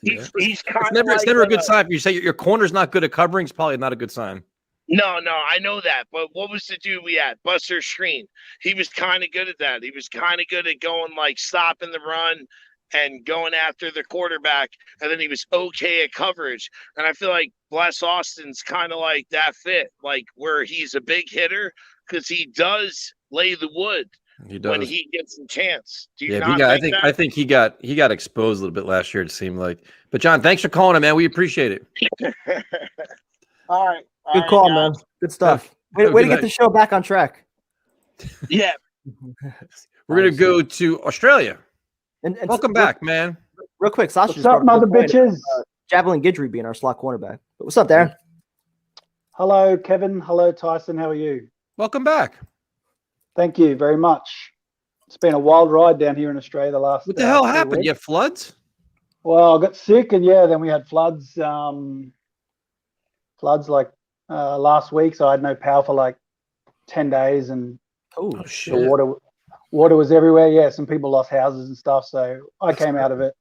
He's kind of it's never a good sign. If you say your corner's not good at covering, it's probably not a good sign. No, I know that. But what was the dude we had? Buster Screen. He was kind of good at that. He was kind of good at going like stopping the run and going after the quarterback. And then he was okay at coverage. And I feel like Bless Austin's kind of like that fit, like where he's a big hitter because he does lay the wood. He does. When he gets a chance. I think he got exposed a little bit last year, it seemed like. But John, thanks for calling him, man. We appreciate it. All right. Good call, man. Good stuff. Way to get the show back on track. Yeah. We're gonna go to Australia. And welcome back, man. Real quick, Sasha. What's up, mother bitches? Javelin Guidry being our slot cornerback. But what's up, Darren? Hello, Kevin. Hello, Tyson. How are you? Welcome back. Thank you very much. It's been a wild ride down here in Australia the last. What the hell happened? Weeks. You have floods? Well, I got sick, and then we had floods. Floods like last week, so I had no power for like 10 days, and shit. The water was everywhere. Yeah, some people lost houses and stuff. So I came out of it.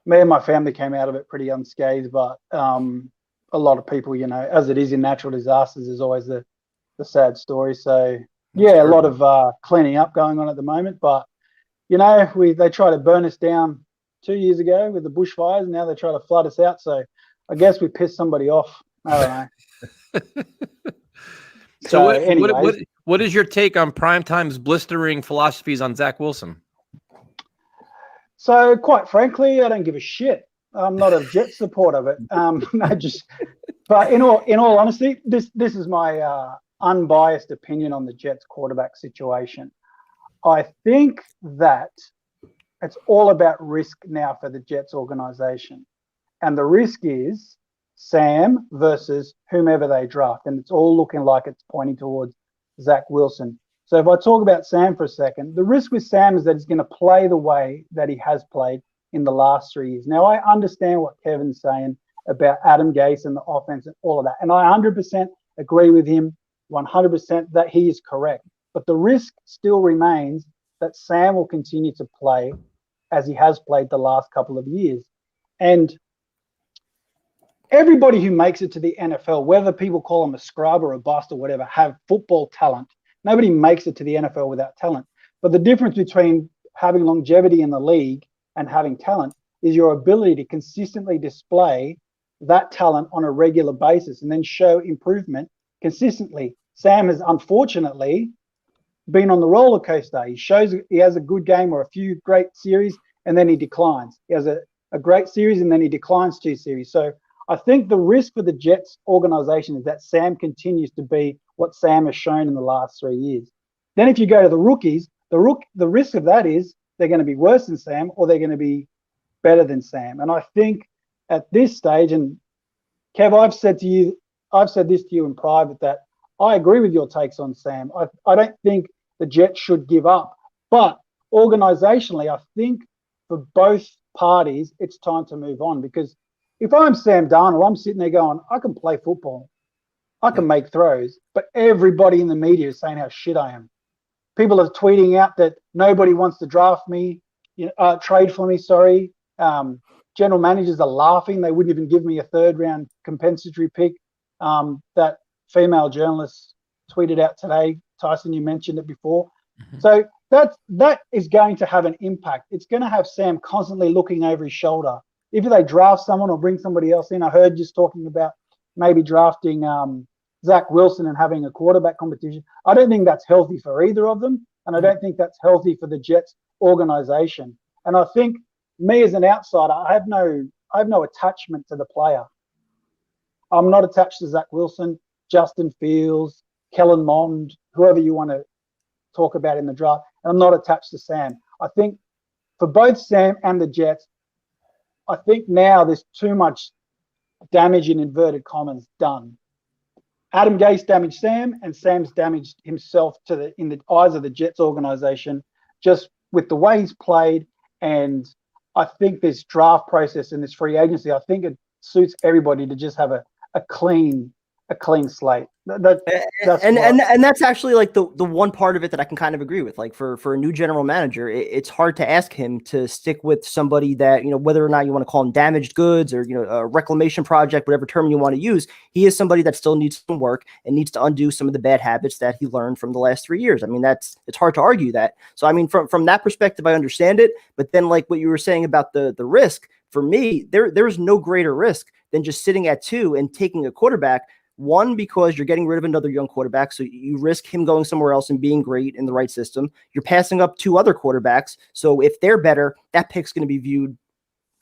Me and my family came out of it pretty unscathed, but a lot of people, as it is in natural disasters, is always the sad story. So. Yeah, a lot of cleaning up going on at the moment, but they tried to burn us down 2 years ago with the bushfires, and now they try to flood us out. So I guess we pissed somebody off. I don't know. So what is your take on Primetime's blistering philosophies on Zach Wilson? So quite frankly, I don't give a shit. I'm not a Jet supporter, but but in all honesty, this is my unbiased opinion on the Jets quarterback situation. I think that It's all about risk now for the Jets organization. And the risk is Sam versus whomever they draft. And it's all looking like it's pointing towards Zach Wilson. So if I talk about Sam for a second, the risk with Sam is that he's going to play the way that he has played in the last 3 years. Now, I understand what Kevin's saying about Adam Gase and the offense and all of that. And I 100% agree with him, 100% that he is correct. But the risk still remains that Sam will continue to play as he has played the last couple of years. And everybody who makes it to the NFL, whether people call him a scrub or a bust or whatever, have football talent. Nobody makes it to the NFL without talent. But the difference between having longevity in the league and having talent is your ability to consistently display that talent on a regular basis and then show improvement consistently. Sam has unfortunately been on the roller coaster. He shows he has a good game or a few great series and then he declines. He has a great series and then he declines 2 series. So I think the risk for the Jets organization is that Sam continues to be what Sam has shown in the last 3 years. Then if you go to the rookies, the risk of that is they're going to be worse than Sam or they're going to be better than Sam. And I think at this stage, and Kev, I've said this to you in private, that I agree with your takes on Sam. I don't think the Jets should give up. But organizationally, I think for both parties, it's time to move on. Because if I'm Sam Darnold, I'm sitting there going, I can play football. I can make throws. But everybody in the media is saying how shit I am. People are tweeting out that nobody wants to draft me, trade for me, sorry. General managers are laughing. They wouldn't even give me a 3rd round compensatory pick. That female journalist tweeted out today. Tyson, you mentioned it before. Mm-hmm. So that is going to have an impact. It's going to have Sam constantly looking over his shoulder. If they draft someone or bring somebody else in, I heard just talking about maybe drafting Zach Wilson and having a quarterback competition. I don't think that's healthy for either of them, and I don't think that's healthy for the Jets organization. And I think me as an outsider, I have no attachment to the player. I'm not attached to Zach Wilson, Justin Fields, Kellen Mond, whoever you want to talk about in the draft. And I'm not attached to Sam. I think for both Sam and the Jets, I think now there's too much damage in inverted commas done. Adam Gase damaged Sam, and Sam's damaged himself in the eyes of the Jets organization, just with the way he's played. And I think this draft process and this free agency, I think it suits everybody to just have a clean slate. And that's actually like the one part of it that I can kind of agree with. Like for a new general manager, it's hard to ask him to stick with somebody that, whether or not you want to call him damaged goods or, a reclamation project, whatever term you want to use, he is somebody that still needs some work and needs to undo some of the bad habits that he learned from the last 3 years. I mean, it's hard to argue that. So, I mean, from that perspective, I understand it. But then like what you were saying about the risk, for me, there's no greater risk than just sitting at 2 and taking a quarterback. One, because you're getting rid of another young quarterback, so you risk him going somewhere else and being great in the right system. You're passing up 2 other quarterbacks, so if they're better, that pick's going to be viewed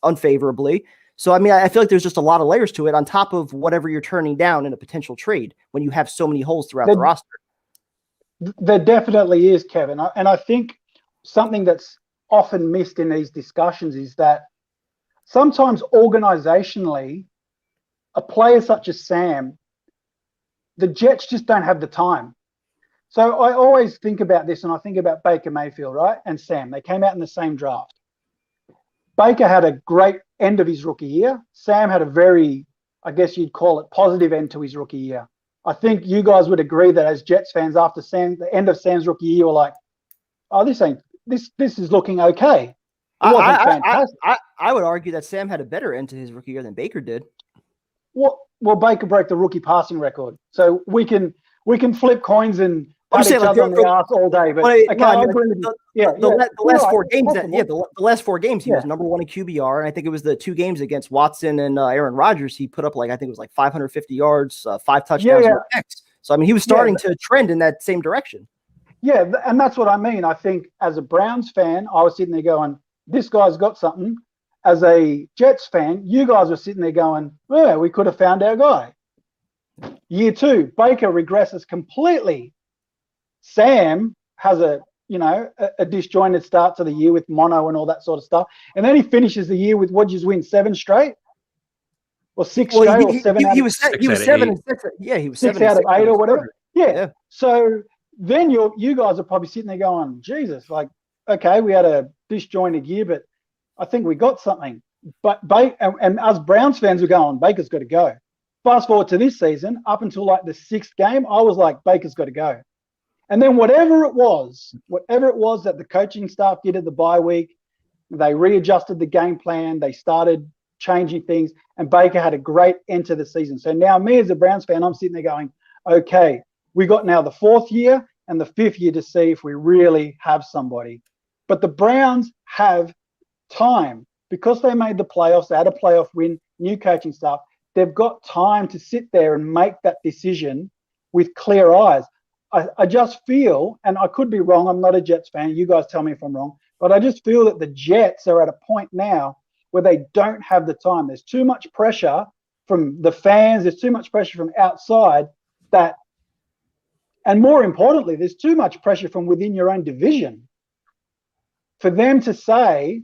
unfavorably. So, I mean, I feel like there's just a lot of layers to it on top of whatever you're turning down in a potential trade when you have so many holes throughout the roster. There definitely is, Kevin. And I think something that's often missed in these discussions is that sometimes organizationally, a player such as Sam, the Jets just don't have the time. So I always think about this, and I think about Baker Mayfield, right? And Sam. They came out in the same draft. Baker had a great end of his rookie year. Sam had a very, I guess you'd call it, positive end to his rookie year. I think you guys would agree that as Jets fans, after the end of Sam's rookie year, were like, oh, this is looking okay. It wasn't fantastic. I would argue that Sam had a better end to his rookie year than Baker did. Well, Baker broke the rookie passing record, so we can flip coins and pat each other on the ass all day. But the last 4 games, the last 4 games, he was number 1 in QBR, and I think it was the 2 games against Watson and Aaron Rodgers. He put up I think it was 550 yards, 5 touchdowns, and picks. So I mean, he was starting to trend in that same direction. Yeah, and that's what I mean. I think as a Browns fan, I was sitting there going, "This guy's got something." As a Jets fan, you guys were sitting there going, "Yeah, we could have found our guy." Year 2, Baker regresses completely. Sam has a you know, a disjointed start to the year with mono and all that sort of stuff. And then he finishes the year with, what'd you win, 7 straight? Or 6 straight, or 7 out of 6? He was 7 and 6. Yeah, he was 6 7 out of 8 or whatever. Yeah. Yeah. So then you guys are probably sitting there going, Jesus, like, okay, we had a disjointed year, but I think we got something. But and us Browns fans were going, Baker's got to go. Fast forward to this season, up until like the 6th game, I was like, Baker's got to go. And then whatever it was that the coaching staff did at the bye week, they readjusted the game plan, they started changing things, and Baker had a great end to the season. So now me as a Browns fan, I'm sitting there going, okay, we got now the 4th year and the 5th year to see if we really have somebody. But the Browns have time because they made the playoffs, they had a playoff win, new coaching staff. They've got time to sit there and make that decision with clear eyes. I just feel, and I could be wrong, I'm not a Jets fan, you guys tell me if I'm wrong, but I just feel that the Jets are at a point now where they don't have the time. There's too much pressure from the fans, there's too much pressure from outside that, and more importantly, there's too much pressure from within your own division for them to say,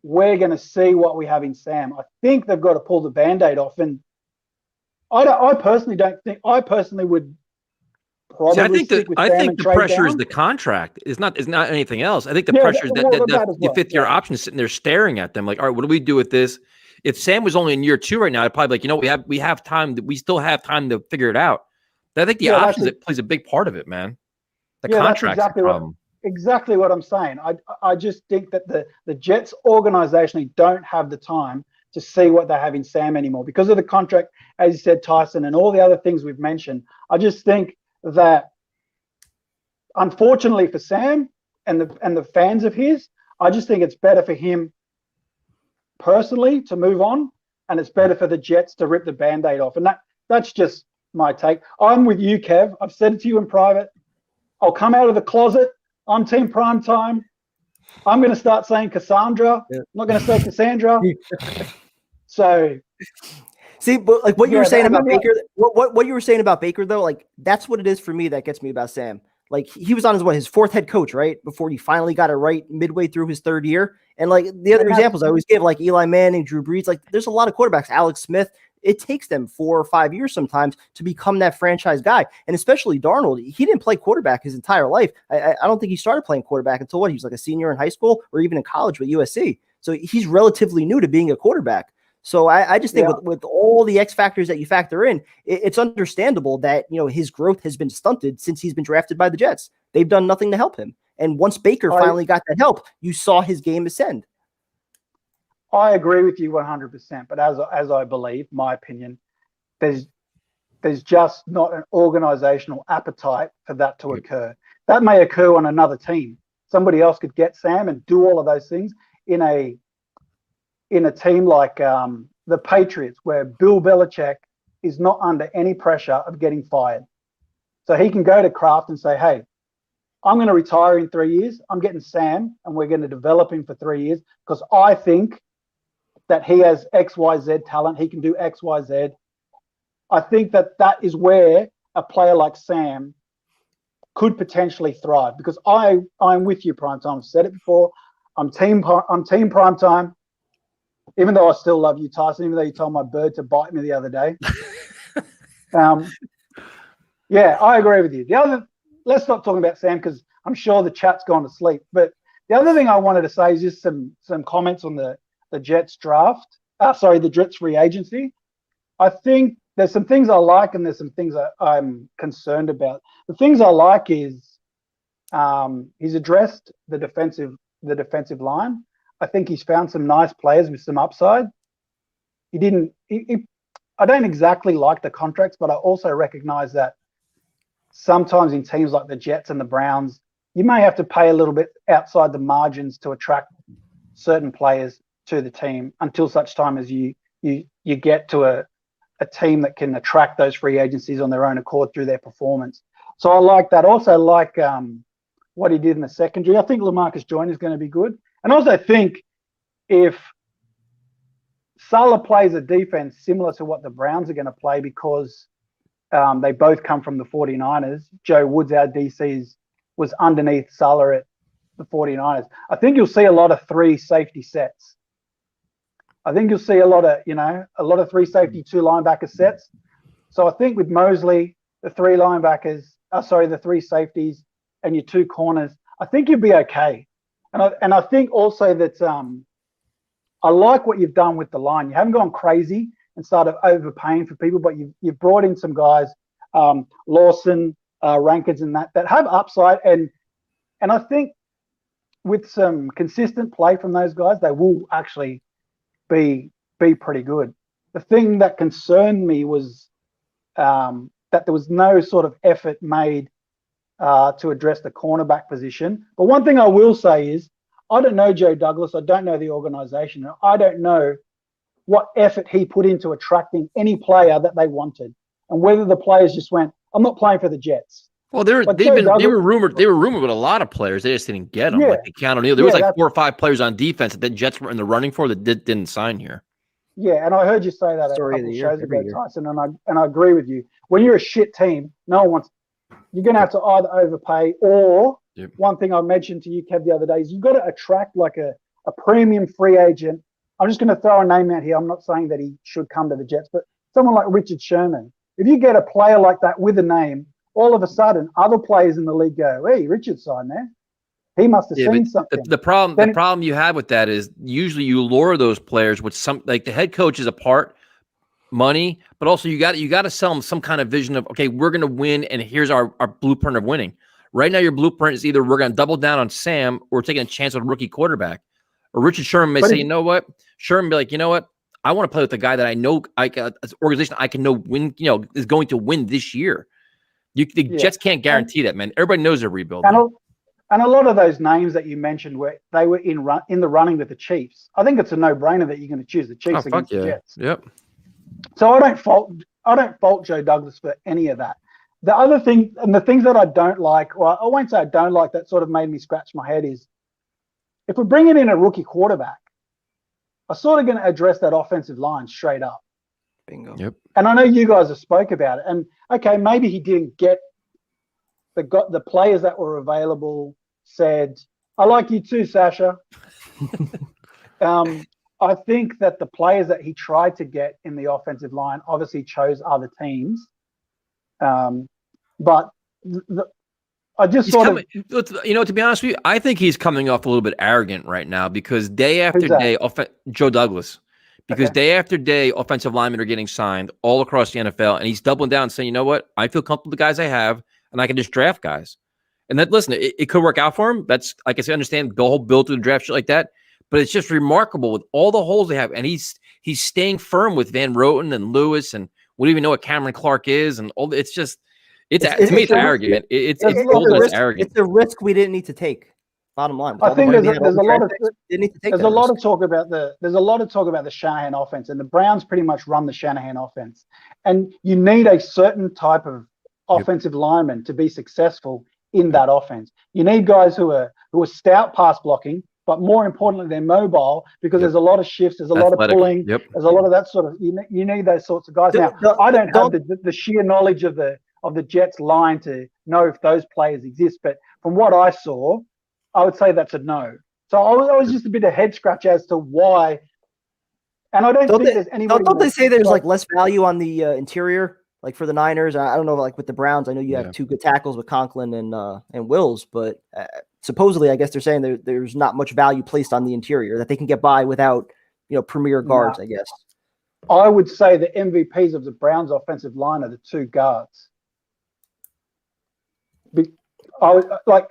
we're going to see what we have in Sam. I think they've got to pull the Band-Aid off. And I personally would probably I think stick with I Sam think and the trade pressure is down. the contract. It's not anything else. I think the Yeah, pressure is well, that that as the well, 5th year option is sitting there staring at them like, all right, what do we do with this? If Sam was only in year 2 right now, I'd probably be like, you know, we have time. We still have time to figure it out. But I think the options that plays a big part of it, man. The contract's the problem. Exactly what I'm saying. I just think that the Jets organizationally don't have the time to see what they have in Sam anymore because of the contract, as you said, Tyson, and all the other things we've mentioned. I just think that, unfortunately for Sam and the fans of his, I just think it's better for him personally to move on, and it's better for the Jets to rip the Band-Aid off. And that's just my take. I'm with you, Kev. I've said it to you in private. I'll come out of the closet. I'm team primetime. I'm going to start saying Cassandra. I'm not going to say Cassandra. So, see, but like what you were saying about Baker, what you were saying about Baker though, like that's what it is for me that gets me about Sam. Like he was on his 4th head coach, right? Before he finally got it right midway through his 3rd year. And like the other examples I always give, like Eli Manning, Drew Brees, like there's a lot of quarterbacks, Alex Smith. It takes them 4 or 5 years sometimes to become that franchise guy. And especially Darnold, he didn't play quarterback his entire life. I don't think he started playing quarterback until he was like a senior in high school or even in college with USC. So he's relatively new to being a quarterback. So I just think with all the X factors that you factor in, it's understandable that, you know, his growth has been stunted since he's been drafted by the Jets. They've done nothing to help him. And once Baker finally got that help, you saw his game ascend. I agree with you 100%, but as I believe, my opinion, there's just not an organizational appetite for that to occur. That may occur on another team. Somebody else could get Sam and do all of those things in a team like the Patriots, where Bill Belichick is not under any pressure of getting fired. So he can go to Kraft and say, hey, I'm going to retire in 3 years. I'm getting Sam, and we're going to develop him for 3 years because I think that he has XYZ talent. He can do XYZ. I think that is where a player like Sam could potentially thrive because I'm with you, Primetime. I've said it before. I'm team Primetime, even though I still love you, Tyson, even though you told my bird to bite me the other day. Yeah, I agree with you. Let's stop talking about Sam because I'm sure the chat's gone to sleep. But the other thing I wanted to say is just some comments on the Jets draft. The Jets free agency. I think there's some things I like and there's some things I'm concerned about. The things I like is he's addressed the defensive line. I think he's found some nice players with some upside. I don't exactly like the contracts, but I also recognize that sometimes in teams like the Jets and the Browns, you may have to pay a little bit outside the margins to attract certain players to the team until such time as you get to a team that can attract those free agencies on their own accord through their performance. So I like that. Also like what he did in the secondary. I think LaMarcus Joyner is going to be good. And also think if Salah plays a defense similar to what the Browns are going to play because they both come from the 49ers. Joe Woods, our DC, was underneath Salah the 49ers. I think you'll see a lot of 3 safety sets. I think you'll see a lot of 3 safety, 2 linebacker sets. So I think with Mosley, the 3 the 3 safeties, and your 2 corners, I think you'd be okay. And I think also that I like what you've done with the line. You haven't gone crazy and started overpaying for people, but you've brought in some guys, Lawson, Rankins, and that have upside. And I think with some consistent play from those guys, they will actually be pretty good. The thing that concerned me was that there was no sort of effort made to address the cornerback position. But one thing I will say is, I don't know Joe Douglas. I don't know the organization. I don't know what effort he put into attracting any player that they wanted, and whether the players just went, "I'm not playing for the Jets." Well, they were rumored with a lot of players. They just didn't get them. Yeah. Like Keanu Neal. There was like 4 or 5 players on defense that the Jets were in the running for that didn't sign here. Yeah, and I heard you say that a couple of shows ago, Tyson, and I agree with you. When you're a shit team, no one wants. You're going to have to either overpay or one thing I mentioned to you, Kev, the other day is you've got to attract like a premium free agent. I'm just going to throw a name out here. I'm not saying that he should come to the Jets, but someone like Richard Sherman. If you get a player like that with a name, all of a sudden other players in the league go, "Hey, Richard signed there. He must have seen something." The problem you have with that is usually you lure those players with some, like the head coach is a part money, but also you got to sell them some kind of vision of, okay, we're going to win, and here's our blueprint of winning. Right now, your blueprint is either we're going to double down on Sam or we're taking a chance on a rookie quarterback. Or Richard Sherman may say, you know what? Sherman be like, you know what? I want to play with the guy that I know, as an organization I can know win, is going to win this year. The Jets can't guarantee that, man. Everybody knows they're rebuilding. And a lot of those names that you mentioned were in the running with the Chiefs. I think it's a no-brainer that you're going to choose the Chiefs against the Jets. Yep. So I don't fault Joe Douglas for any of that. The other thing, and the things that I don't like, or I won't say I don't like, that sort of made me scratch my head is, if we're bringing in a rookie quarterback, I'm sort of going to address that offensive line straight up. Bingo. Yep. And I know you guys have spoke about it. And okay, maybe he didn't get the players that were available. Said, I like you too, Sasha. I think that the players that he tried to get in the offensive line obviously chose other teams. But I just to be honest with you, I think he's coming off a little bit arrogant right now because day after day, Joe Douglas, because day after day, offensive linemen are getting signed all across the NFL, and he's doubling down and saying, you know what, I feel comfortable with the guys I have, and I can just draft guys. And that, listen, it could work out for him. That's, like I said, understand the whole build through the draft shit like that. But it's just remarkable with all the holes they have, and he's staying firm with Van Roten and Lewis, and we don't even know what Cameron Clark is, and all. It's just, it's arrogant. It's arrogant. It's a risk we didn't need to take. Bottom line, I think there's a lot of talk about the Shanahan offense, and the Browns pretty much run the Shanahan offense, and you need a certain type of offensive lineman to be successful in that offense. You need guys who are stout pass blocking, but more importantly, they're mobile, because there's a lot of shifts, there's a lot of pulling, there's a lot of that sort of. You need those sorts of guys. Now, I don't have the sheer knowledge of the Jets line to know if those players exist, but from what I saw, I would say that's a no. So I was just a bit of head scratch as to why. And I don't think there's anybody. Don't they say there's like less value on the interior? Like for the Niners, I don't know, like with the Browns, I know you have 2 good tackles with Conklin and Wills, but supposedly, I guess they're saying there's not much value placed on the interior, that they can get by without, premier guards, I guess. I would say the MVPs of the Browns offensive line are the 2 guards. Like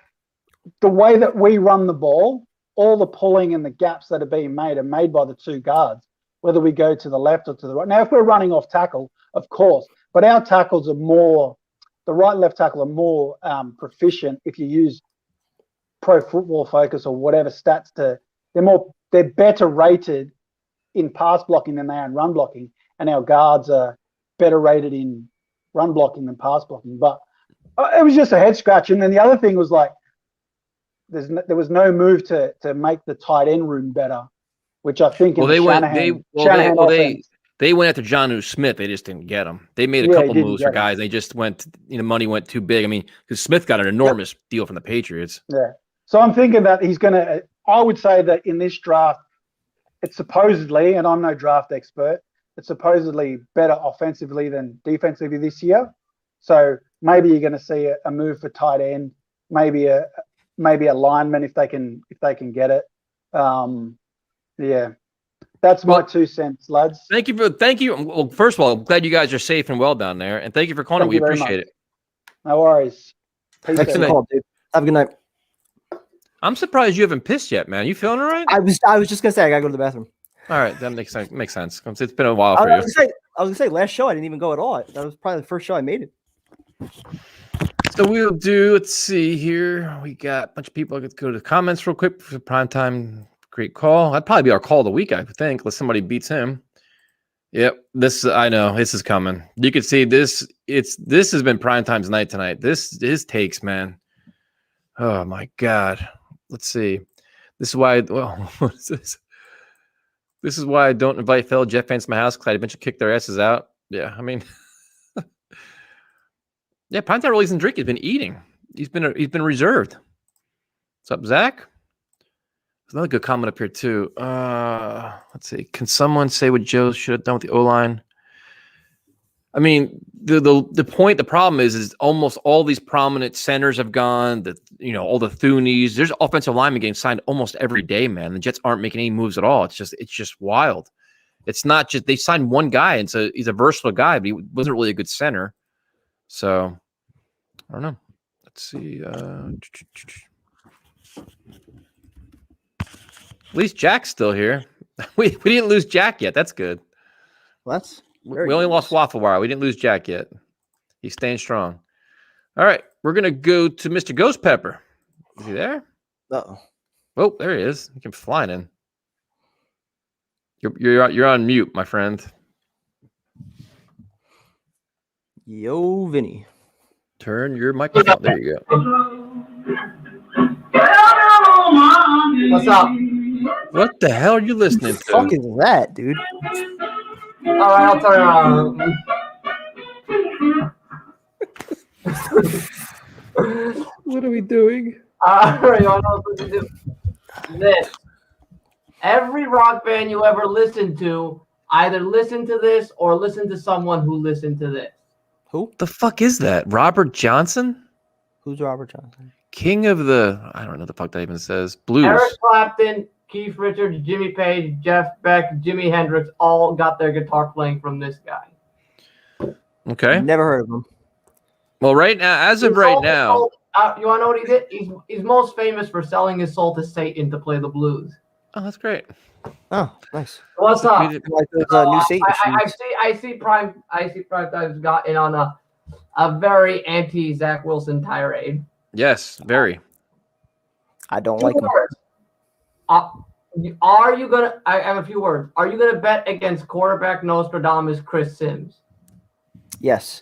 the way that we run the ball, all the pulling and the gaps that are being made are made by the 2 guards, whether we go to the left or to the right. Now, if we're running off tackle, of course, but our tackles are more, the right and left tackle are more proficient if you use Pro Football Focus or whatever stats they're better rated in pass blocking than they are in run blocking, and our guards are better rated in run blocking than pass blocking. But it was just a head scratch. And then the other thing was like, there was no move to make the tight end room better, which I think they went after Jonnu Smith. They just didn't get him. They made a couple moves for guys. They just went, money went too big. I mean, because Smith got an enormous deal from the Patriots. Yeah. So I'm thinking that he's going to. I would say that in this draft, it's supposedly, and I'm no draft expert, it's supposedly better offensively than defensively this year. So maybe you're going to see a move for tight end, maybe a lineman if they can get it. Yeah, that's my 2 cents, lads. Thank you. Well, first of all, I'm glad you guys are safe and well down there, and thank you for calling. We appreciate it. No worries. Excellent call, dude. Have a good night. I'm surprised you haven't pissed yet, man. You feeling all right? I was just gonna say I gotta go to the bathroom. All right, that makes sense. Makes sense. It's been a while for you. I was gonna say last show I didn't even go at all. That was probably the first show I made it. So we'll do. Let's see here. We got a bunch of people. Let's go to the comments real quick for primetime. Great call. That'd probably be our call of the week, I think, unless somebody beats him. Yep, I know this is coming. You can see this. This has been Primetime's night tonight. His takes, man. Oh my God. Let's see. This is why. Well, what is this? This is why I don't invite fellow Jet fans to my house because I eventually kick their asses out. Yeah, I mean, yeah. Primetime really isn't drinking. He's been eating. He's been reserved. What's up, Zach? There's another good comment up here too. Let's see. Can someone say what Joe should have done with the O-line? I mean, the problem is almost all these prominent centers have gone. All the Thuneys. There's offensive linemen getting signed almost every day, man. The Jets aren't making any moves at all. It's just wild. It's not just they signed one guy, and so he's a versatile guy, but he wasn't really a good center. So I don't know. Let's see. At least Jack's still here. We didn't lose Jack yet. That's good. We only lost Waffle Wire. We didn't lose Jack yet. He's staying strong. All right. We're going to go to Mr. Ghost Pepper. Is he there? Uh-oh. Oh, there he is. He came flying in. You're on mute, my friend. Yo, Vinny. Turn your microphone. There you go. What's up? What the hell are you listening to? What the fuck is that, dude? All right, I'll turn around. What are we doing? All right, you want to know what to do? This. Every rock band you ever listened to, either listen to this or listen to someone who listened to this. Who the fuck is that? Robert Johnson? Who's Robert Johnson? King of the, I don't know what the fuck that even says. Blues. Eric Clapton, Keith Richards, Jimmy Page, Jeff Beck, Jimi Hendrix all got their guitar playing from this guy. Okay. Never heard of him. Well, right now, as of right now. You want to know what he did? He's most famous for selling his soul to Satan to play the blues. Oh, that's great. Oh, nice. What's up? Like those, new Satan I see Primetime's got in on a very anti Zach Wilson tirade. Yes, very. I don't like him. Are you gonna? I have a few words. Are you gonna bet against quarterback Nostradamus Chris Sims? Yes.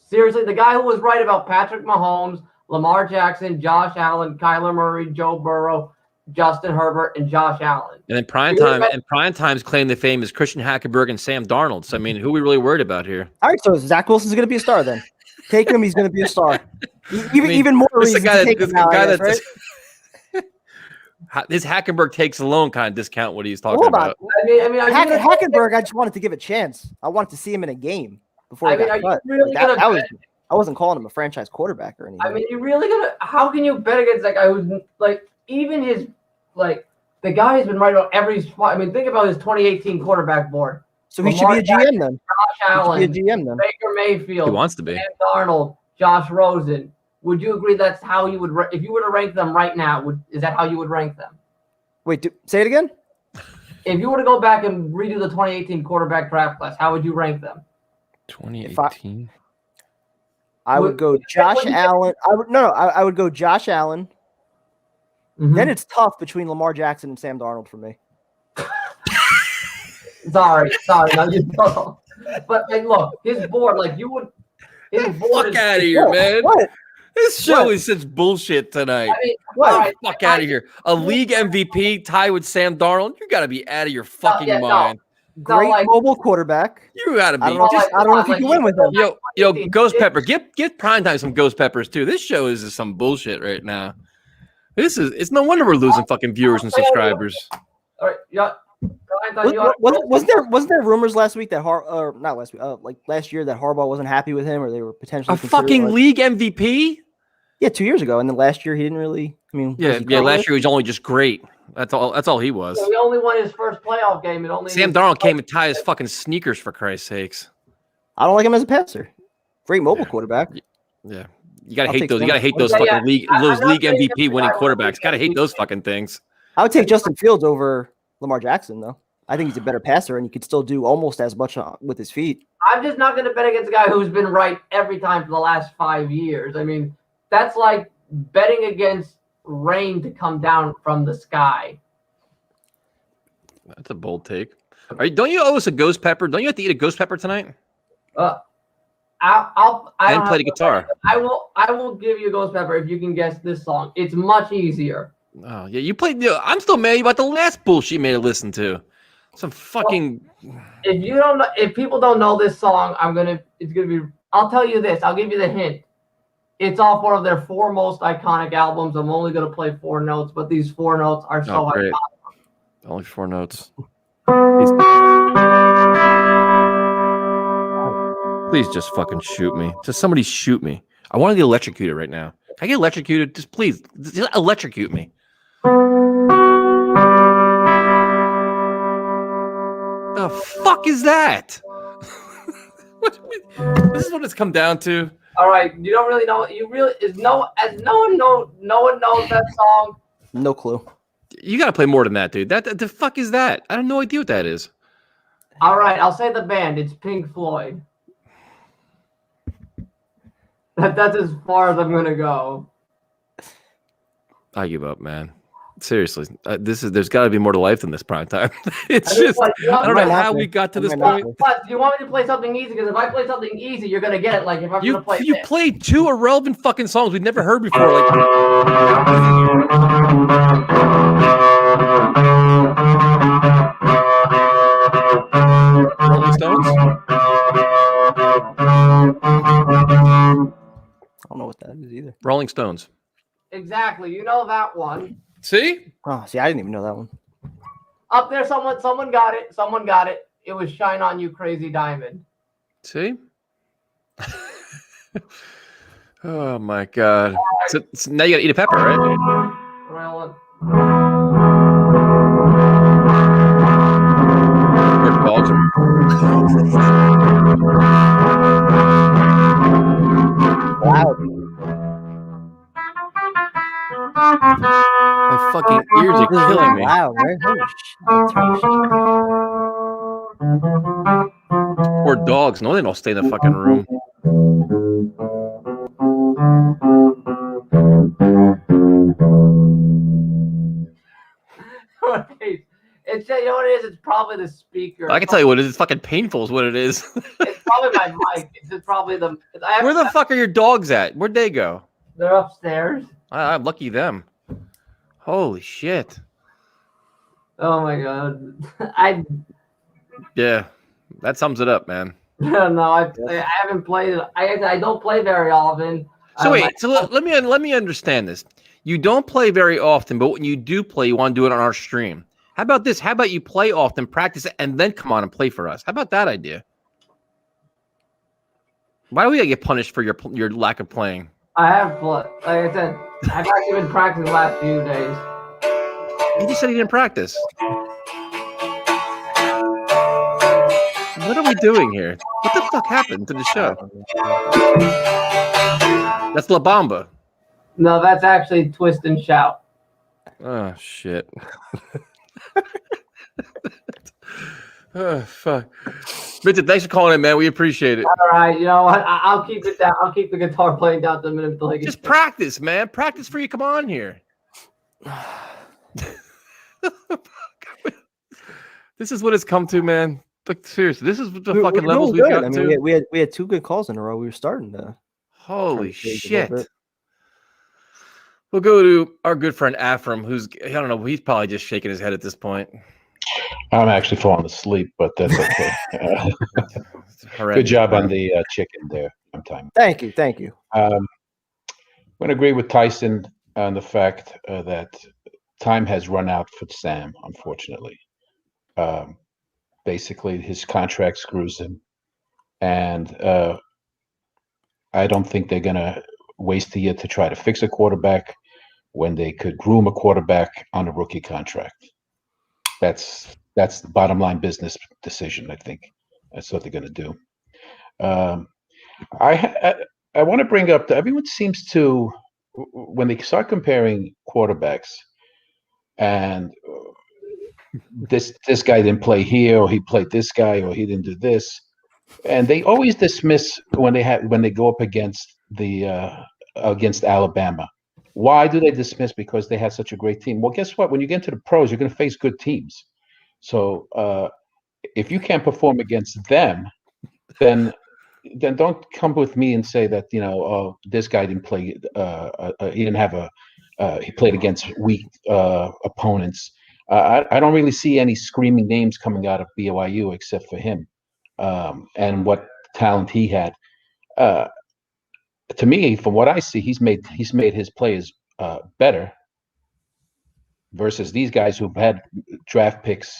Seriously, the guy who was right about Patrick Mahomes, Lamar Jackson, Josh Allen, Kyler Murray, Joe Burrow, Justin Herbert, and Josh Allen. And then Primetime's claim to fame is Christian Hackenberg and Sam Darnold. So I mean, who are we really worried about here? All right, so Zach Wilson's going to be a star then. Take him; he's going to be a star. Even more reason to take him now, right? This Hackenberg takes alone kind of discount what he's talking about. Hackenberg, I just wanted to give a chance. I wanted to see him in a game before he got cut. I wasn't calling him a franchise quarterback or anything. I mean, you really gonna? How can you bet against that guy who's like even his like the guy has been right about every spot. I mean, think about his 2018 quarterback board. So he should be a GM then. Josh Allen, he should be a GM then. Baker Mayfield. He wants to be. Sam Darnold, Josh Rosen. Would you agree that's how you would if you were to rank them right now? Is that how you would rank them? Wait, say it again. If you were to go back and redo the 2018 quarterback draft class, how would you rank them? 2018. I would go Josh Allen. I would go Josh Allen. Mm-hmm. Then it's tough between Lamar Jackson and Sam Darnold for me. sorry, no, you don't. But look, his board, like you would. His board fuck out of here, man. What? This show is such bullshit tonight. I mean, fuck out of here. A league MVP tie with Sam Darnold? You got to be out of your fucking mind. Great mobile quarterback. You got to be. I don't know if you can win with him. Yo, Ghost Pepper, give Primetime some Ghost Peppers too. This show is just some bullshit right now. It's no wonder we're losing fucking viewers and subscribers. All right, yeah. Wasn't there rumors last week that not last week, like last year that Harbaugh wasn't happy with him, or they were potentially a fucking league MVP? Yeah, 2 years ago, and then last year he didn't really. I mean, yeah. Last year he was only just great. That's all he was. He only won his first playoff game. Sam Darnold came and tied his fucking sneakers for Christ's sakes. I don't like him as a passer. Great mobile quarterback. Yeah, you gotta hate those. You gotta hate those fucking league MVP winning quarterbacks. Gotta hate those fucking things. I would take Justin Fields over Lamar Jackson, though. I think he's a better passer, and he could still do almost as much with his feet. I'm just not going to bet against a guy who's been right every time for the last 5 years. I mean, that's like betting against rain to come down from the sky. That's a bold take. Don't you owe us a ghost pepper? Don't you have to eat a ghost pepper tonight? I and play the guitar. I will give you a ghost pepper if you can guess this song. It's much easier. Oh yeah, you played. I'm still mad about the last bullshit you made to listen to. Some fucking. If you don't know, if people don't know this song, it's gonna be. I'll tell you this. I'll give you the hint. It's off one of their 4 most iconic albums. I'm only gonna play 4 notes, but these 4 notes are so iconic. Only 4 notes. Please just fucking shoot me. Just somebody shoot me. I want to get electrocuted right now. Can I get electrocuted? Just please, just electrocute me. The fuck is that? This is what it's come down to. All right, you don't really know. No one knows that song. No clue. You got to play more than that, dude. The fuck is that? I have no idea what that is. All right, I'll say the band. It's Pink Floyd. That's as far as I'm gonna go. I give up, man. Seriously, there's got to be more to life than this prime time. It's just I don't know how we got to this point. But do you want me to play something easy? Because if I play something easy, you're gonna get it. Like if I'm gonna play. You played 2 irrelevant fucking songs we've never heard before. Like. Rolling Stones. I don't know what that is either. Rolling Stones. Exactly. You know that one. See? Oh, see, I didn't even know that one. Up there, someone got it. Someone got it. It was "Shine On You, Crazy Diamond." See? Oh my God! So now you gotta eat a pepper, right? Or dogs. Wow. My fucking ears are killing me. Wow, right? Or dogs. No, they don't stay in the fucking room. It's you know what it is. It's probably the speaker. I can tell you what it is. It's fucking painful. Is what it is. It's probably my mic. It's probably the. Where the fuck are your dogs at? Where'd they go? They're upstairs. I'm lucky them. Holy shit. Oh my God. Yeah, that sums it up, man. No, I haven't played it. I don't play very often. So wait, let me understand this. You don't play very often, but when you do play, you want to do it on our stream. How about this? How about you play often, practice it, and then come on and play for us? How about that idea? Why do we gotta get punished for your lack of playing? I have played. Like I said, I've actually been practicing the last few days. You just said you didn't practice. What are we doing here? What the fuck happened to the show? That's La Bamba. No, that's actually Twist and Shout. Oh shit. Oh fuck. Richard, thanks for calling in, man. We appreciate it. All right, you know what? I'll keep it down. I'll keep the guitar playing down to the minute until I get. Just practice, man. Practice for you. Come on here. This is what it's come to, man. Like seriously, this is the fucking levels we've got. I mean, we had 2 good calls in a row. We were starting to. Holy shit. We'll go to our good friend Afram, who's I don't know. He's probably just shaking his head at this point. I'm actually falling asleep, but that's okay. Good job on the chicken there. Sometime. Thank you. I'm going to agree with Tyson. on the fact that time has run out for Sam, unfortunately. Basically, his contract screws him. And I don't think they're going to waste a year to try to fix a quarterback when they could groom a quarterback on a rookie contract. That's the bottom line business decision, I think. That's what they're going to do. I want to bring up that everyone seems to, when they start comparing quarterbacks, and this guy didn't play here, or he played this guy, or he didn't do this, and they always dismiss when they go up against against Alabama. Why do they dismiss? Because they have such a great team. Well, guess what? When you get into the pros, you're going to face good teams. So if you can't perform against them, then don't come with me and say that, oh, this guy didn't play. He didn't have he played against weak opponents. I don't really see any screaming names coming out of BYU except for him and what talent he had. To me, from what I see, he's made his players better versus these guys who've had draft picks,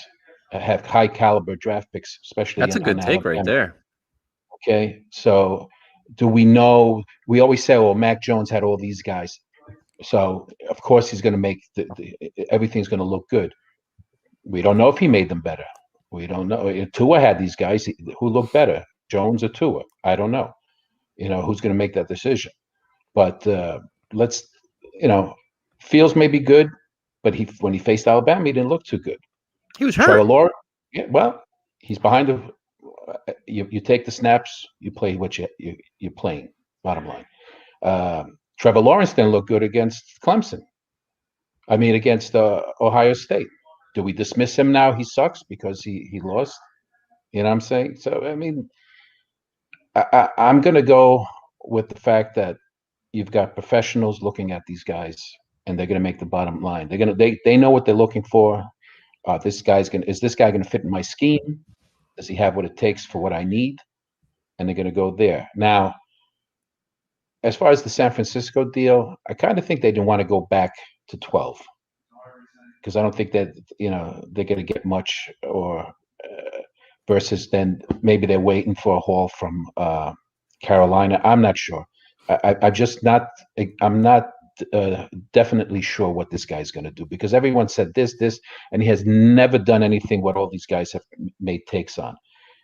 have high caliber draft picks, especially. That's a good take right there. Okay, so do we know? We always say, "Well, Mac Jones had all these guys, so of course he's going to make everything's going to look good." We don't know if he made them better. We don't know. Tua had these guys who look better, Jones or Tua. I don't know. Who's going to make that decision? But Fields may be good, but when he faced Alabama, he didn't look too good. He was hurt. Trevor Lawrence, yeah, well, he's behind the. You take the snaps, you play what you're playing. Bottom line, Trevor Lawrence didn't look good against Clemson. I mean, against Ohio State. Do we dismiss him now? He sucks because he lost. You know what I'm saying? So I mean, I'm going to go with the fact that you've got professionals looking at these guys, and they're going to make the bottom line. They know what they're looking for. Is this guy going to fit in my scheme? Does he have what it takes for what I need? And they're going to go there. Now, as far as the San Francisco deal, I kind of think they didn't want to go back to 12 because I don't think that they're going to get much, or versus then maybe they're waiting for a haul from Carolina. I'm not sure. I'm not definitely sure what this guy's going to do because everyone said this, and he has never done anything what all these guys have made takes on.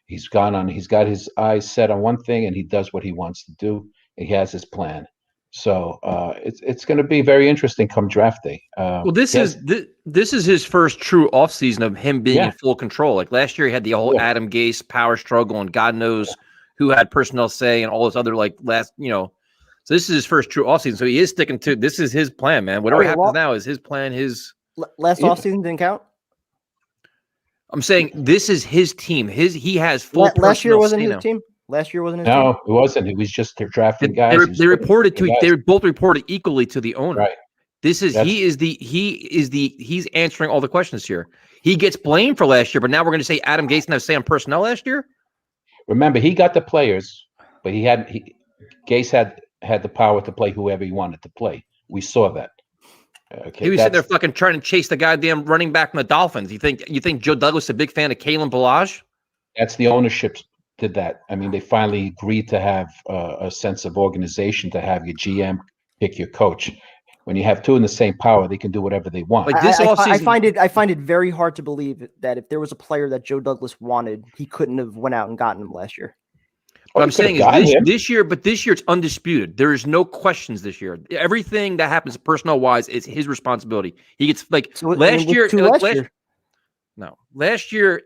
He's got his eyes set on one thing, and he does what he wants to do. He has his plan. So it's going to be very interesting come draft day. Well, this is his first true offseason of him being in full control. Like last year, he had the whole Adam Gase power struggle, and God knows who had personnel say and all this other So this is his first true offseason. So he is sticking to this is his plan, man. Whatever happens now is his plan. Last offseason didn't count. I'm saying this is his team. He has full. Last year wasn't his team. Last year wasn't his team. No, it wasn't. He was just drafting guys. They both reported equally to the owner. Right. He's answering all the questions here. He gets blamed for last year, but now we're going to say Adam Gase didn't have say on personnel last year. Remember, he got the players, but Gase had the power to play whoever he wanted to play. We saw that. Okay, he was sitting there fucking trying to chase the goddamn running back from the Dolphins. You think Joe Douglas is a big fan of Kalen Ballage? That's the ownership did that. I mean, they finally agreed to have a sense of organization, to have your GM pick your coach. When you have two in the same power, they can do whatever they want. Like this I find it very hard to believe that if there was a player that Joe Douglas wanted, he couldn't have went out and gotten him last year. What I'm saying is this year it's undisputed. There is no questions this year. Everything that happens personnel wise is his responsibility. He gets last year.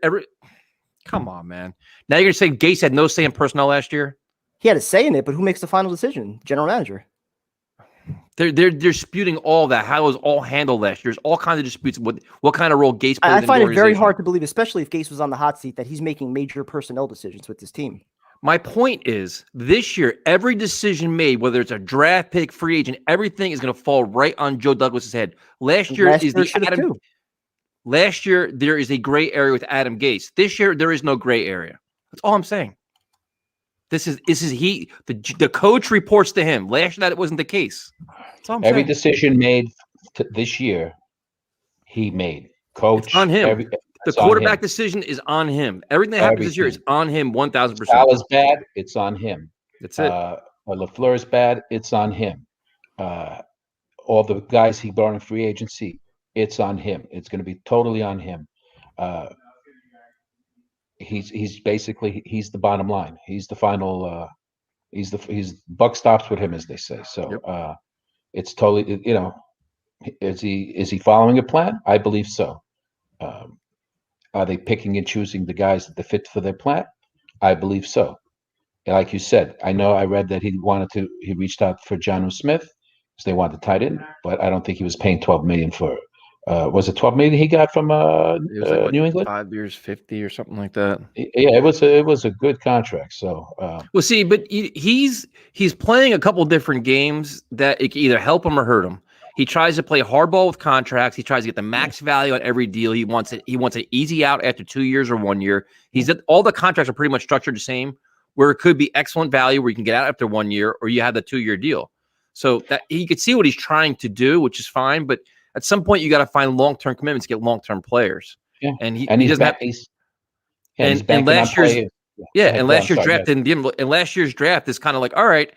Come on, man. Now you're gonna say Gase had no say in personnel last year? He had a say in it, but who makes the final decision? General manager. They're disputing all that. How it was all handled last year. There's all kinds of disputes. What kind of role Gase played? I find it very hard to believe, especially if Gase was on the hot seat, that he's making major personnel decisions with this team. My point is, this year, every decision made, whether it's a draft pick, free agent, everything is going to fall right on Joe Douglas's head. Last year, there is a gray area with Adam Gase. This year, there is no gray area. That's all I'm saying. This is the coach reports to him. Last year that it wasn't the case. That's all I'm Every saying. decision made this year, he made. Coach It's on him. The it's on quarterback him. decision is on him. Everything that happens this year is on him 1,000%. Salah's bad, it's on him. That's it. LaFleur's bad, it's on him. All the guys he brought in free agency, it's on him. It's going to be totally on him. He's basically the bottom line. He's the final. He's buck stops with him, as they say. So it's totally, you know, is he following a plan? I believe so. Are they picking and choosing the guys that fit for their plan? I believe so. Like you said, I know I read that he reached out for Jonnu Smith because they wanted tight end, but I don't think he was paying $12 million for. Was it $12 million he got from It was like New England? 5 years, 50 or something like that. Yeah, it was a good contract. So well, see, but he's playing a couple different games that it can either help him or hurt him. He tries to play hardball with contracts. He tries to get the max value on every deal. He wants an easy out after 2 years or 1 year. All the contracts are pretty much structured the same, where it could be excellent value where you can get out after 1 year, or you have the 2-year deal. So that he could see what he's trying to do, which is fine. But at some point, you got to find long-term commitments to get long-term players. Yeah, and he he's doesn't have. And last year's draft didn't give him. And last year's draft is kind of like, all right,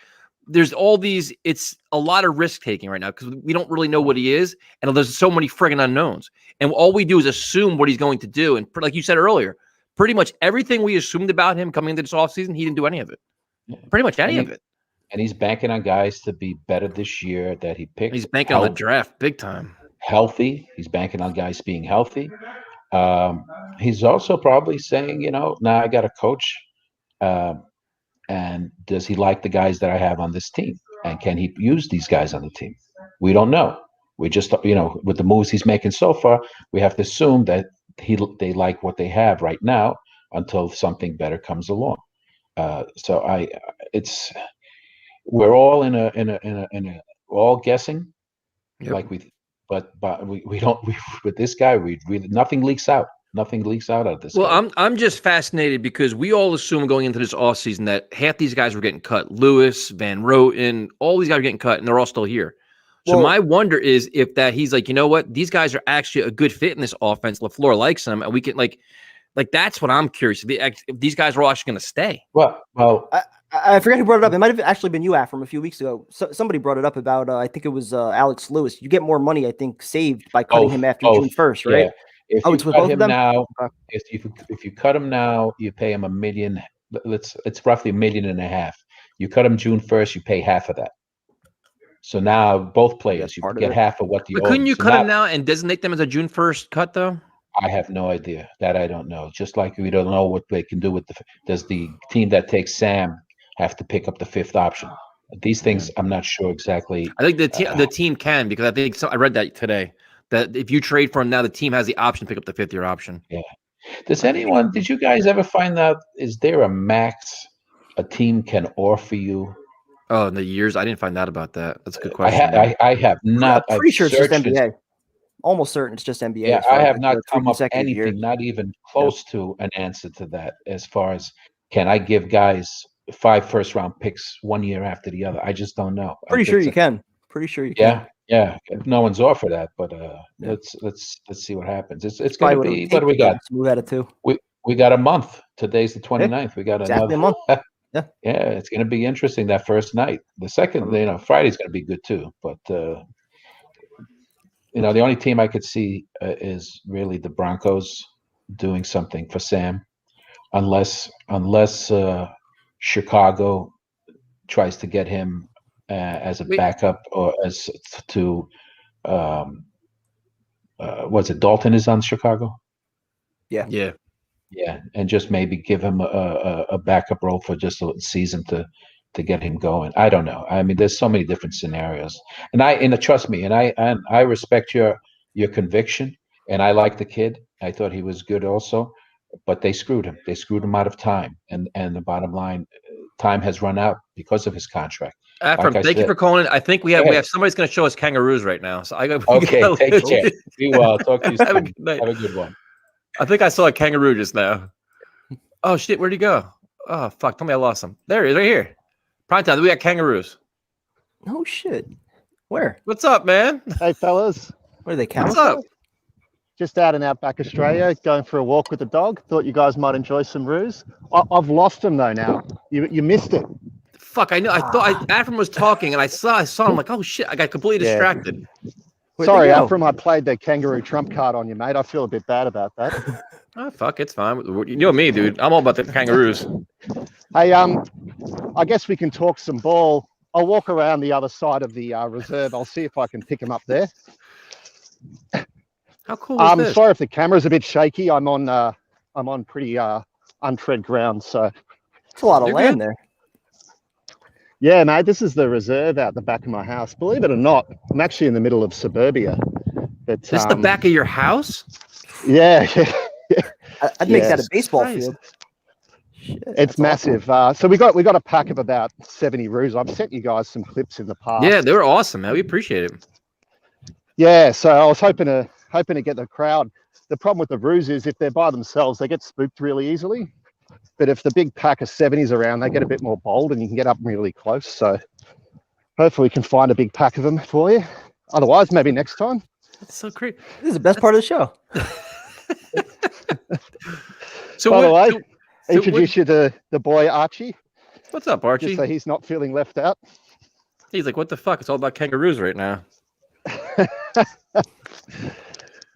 there's all these. It's a lot of risk taking right now because we don't really know what he is, and there's so many friggin' unknowns. And all we do is assume what he's going to do. And like you said earlier, pretty much everything we assumed about him coming into this offseason, he didn't do any of it. Pretty much any of it. And he's banking on guys to be better this year that he picked. He's banking on the draft big time. Healthy. He's banking on guys being healthy. He's also probably saying, you know, now I got a coach. And does he like the guys that I have on this team? And can he use these guys on the team? We don't know. We just, you know, with the moves he's making so far, we have to assume that they like what they have right now until something better comes along. We're all we're all guessing, but we don't. With this guy, nothing leaks out. Nothing leaks out of this. Well, I'm just fascinated because we all assume going into this offseason that half these guys were getting cut. Lewis, Van Roten, all these guys are getting cut, and they're all still here. So my wonder is if that he's like, you know what, these guys are actually a good fit in this offense. LaFleur likes them, and we can like that's what I'm curious if these guys are all actually going to stay. Well, I forget who brought it up. It might have actually been you, Afram, a few weeks ago. Somebody brought it up about I think it was Alex Lewis. You get more money, I think, saved by cutting him after June 1st, right? Yeah. If you cut him now, if you cut him now, you pay him $1 million. It's roughly $1.5 million. You cut him June 1st, you pay half of that. So now both players, you get half of what you owe. But couldn't you cut him now and designate them as a June 1st cut though? I have no idea. That I don't know. Just like we don't know what they can do with does the team that takes Sam have to pick up the 5th option? These things I'm not sure exactly. I think the team can, because I think I read that today. That if you trade for him now, the team has the option to pick up the 5th year option. Yeah. Did you guys ever find out, is there a max a team can offer you? Oh, in the years? I didn't find out about that. That's a good question. I have not. I'm pretty sure it's just NBA. Almost certain it's just NBA. Yeah, I have not come up with anything, not even close to an answer to that as far as can I give guys 5 first-round picks 1 year after the other? I just don't know. Pretty sure you can. Yeah. No one's offered that, but let's see what happens. It's going to be. What do we got? Move at it too. We got a month. Today's the 29th. We got exactly another a month. Yeah, it's going to be interesting that first night. The second, Friday's going to be good too. But the only team I could see is really the Broncos doing something for Sam, unless Chicago tries to get him as a backup or as to was it Dalton is on Chicago? Yeah, and just maybe give him a backup role for just a season to get him going. I don't know. I mean, there's so many different scenarios, and trust me, and I respect your conviction, and I like the kid. I thought he was good also, but they screwed him. They screwed him out of time, and the bottom line, time has run out because of his contract. Afram, thank you for calling in. I think we have somebody's going to show us kangaroos right now. So take care. Be well. Talk to you soon. Have a good one. I think I saw a kangaroo just now. Oh shit, where'd he go? Oh fuck! Tell me I lost him. There he is, right here. Prime time. We got kangaroos. Oh shit! Where? What's up, man? Hey fellas, What are they? What's up? just out and outback Australia, going for a walk with the dog. Thought you guys might enjoy some roos. I've lost him though now. You missed it. Fuck! I know. I thought Afram was talking, and I saw. I'm like, oh shit! I got completely distracted. Sorry, Afram, I played the kangaroo trump card on you, mate. I feel a bit bad about that. Oh fuck! It's fine. You know me, dude. I'm all about the kangaroos. Hey, I guess we can talk some ball. I'll walk around the other side of the reserve. I'll see if I can pick him up there. How cool is this? Sorry if the camera's a bit shaky. I'm on pretty untread ground, so it's a lot of land there. Yeah, mate, this is the reserve out the back of my house. Believe it or not, I'm actually in the middle of suburbia. But, this is the back of your house? Yeah. I'd make that a baseball field. Shit, it's massive. So we got a pack of about 70 roos. I've sent you guys some clips in the past. Yeah, they were awesome, man. We appreciate it. Yeah, so I was hoping to get the crowd. The problem with the roos is if they're by themselves, they get spooked really easily. But if the big pack of 70s around, they get a bit more bold and you can get up really close. So hopefully we can find a big pack of them for you. Otherwise, maybe next time. That's so great. This is the best part of the show. So by the way, introduce you to the boy Archie. What's up, Archie? Just so he's not feeling left out. He's like, what the fuck? It's all about kangaroos right now.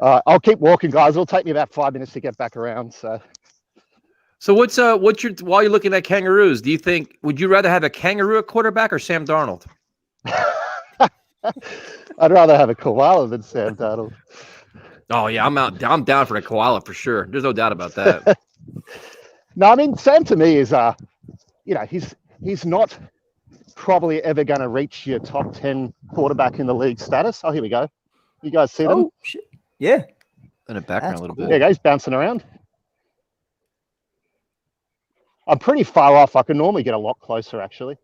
I'll keep walking, guys. It'll take me about 5 minutes to get back around. So what's your while you're looking at kangaroos? Do you think would you rather have a kangaroo at quarterback or Sam Darnold? I'd rather have a koala than Sam Darnold. Oh yeah, I'm down for a koala for sure. There's no doubt about that. No, I mean Sam to me is he's not probably ever going to reach your top 10 quarterback in the league status. Oh, here we go. You guys see them? Oh shit! Yeah. In the background a little bit. Yeah, he's bouncing around. I'm pretty far off. I can normally get a lot closer, actually.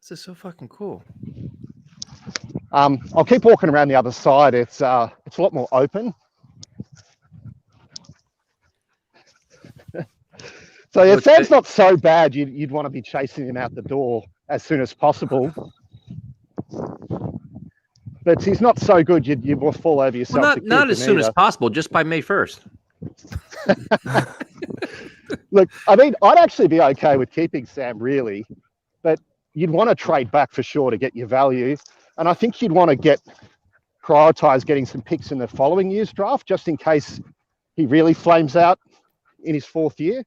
This is so fucking cool. I'll keep walking around the other side. It's a lot more open. So yeah, Sam's not so bad. You'd want to be chasing him out the door as soon as possible. But he's not so good. You will fall over yourself. Well, not as soon as possible. Just by May 1st. Look, I mean, I'd actually be okay with keeping Sam, really, but you'd want to trade back for sure to get your value. And I think you'd want to prioritize getting some picks in the following year's draft, just in case he really flames out in his 4th year.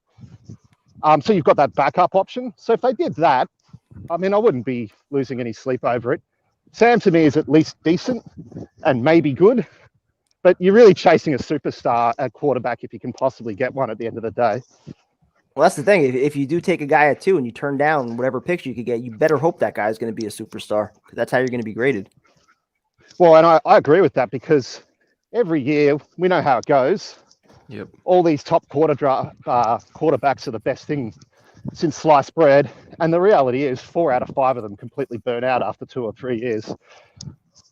So you've got that backup option. So if they did that, I mean, I wouldn't be losing any sleep over it. Sam, to me, is at least decent and maybe good. But you're really chasing a superstar at quarterback if you can possibly get one at the end of the day. Well, that's the thing. If you do take a guy at 2 and you turn down whatever picks you could get, you better hope that guy is going to be a superstar, because that's how you're going to be graded. Well, and I agree with that, because every year we know how it goes. Yep. All these top quarterbacks are the best thing since sliced bread. And the reality is 4 out of 5 of them completely burn out after 2 or 3 years.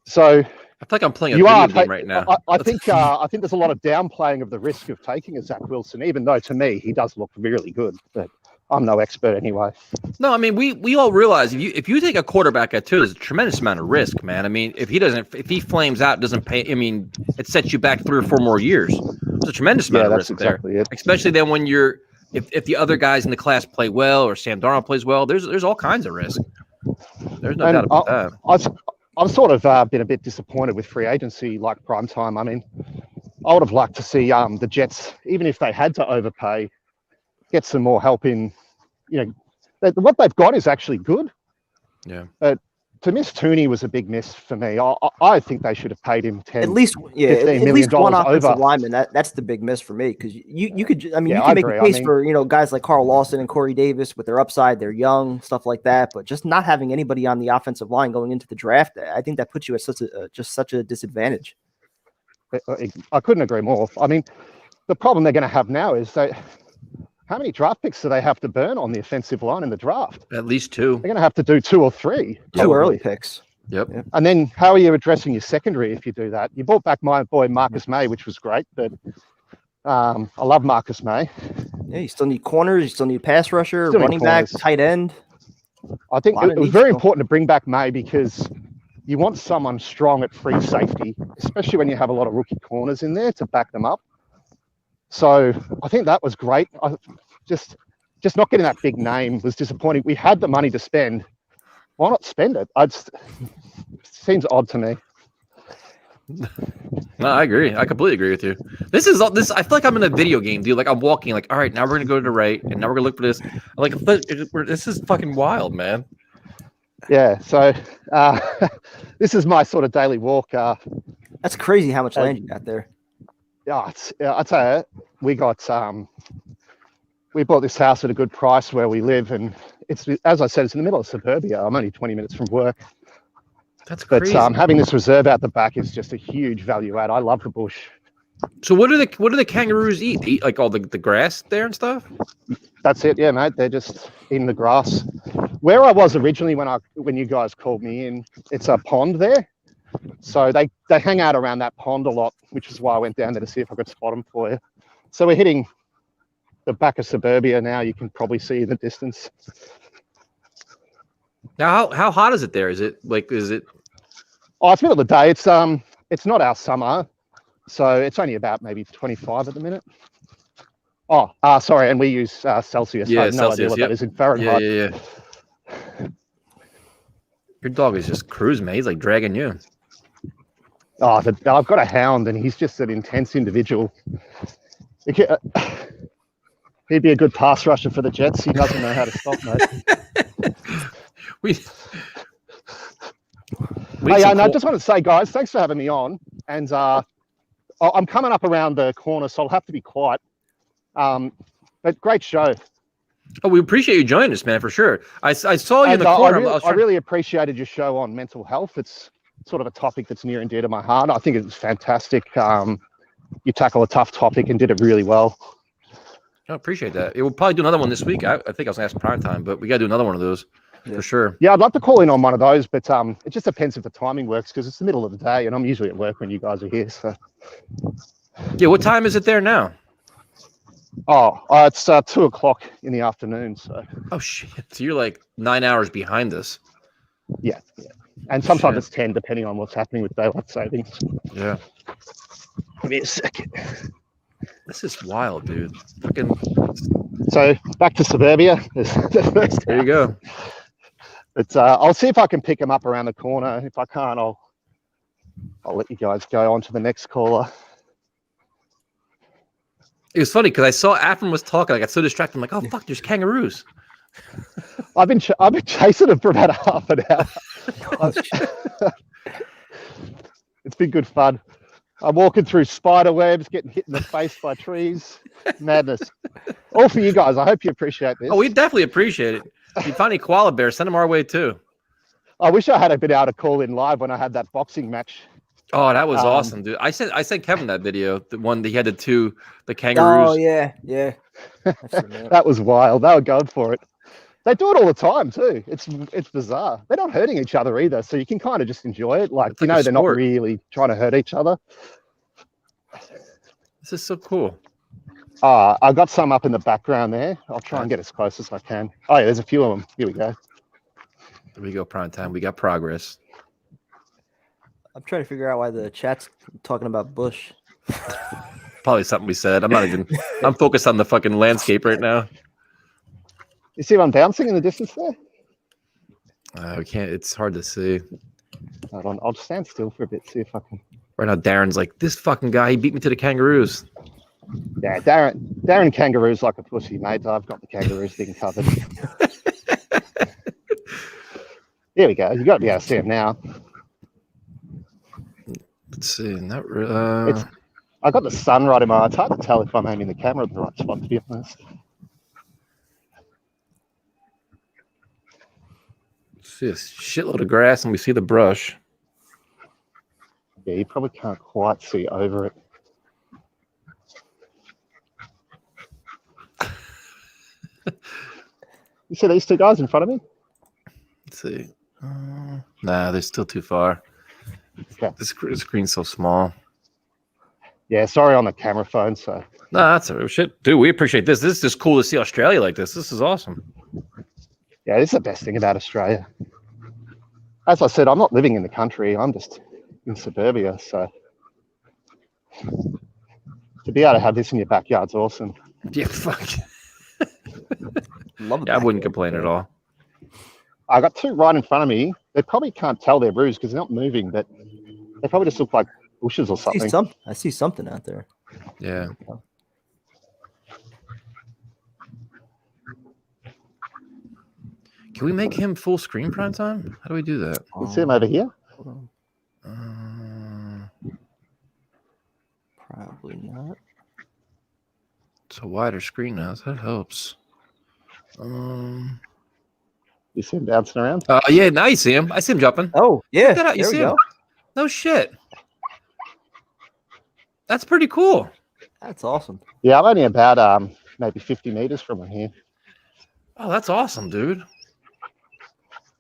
So I feel like I'm playing a video game right now. I think there's a lot of downplaying of the risk of taking a Zach Wilson, even though to me he does look really good. But I'm no expert anyway. No, I mean we all realize if you take a quarterback at 2, there's a tremendous amount of risk, man. I mean, if he flames out, doesn't pay. I mean, it sets you back 3 or 4 more years. There's a tremendous amount of risk exactly there, especially then when you're if the other guys in the class play well or Sam Darnold plays well. There's all kinds of risk. There's no doubt about that. I've sort of been a bit disappointed with free agency like prime time. I mean, I would have liked to see the Jets, even if they had to overpay, get some more help in, what they've got is actually good. Yeah. But to miss Tooney was a big miss for me. I think they should have paid him $10 at least one offensive over. lineman. That's the big miss for me, because you could you can make agree. a case for guys like Carl Lawson and Corey Davis with their upside. They're young, stuff like that, but just not having anybody on the offensive line going into the draft, I think that puts you at such a disadvantage. I couldn't agree more. I mean, the problem they're going to have now is how many draft picks do they have to burn on the offensive line in the draft? At least 2. They're going to have to do 2 or 3. 2 early picks. Yep. And then how are you addressing your secondary if you do that? You brought back my boy Marcus May, which was great, but I love Marcus May. Yeah, you still need corners. You still need pass rusher, Still need running back, corners. tight end. I think it was very important to bring back May because you want someone strong at free safety, especially when you have a lot of rookie corners in there to back them up. So I think that was great. Just not getting that big name was disappointing. We had the money to spend. Why not spend it? It seems odd to me. No, I agree. I completely agree with you. This. I feel like I'm in a video game, dude. Like I'm walking. Like, all right, now we're gonna go to the right, and now we're gonna look for this. Like, this is fucking wild, man. Yeah. So this is my sort of daily walk. That's crazy how much land you got there. Yeah, I tell you, we bought this house at a good price where we live, and it's, as I said, it's in the middle of suburbia. I'm only 20 minutes from work. That's crazy. But having this reserve out the back is just a huge value add. I love the bush. So what do the kangaroos eat? Eat like all the grass there and stuff? That's it, yeah, mate. They're just in the grass. Where I was originally when you guys called me in, it's a pond there. So they hang out around that pond a lot, which is why I went down there to see if I could spot them for you. So we're hitting the back of suburbia now. You can probably see in the distance. Now, how hot is it there? Is it? Oh, it's middle of the day. It's not our summer, so it's only about maybe 25 at the minute. Oh, sorry, and we use Celsius. Yeah, I have no idea what that is in Fahrenheit. Yeah. Your dog is just cruising, man. He's like dragging you. Oh, I've got a hound, and he's just an intense individual. He'd be a good pass rusher for the Jets. He doesn't know how to stop, mate. I just want to say, guys, thanks for having me on. And I'm coming up around the corner, so I'll have to be quiet. But great show. Oh, we appreciate you joining us, man, for sure. I saw you in the corner. I really appreciated your show on mental health. It's sort of a topic that's near and dear to my heart. I think it was fantastic. You tackle a tough topic and did it really well. I appreciate that. We'll probably do another one this week. I think I was going to ask prime time, but we got to do another one of those for sure. Yeah, I'd love to call in on one of those, but it just depends if the timing works because it's the middle of the day and I'm usually at work when you guys are here. So. Yeah, what time is it there now? Oh, it's 2:00 in the afternoon. So. Oh shit! So you're like 9 hours behind us. Yeah. And sometimes it's 10, depending on what's happening with daylight savings. Yeah. Give me a second. This is wild, dude. Fucking. So back to suburbia. There you go. It's I'll see if I can pick him up around the corner. If I can't, I'll let you guys go on to the next caller. It was funny because I saw Afrin was talking. I got so distracted. I'm like, oh fuck, there's kangaroos. I've been chasing them for about half an hour. It's been good fun. I'm walking through spider webs, getting hit in the face by trees. Madness. All for you guys. I hope you appreciate this. Oh, we definitely appreciate it. If you find any koala bears, send them our way too. I wish I had been able to call in live when I had that boxing match. Oh, that was awesome, dude. I sent Kevin that video, the one that he had the kangaroos. Oh yeah. That was wild. They were going for it. They do it all the time too. It's bizarre. They're not hurting each other either, so you can kind of just enjoy it. Like they're not really trying to hurt each other. This is so cool. I got some up in the background there. I'll try and get as close as I can. Oh yeah, there's a few of them. Here we go. There we go, prime time. We got progress. I'm trying to figure out why the chat's talking about Bush. Probably something we said. I'm focused on the fucking landscape right now. You see what I'm bouncing in the distance there? We can't. It's hard to see. Hold on. I'll stand still for a bit. See if I can. Right now, Darren's like, this fucking guy. He beat me to the kangaroos. Yeah, Darren kangaroos like a pussy, mate. I've got the kangaroos thing covered. There we go. You got to be able to see him now. Let's see. I got the sun right in my eye. It's hard to tell if I'm aiming the camera at the right spot, to be honest. See a shitload of grass and we see the brush. Yeah, you probably can't quite see over it. You see these two guys in front of me? Let's see. Nah, they're still too far. Okay. The screen's so small. Yeah, sorry on the camera phone. So No, that's a shit, dude. We appreciate this. This is just cool to see Australia like this. This is awesome. yeah, this is the best thing about Australia. As I said, I'm not living in the country. I'm just in suburbia. So to be able to have this in your backyard's awesome. Yeah, fuck. Love it. Yeah, I wouldn't complain at all. I got two right in front of me. They probably can't tell they're roos because they're not moving, but they probably just look like bushes or something. I see something out there. Yeah. Can we make him full screen prime time? How do we do that? You see him over here? Probably not. It's a wider screen now, so that helps. You see him bouncing around? Yeah, now you see him. I see him jumping. Oh, yeah. Check that out. You There see we him? go. No shit. That's pretty cool. That's awesome. Yeah, I'm only about maybe 50 meters from him here. Oh, that's awesome, dude.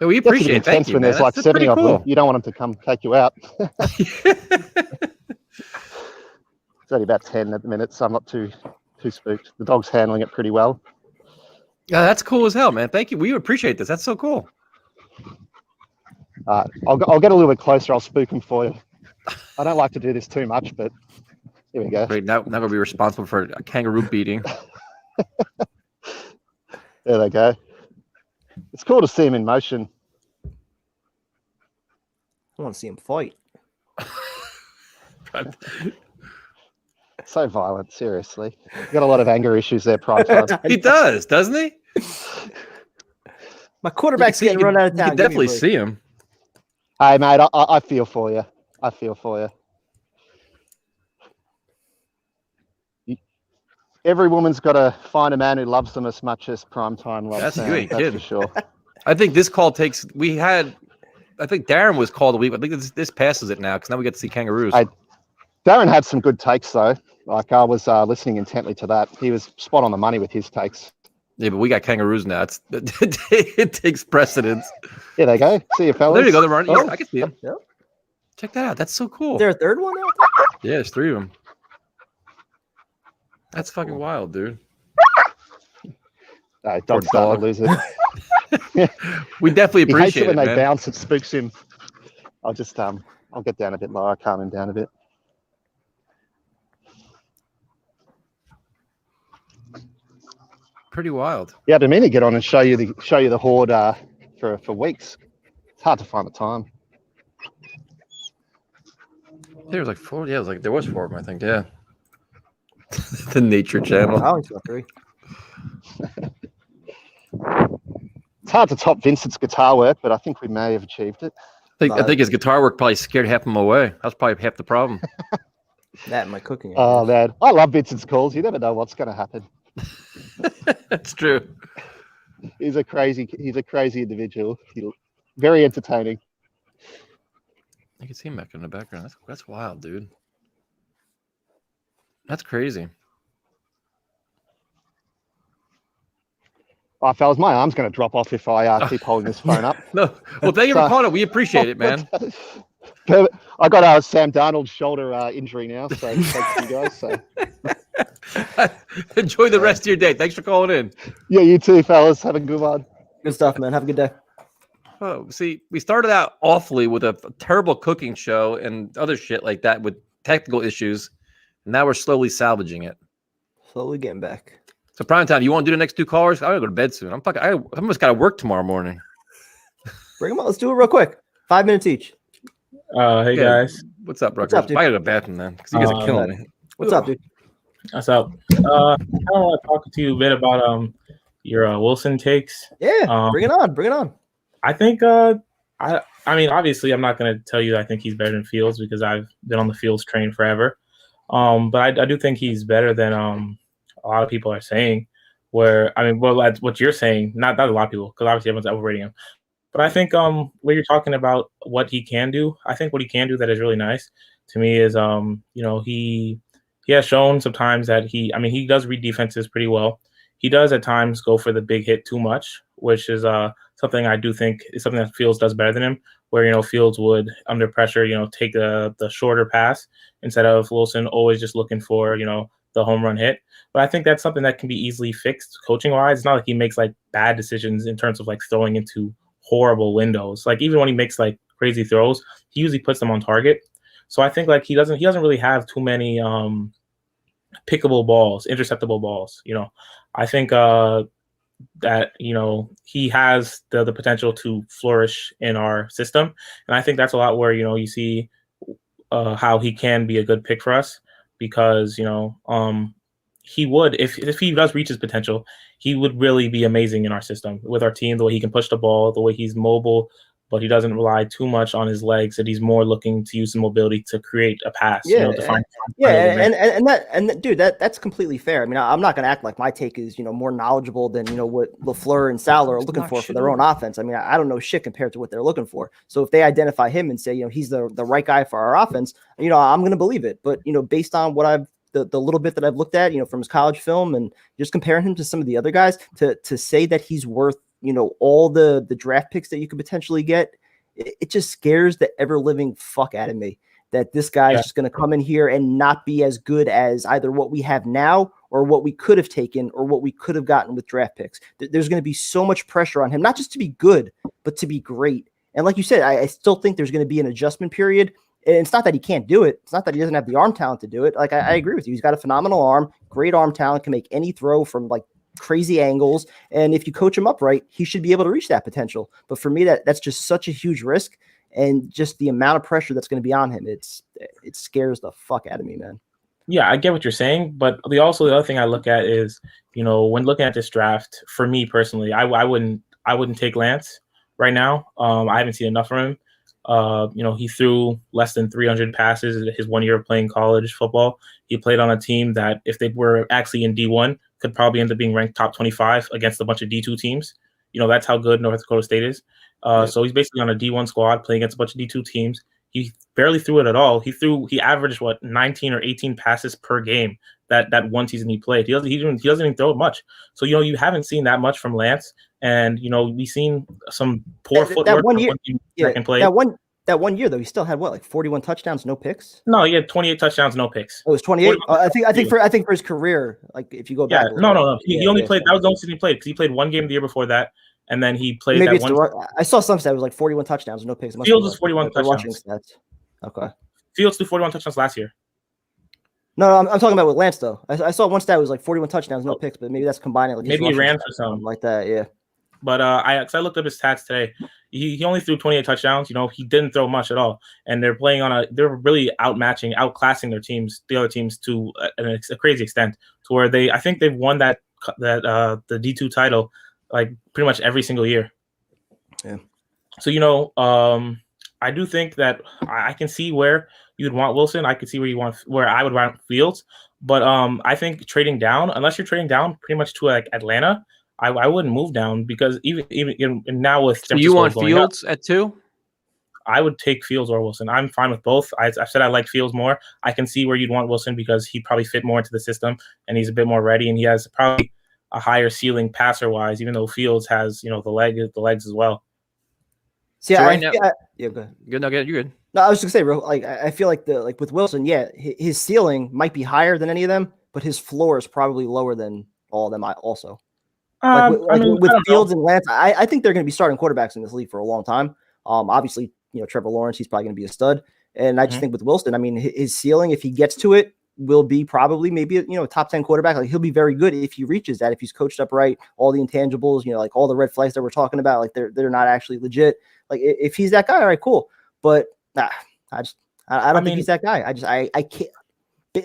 Yeah, we Gets a bit appreciate it. Thank intense you, when man. there's like That's 70 pretty of cool. them. You don't want them to come take you out. It's only about 10 at the minute, so I'm not too spooked. The dog's handling it pretty well. Yeah, that's cool as hell, man. Thank you. We appreciate this. That's so cool. I'll get a little bit closer. I'll spook him for you. I don't like to do this too much, but here we go. Wait, now gonna be responsible for a kangaroo beating. There they go. It's cool to see him in motion. I want to see him fight. So violent, seriously. Got a lot of anger issues there, prime time. He does, doesn't he? My quarterback's getting run out of You town. can Give me a definitely break. see him. Hey, mate, I feel for you. I feel for you. Every woman's got to find a man who loves them as much as primetime loves That's them. you ain't That's kidding. for sure. I think this call takes. I think Darren was called a week. I think this passes it now because now we get to see kangaroos. Darren had some good takes though. Like I was listening intently to that. He was spot on the money with his takes. Yeah, but we got kangaroos now. It takes precedence. There they go. See you, fellas. There you go. They're running. Oh. Yeah, I can see them. Yep. Check that out. That's so cool. Is there a third one out Yeah, there's 3 of them. That's fucking wild, dude. Dog's starting to lose it. We definitely He hates appreciate it when it, they man. bounce. It spooks him. I'll just I'll get down a bit lower, calm him down a bit. Pretty wild. Yeah, I've been meaning to get on and show you the horde for weeks. It's hard to find the time. There was like 4. Yeah, there was 4 of them, I think. Yeah. The Nature Channel. I only saw 3. It's hard to top Vincent's guitar work, but I think we may have achieved it. I think his guitar work probably scared half of them away. That's probably half the problem. That and my cooking. Oh man, I love Vincent's calls. You never know what's going to happen. That's true. He's a crazy individual. Very entertaining. You can see him back in the background. That's wild, dude. That's crazy. Oh, fellas, my arm's going to drop off if I keep holding this phone up. No, well, thank you for calling it. We appreciate it, man. I got Sam Darnold's shoulder injury now, so thanks to you guys. So Enjoy the rest of your day. Thanks for calling in. yeah, you too, fellas. Have a good one. Good stuff, man. Have a good day. Oh, see, we started out awfully with a terrible cooking show and other shit like that with technical issues. And now we're slowly salvaging it. Slowly getting back. So, prime time, you want to do the next 2 callers? I'm gonna go to bed soon. I almost got to work tomorrow morning. Bring them on. Let's do it real quick. 5 minutes each. Hey guys. What's up, Rucker? What's up, dude? I gotta go to the bathroom then because you guys are killing me. What's up, dude? What's up? I want to talk to you a bit about your Wilson takes. Yeah, bring it on. Bring it on. I think I mean obviously I'm not going to tell you I think he's better than Fields because I've been on the Fields train forever. But I do think he's better than a lot of people are saying. That's what you're saying. Not a lot of people because obviously everyone's overrating him. But I think when you're talking about what he can do, I think what he can do that is really nice to me is he has shown sometimes that he does read defenses pretty well. He does at times go for the big hit too much, which is something I do think is something that Fields does better than him, where Fields would under pressure take the shorter pass instead of Wilson always just looking for the home run hit. But I think that's something that can be easily fixed coaching wise. It's not like he makes like bad decisions in terms of like throwing into horrible windows. Like even when he makes like crazy throws, he usually puts them on target. So I think like he doesn't really have too many pickable balls, interceptable balls. I think that he has the potential to flourish in our system, and I think that's a lot where you see how he can be a good pick for us, because he would, if he does reach his potential, he would really be amazing in our system with our team. The way he can push the ball, the way he's mobile, but he doesn't rely too much on his legs, and he's more looking to use the mobility to create a pass. Yeah, To find dude, that's completely fair. I mean, I'm not going to act like my take is more knowledgeable than what LaFleur and Saleh are looking for their own offense. I mean, I don't know shit compared to what they're looking for. So if they identify him and say he's the right guy for our offense, I'm going to believe it. But based on what I've the little bit that I've looked at, from his college film and just comparing him to some of the other guys, to say that he's worth all the draft picks that you could potentially get, it just scares the ever living fuck out of me that this guy is just going to come in here and not be as good as either what we have now or what we could have taken or what we could have gotten with draft picks. There's going to be so much pressure on him, not just to be good, but to be great. And like you said, I still think there's going to be an adjustment period. And it's not that he can't do it. It's not that he doesn't have the arm talent to do it. Like I agree with you. He's got a phenomenal arm, great arm talent, can make any throw from like crazy angles. And if you coach him up right, he should be able to reach that potential. But for me, that's just such a huge risk. And just the amount of pressure that's going to be on him, it scares the fuck out of me, man. Yeah, I get what you're saying, but the other thing I look at is, when looking at this draft, for me personally, I wouldn't take Lance right now. I haven't seen enough from him. He threw less than 300 passes his 1 year of playing college football. He played on a team that, if they were actually in D1, could probably end up being ranked top 25 against a bunch of D2 teams. That's how good North Dakota State is. So he's basically on a D1 squad playing against a bunch of D2 teams. He barely threw it at all. He averaged 19 or 18 passes per game that one season he played. He doesn't even throw it much. So you haven't seen that much from Lance, and we've seen some poor footwork. That 1 year, that 1 year though, he still had 41 touchdowns, no picks. No, he had 28 touchdowns, no picks. Oh, it was 28. I think for his career, like if you go back. No. He only played. That was the only season he played, because he played one game the year before that. And then he played Maybe that one. I saw some stat. It was like 41 touchdowns, no picks. Fields is 41 touchdowns. Okay. Fields threw 41 touchdowns last year. No, I'm talking about with Lance though. I saw one stat was like 41 touchdowns, no picks, but maybe that's combining. Like maybe he ran for some like that. Yeah. But I looked up his stats today. He only threw 28 touchdowns. He didn't throw much at all. And they're playing they're really outclassing the other teams to a crazy extent, to where I think they've won the D2 title like pretty much every single year. Yeah. So I do think that I can see where you'd want Wilson. I could see where I would want Fields. But I think trading down, unless you're trading down pretty much to like Atlanta, I wouldn't move down, because even now with so you want Fields at 2? I would take Fields or Wilson. I'm fine with both. I've said I like Fields more. I can see where you'd want Wilson, because he probably fit more into the system and he's a bit more ready, and he has probably a higher ceiling passer wise, even though Fields has the legs as well. See, so right now, yeah, go ahead. Good, no, good. You're good. No, I was just gonna say, bro. Like, I feel like with Wilson, yeah, his ceiling might be higher than any of them, but his floor is probably lower than all of them. Also, with Fields and Lance, I think they're going to be starting quarterbacks in this league for a long time. Obviously, Trevor Lawrence, he's probably going to be a stud, and I just think with Wilson, I mean, his ceiling, if he gets to it, will be probably maybe a top 10 quarterback. Like, he'll be very good if he reaches that, if he's coached up right, all the intangibles, like all the red flags that we're talking about, like they're not actually legit. Like, if he's that guy, all right, cool. But I don't think he's that guy. I can't.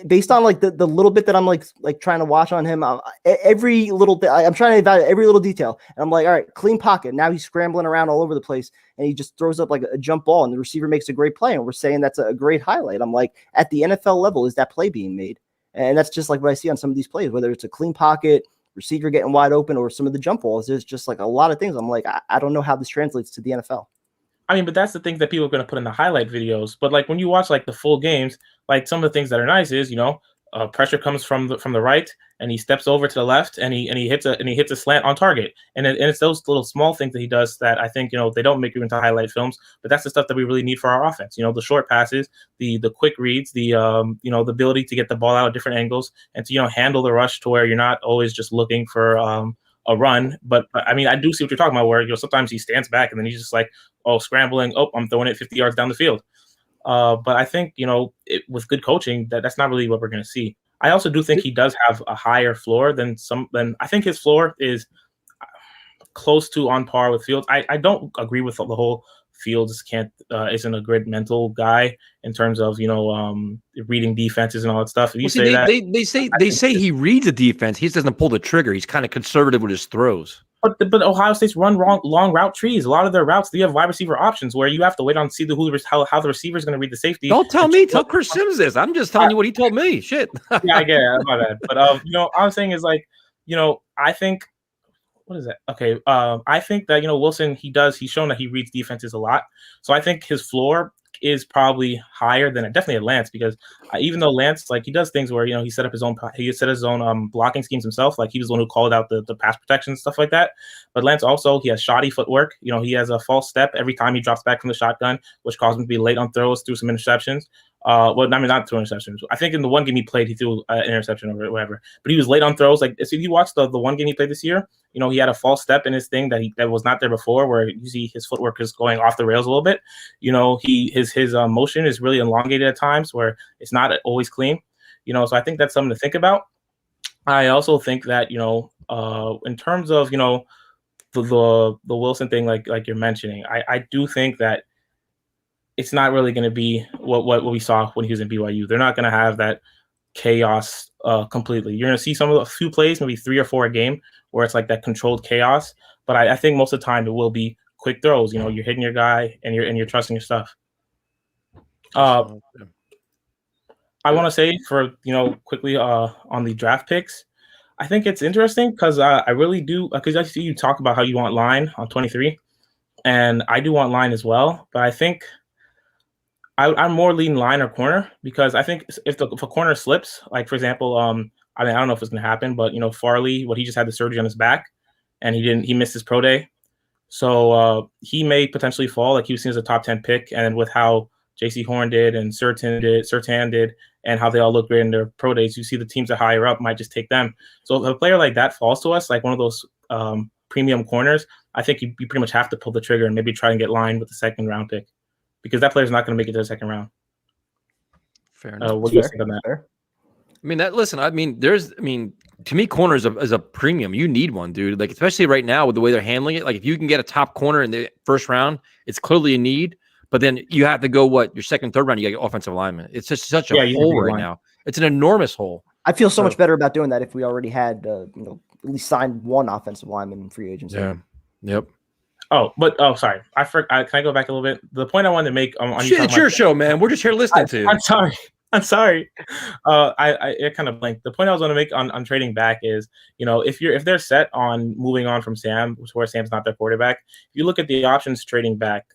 Based on like the little bit that I'm like trying to watch on him, every little bit, I'm trying to evaluate every little detail, and I'm like, all right, clean pocket. Now he's scrambling around all over the place, and he just throws up like a jump ball, and the receiver makes a great play, and we're saying that's a great highlight. I'm like, at the NFL level, is that play being made? And that's just like what I see on some of these plays, whether it's a clean pocket, receiver getting wide open, or some of the jump balls. There's just like a lot of things. I'm like, I don't know how this translates to the NFL. I mean, but that's the things that people are going to put in the highlight videos. But like when you watch like the full games, like some of the things that are nice is, pressure comes from the right, and he steps over to the left, and he hits a slant on target. And it's those little small things that he does that I think they don't make it into highlight films, but that's the stuff that we really need for our offense. The short passes, the quick reads, the the ability to get the ball out at different angles, and to handle the rush to where you're not always just looking for a run. But I mean, I do see what you're talking about, where sometimes he stands back and then he's just like, oh, scrambling, oh, I'm throwing it 50 yards down the field. But I think with good coaching, that's not really what we're going to see. I also do think he does have a higher floor than I think his floor is close to on par with Fields. I don't agree with the whole Fields isn't a great mental guy in terms of reading defenses and all that stuff. If you say that, they say he reads a defense. He just doesn't pull the trigger. He's kind of conservative with his throws. But Ohio State's run long route trees. A lot of their routes, they have wide receiver options where you have to wait on see how the receiver is going to read the safety. Don't tell me. Tell Chris Sims this. I'm just telling you what he told me. Shit. Yeah, I get it. My bad. But all I'm saying is I think. What is that? Okay. I think that Wilson, he's shown that he reads defenses a lot. So I think his floor is probably higher than definitely at Lance, because even though Lance, he does things where he set his own blocking schemes himself. He was the one who called out the pass protection and stuff like that. But Lance also, he has shoddy footwork. He has a false step every time he drops back from the shotgun, which caused him to be late on throws, through some interceptions. Not through interceptions. I think in the one game he played, he threw an interception or whatever. But he was late on throws. So if you watch the one game he played this year, he had a false step in his thing that was not there before, where you see his footwork is going off the rails a little bit. His motion is really elongated at times, where it's not always clean. So I think that's something to think about. I also think that in terms of the Wilson thing, like you're mentioning, I do think that it's not really going to be what we saw when he was in BYU. They're not going to have that chaos completely. You're going to see a few plays, maybe 3 or 4 a game, where it's like that controlled chaos. But I think most of the time it will be quick throws. You're hitting your guy and you're trusting your stuff. I want to say quickly on the draft picks, I think it's interesting because I really do, because I see you talk about how you want line on 23, and I do want line as well. But I think I'm more leaning line or corner, because I think if a corner slips, for example, I don't know if it's going to happen, but Farley, he just had the surgery on his back, and he missed his pro day, so he may potentially fall. He was seen as a top 10 pick, and with how J.C. Horn did and Surtain did, and how they all look great in their pro days, you see the teams that higher up might just take them. So if a player like that falls to us, like one of those premium corners, I think you pretty much have to pull the trigger and maybe try and get line with the second round pick, because that player's not going to make it to the second round. Fair enough. What do you think on that? To me, corner is a premium. You need one, dude. Especially right now with the way they're handling it. If you can get a top corner in the first round, it's clearly a need. But then you have to go your second, third round. You got your offensive lineman. It's just such a hole right now. It's an enormous hole. I feel so much better about doing that if we already had at least signed one offensive lineman in free agency. Yeah. Yep. Sorry. Can I go back a little bit? The point I wanted to make on it's your show, man. We're just here listening to you. I'm sorry. I kind of blanked. The point I was going to make on trading back is, if they're set on moving on from Sam, where Sam's not their quarterback, if you look at the options trading back,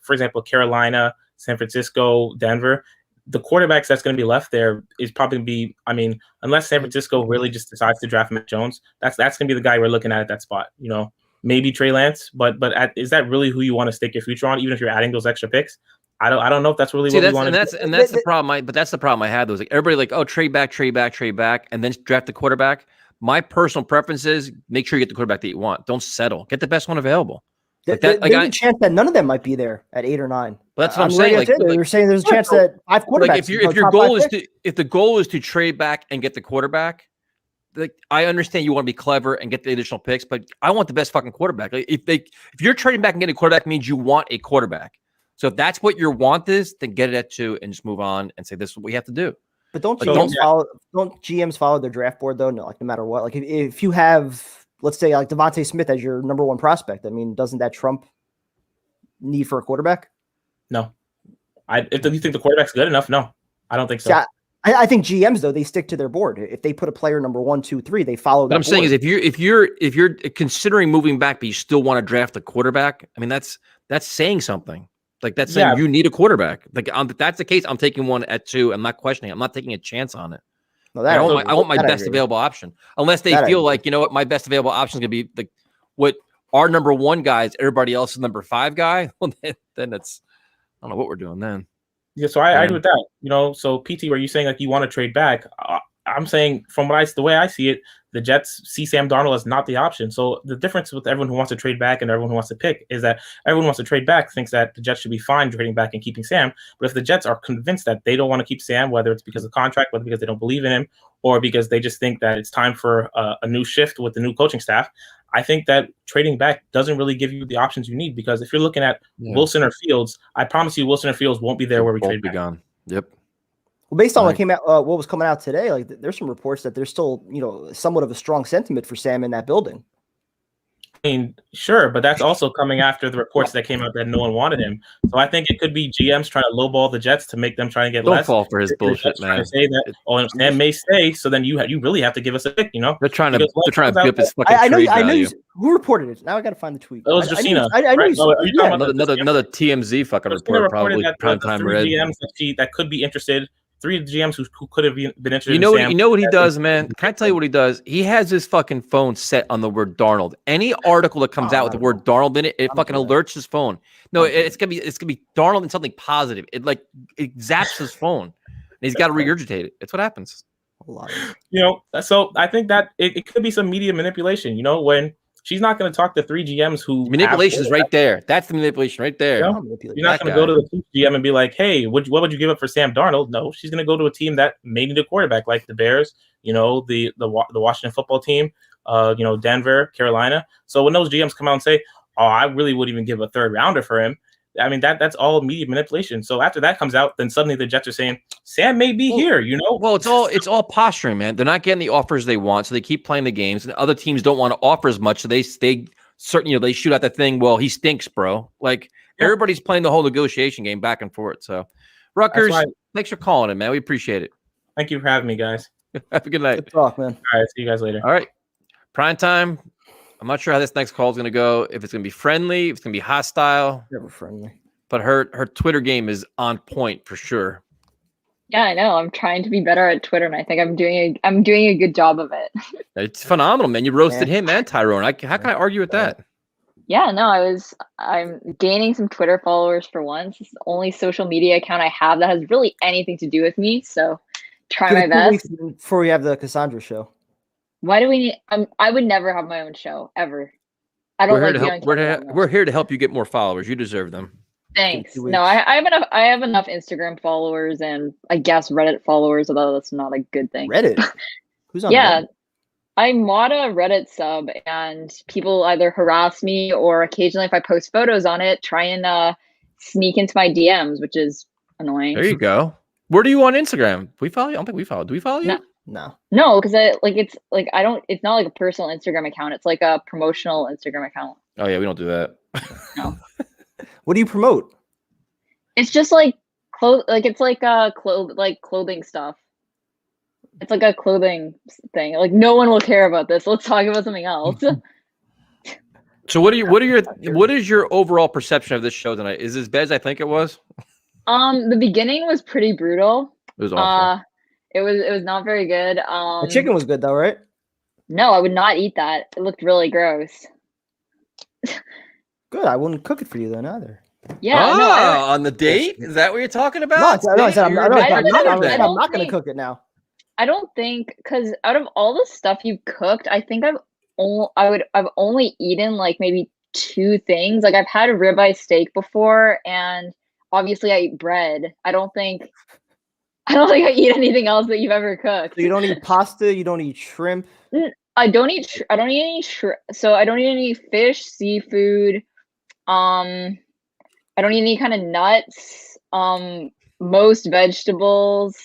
for example, Carolina, San Francisco, Denver, the quarterbacks that's going to be left there is probably going to be, unless San Francisco really just decides to draft Mac Jones, that's going to be the guy we're looking at that spot. Maybe Trey Lance, but is that really who you want to stake your future on, even if you're adding those extra picks? I don't know if that's really what we want to do. And that's the problem. That's the problem I had. Those everybody trade back, and then draft the quarterback. My personal preference is make sure you get the quarterback that you want. Don't settle. Get the best one available. There's a chance that none of them might be there at 8 or 9. Well, that's what I'm saying. You're saying there's a chance that 5 quarterbacks. If the goal is to trade back and get the quarterback, I understand you want to be clever and get the additional picks, but I want the best fucking quarterback. If you're trading back and getting a quarterback, means you want a quarterback. So if that's what your want is, then get it at 2 and just move on and say this is what we have to do. But don't GMs follow their draft board though? No, no matter what. If you have, let's say, Devontae Smith as your number 1 prospect, doesn't that trump need for a quarterback? No. If you think the quarterback's good enough, no, I don't think so. Yeah, I think GMs though, they stick to their board. If they put a player number 1, 2, 3, they follow that. What I'm saying is if you're considering moving back, but you still want to draft a quarterback, that's saying something. That's saying you need a quarterback. If that's the case, I'm taking one at 2. I'm not questioning. I'm not taking a chance on it. No, that I want my best available option. Unless they feel like, you know what, my best available option is going to be like what our number 1 guy is, everybody else is number 5 guy. Well, then it's, I don't know what we're doing then. Yeah, so I agree with that. You know, so PT, were you saying like you want to trade back? I'm saying from the way I see it, the Jets see Sam Darnold as not the option. So the difference with everyone who wants to trade back and everyone who wants to pick is that everyone who wants to trade back thinks that the Jets should be fine trading back and keeping Sam. But if the Jets are convinced that they don't want to keep Sam, whether it's because of contract, whether because they don't believe in him, or because they just think that it's time for a new shift with the new coaching staff, I think that trading back doesn't really give you the options you need, because if you're looking at Wilson or Fields, I promise you Wilson or Fields won't be there where we trade back. Gone. Yep. Well, based on what came out, what was coming out today, like there's some reports that there's still, somewhat of a strong sentiment for Sam in that building. I mean, sure, but that's also coming after the reports that came out that no one wanted him. So I think it could be GMs trying to lowball the Jets to make them try and get less. Don't fall for his bullshit, man. Say that, Sam may stay, so then you really have to give us a pick, They're trying to flip his fucking I know value. who reported it. Now I got to find the tweet. That was Justina. Another TMZ fucking report, probably prime time red. GMs that could be interested. 3 GMs who could have been interested. You know what he does, man? Can I tell you what he does? He has his fucking phone set on the word Darnold. Any article that comes out with the word Darnold in it, it fucking alerts his phone. No, it's gonna be Darnold and something positive. It zaps his phone, and he's got to regurgitate it. It's what happens. A lot. So I think that it could be some media manipulation. When she's not going to talk to 3 GMs who manipulation is right there. That's the manipulation right there. You're not going to go to the GM and be like, "Hey, what would you give up for Sam Darnold?" No, she's going to go to a team that may need a quarterback, like the Bears, the Washington football team, Denver, Carolina. So when those GMs come out and say, "Oh, I really wouldn't even give a 3rd rounder for him," I mean that's all media manipulation. So after that comes out, then suddenly the Jets are saying Sam may be here. Well, it's all posturing, man. They're not getting the offers they want, so they keep playing the games. And other teams don't want to offer as much, so they certainly they shoot out the thing. Well, he stinks, bro. Everybody's playing the whole negotiation game back and forth. So, Rutgers, thanks for calling it, man. We appreciate it. Thank you for having me, guys. Have a good night. Good talk, man. All right, see you guys later. All right, prime time. I'm not sure how this next call is going to go. If it's going to be friendly, if it's going to be hostile. Never friendly. But her Twitter game is on point for sure. Yeah, I know. I'm trying to be better at Twitter, and I think I'm doing a good job of it. It's phenomenal, man. You roasted him and Tyrone. How can I argue with that? Yeah, no, I'm gaining some Twitter followers for once. It's the only social media account I have that has really anything to do with me. So try my best. Before we have the Cassandra show. Why do we need? I would never have my own show ever. I don't We're here to help you get more followers. You deserve them. Thanks. No, I have enough Instagram followers and I guess Reddit followers, although that's not a good thing. Reddit? Who's on Yeah. Reddit? I mod a Reddit sub and people either harass me or occasionally if I post photos on it, try and sneak into my DMs, which is annoying. There you go. Where do you on Instagram? We follow you? I don't think we follow. Do we follow you? No, because it's not like a personal Instagram account. It's like a promotional Instagram account. Oh yeah, we don't do that. No. What do you promote? It's just like clothing stuff. It's like a clothing thing. Like no one will care about this. Let's talk about something else. So what is your overall perception of this show tonight? Is it as bad as I think it was? The beginning was pretty brutal. It was awful. It was not very good. The chicken was good though, right? No, I would not eat that. It looked really gross. Good. I wouldn't cook it for you then either. Yeah. On the date? Is that what you're talking about? No, I said I'm not going to cook it now. I don't think, because out of all the stuff you've cooked, I think I've only eaten like maybe 2 things. Like I've had a ribeye steak before, and obviously I eat bread. I don't think I eat anything else that you've ever cooked. So you don't eat pasta. You don't eat shrimp. I don't eat any shrimp. So I don't eat any fish, seafood. I don't eat any kind of nuts. Most vegetables.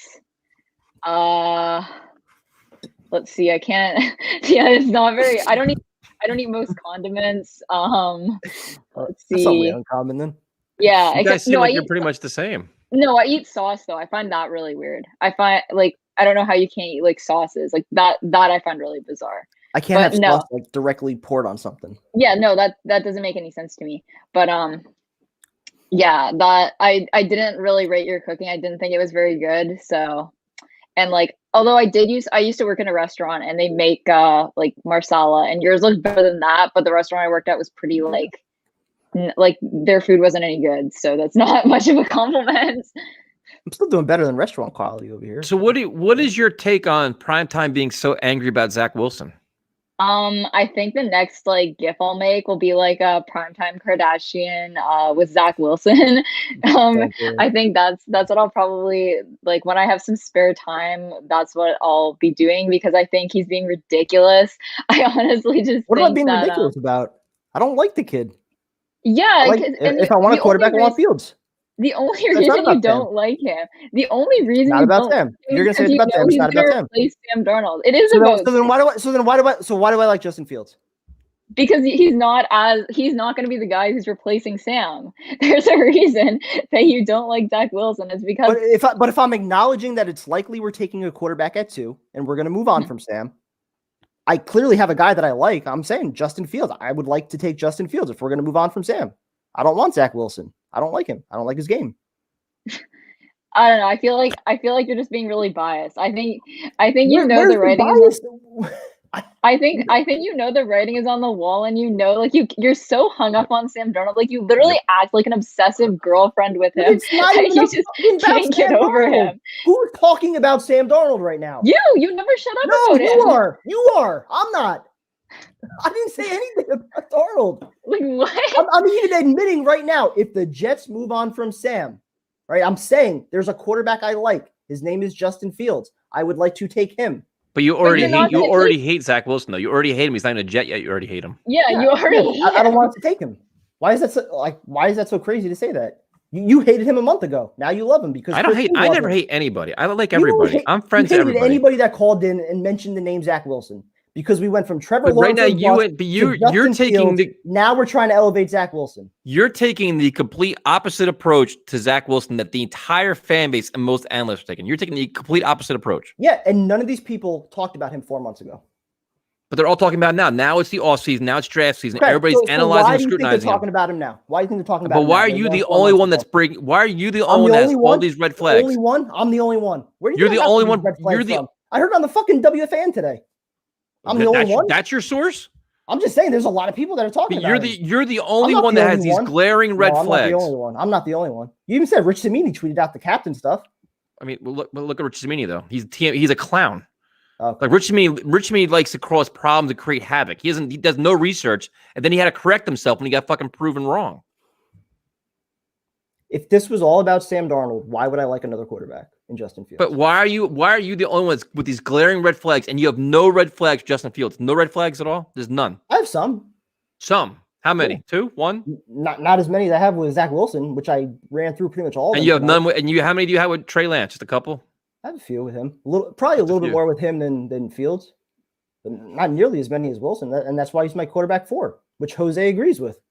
Let's see. I can't. Yeah, it's not very. I don't eat most condiments. Let's see. That's not really uncommon then. Yeah, you guys seem like you're pretty much the same. No, I eat sauce though. I find that really weird. I find I don't know how you can't eat like sauces like that. That I find really bizarre. I can't have sauce like directly poured on something. Yeah, no, that doesn't make any sense to me. But yeah, that I didn't really rate your cooking. I didn't think it was very good. So, And like, although I used to work in a restaurant and they make like marsala, and yours looked better than that, but the restaurant I worked at was pretty like their food wasn't any good, so that's not much of a compliment. I'm still doing better than restaurant quality over here. So what is your take on primetime being so angry about Zach Wilson? I think the next like GIF I'll make will be like a primetime Kardashian with Zach Wilson. I think that's what I'll probably like when I have some spare time. That's what I'll be doing because I think he's being ridiculous. I honestly just what think am I being that, ridiculous about? I don't like the kid. Yeah, like, if I want a quarterback, I want Fields. The only reason you don't like him, the only reason not you about don't Sam. You're gonna say it's about Sam. It's not about Sam. Sam Darnold. It is about. So then why do I like Justin Fields? Because he's not going to be the guy who's replacing Sam. There's a reason that you don't like Zach Wilson. It's because. But if I'm acknowledging that it's likely we're taking a quarterback at 2 and we're gonna move on from Sam, I clearly have a guy that I like. I'm saying Justin Fields. I would like to take Justin Fields if we're gonna move on from Sam. I don't want Zach Wilson. I don't like him. I don't like his game. I don't know. I feel like you're just being really biased. I think you know the writing is I think you know the writing is on the wall, and you know like you're so hung up on Sam Darnold. Like you literally act like an obsessive girlfriend with him. It's not even you just can't get over him. Who's talking about Sam Darnold right now? You never shut up about him. No, you are. I'm not. I didn't say anything about Darnold. Like what? I'm even admitting right now, if the Jets move on from Sam, right? I'm saying there's a quarterback I like. His name is Justin Fields. I would like to take him. But you already hate Zach Wilson though. You already hate him. He's not even a Jet yet. You already hate him. Yeah, you already. Yeah. I don't want to take him. Why is that so crazy to say that? You hated him a month ago. Now you love him because I don't hate. I never hate anybody. I like everybody. I'm friends with everybody. Anybody that called in and mentioned the name Zach Wilson. Because we went from Trevor Lawrence. Right now, you're taking Fields. Now we're trying to elevate Zach Wilson. You're taking the complete opposite approach to Zach Wilson that the entire fan base and most analysts are taking. You're taking the complete opposite approach. Yeah, and none of these people talked about him 4 months ago. But they're all talking about it now. Now it's the offseason. Now it's draft season. Okay, Everybody's analyzing and scrutinizing. Why do you think they're talking about him now? Why do you think they're talking about him? But why are you the only one that's bringing? Why are you the only one that has all these red flags? The only one? I'm the only one. Where do you You're the only one. You're the. I heard on the fucking WFAN today. I'm the only one. That's your source? I'm just saying there's a lot of people that are talking about it. You're the only one that has these glaring red flags. I'm not the only one. I'm not the only one. You even said Rich Cimini tweeted out the captain stuff. I mean, look at Rich Cimini though. He's a clown. Okay. Like Rich Cimini likes to cause problems and create havoc. He does no research, and then he had to correct himself when he got fucking proven wrong. If this was all about Sam Darnold, why would I like another quarterback in Justin Fields? But why are you the only ones with these glaring red flags, and you have no red flags, Justin Fields? No red flags at all? There's none. I have some. Some. How many? Yeah. 2? 1? Not as many as I have with Zach Wilson, which I ran through pretty much all. And you have none. And how many do you have with Trey Lance? Just a couple. I have a few with him. Probably a little bit more with him than Fields, but not nearly as many as Wilson. And that's why he's my quarterback 4, which Jose agrees with.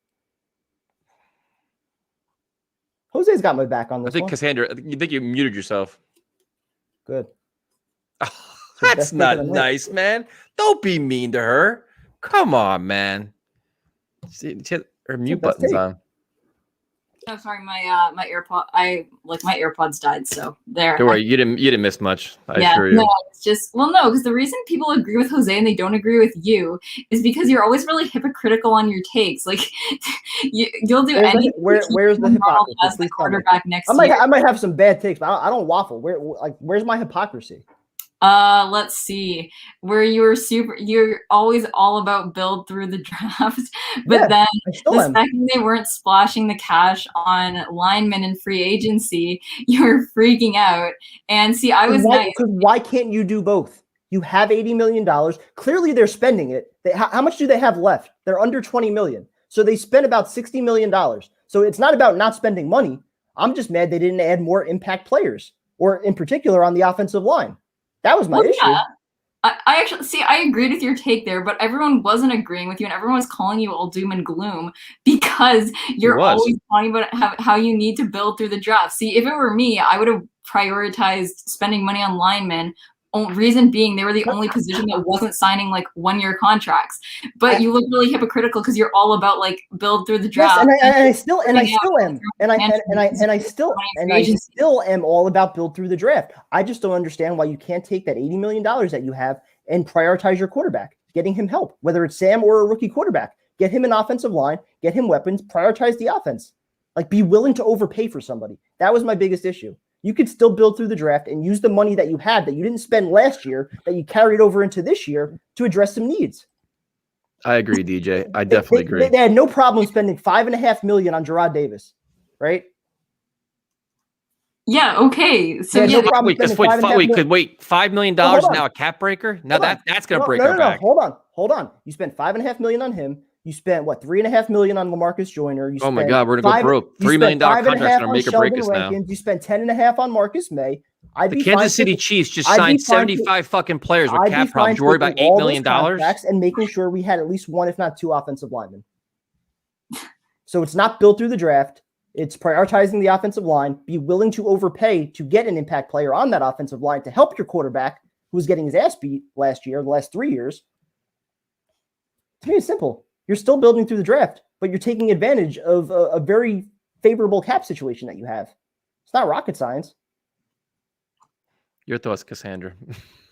Jose's got my back on this. I think Cassandra, you think you muted yourself. Good. Oh, that's not nice, man. Don't be mean to her. Come on, man. Her mute button's on. Oh, sorry, my AirPod. My AirPods died, so there. Don't worry, you didn't miss much. I yeah, assure you. No, it's just because the reason people agree with Jose and they don't agree with you is because you're always really hypocritical on your takes. Like you'll do anything. Where's the hypocrisy? As the quarterback next year. I might have some bad takes, but I don't waffle. Where's my hypocrisy? Let's see. Where you're always all about build through the draft, but then the second they weren't splashing the cash on linemen and free agency, you're freaking out. And see, I was nice. Because why can't you do both? You have $80 million. Clearly, they're spending it. How much do they have left? They're under $20 million. So they spent about $60 million. So it's not about not spending money. I'm just mad they didn't add more impact players, or in particular on the offensive line. That was my issue. Yeah. I actually see. I agreed with your take there, but everyone wasn't agreeing with you, and everyone was calling you all doom and gloom because you're always talking about how you need to build through the draft. See, if it were me, I would have prioritized spending money on linemen reason being they were the only position that wasn't signing like 1-year contracts. But you look really hypocritical because you're all about like build through the draft. Yes, and I still am all about build through the draft. I just don't understand why you can't take that $80 million that you have and prioritize your quarterback, getting him help, whether it's Sam or a rookie quarterback. Get him an offensive line, get him weapons, prioritize the offense. Like, be willing to overpay for somebody. That was my biggest issue. You could still build through the draft and use the money that you had that you didn't spend last year, that you carried over into this year to address some needs. I agree, DJ. I definitely agree. They had no problem spending $5.5 million on Gerard Davis, right? Yeah. Okay. So yeah, no wait, $5 million now a cap breaker? Now that's going to break our back. Hold on. You spent $5.5 million on him. You spent what, $3.5 million on LaMarcus Joyner. Oh my God, we're gonna go broke. $3 million contract's gonna make or break us now. You spent $10.5 on Marcus May. The Kansas City Chiefs just signed 75 fucking players with cap problems. You worry about $8 million and making sure we had at least one, if not two, offensive linemen. So it's not built through the draft. It's prioritizing the offensive line. Be willing to overpay to get an impact player on that offensive line to help your quarterback, who was getting his ass beat last year, the last 3 years. To me, it's simple. You're still building through the draft, but you're taking advantage of a very favorable cap situation that you have. It's not rocket science. Your thoughts, Cassandra?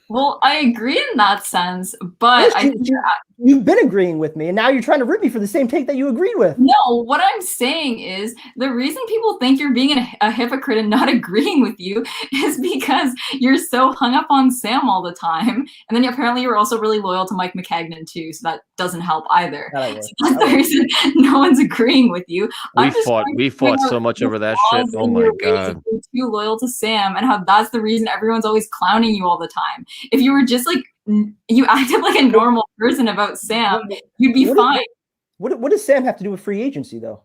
Well, I agree in that sense, but yes, you've been agreeing with me, and now you're trying to rip me for the same take that you agreed with. No, what I'm saying is the reason people think you're being a hypocrite and not agreeing with you is because you're so hung up on Sam all the time, and then apparently you're also really loyal to Mike McCagnon too, so that doesn't help either. So that's the reason no one's agreeing with you. We fought so much over that shit. Oh my God. You're too loyal to Sam, and how that's the reason everyone's always clowning you all the time. If you were just like, you acted like a normal person about Sam, you'd be fine. What does Sam have to do with free agency, though?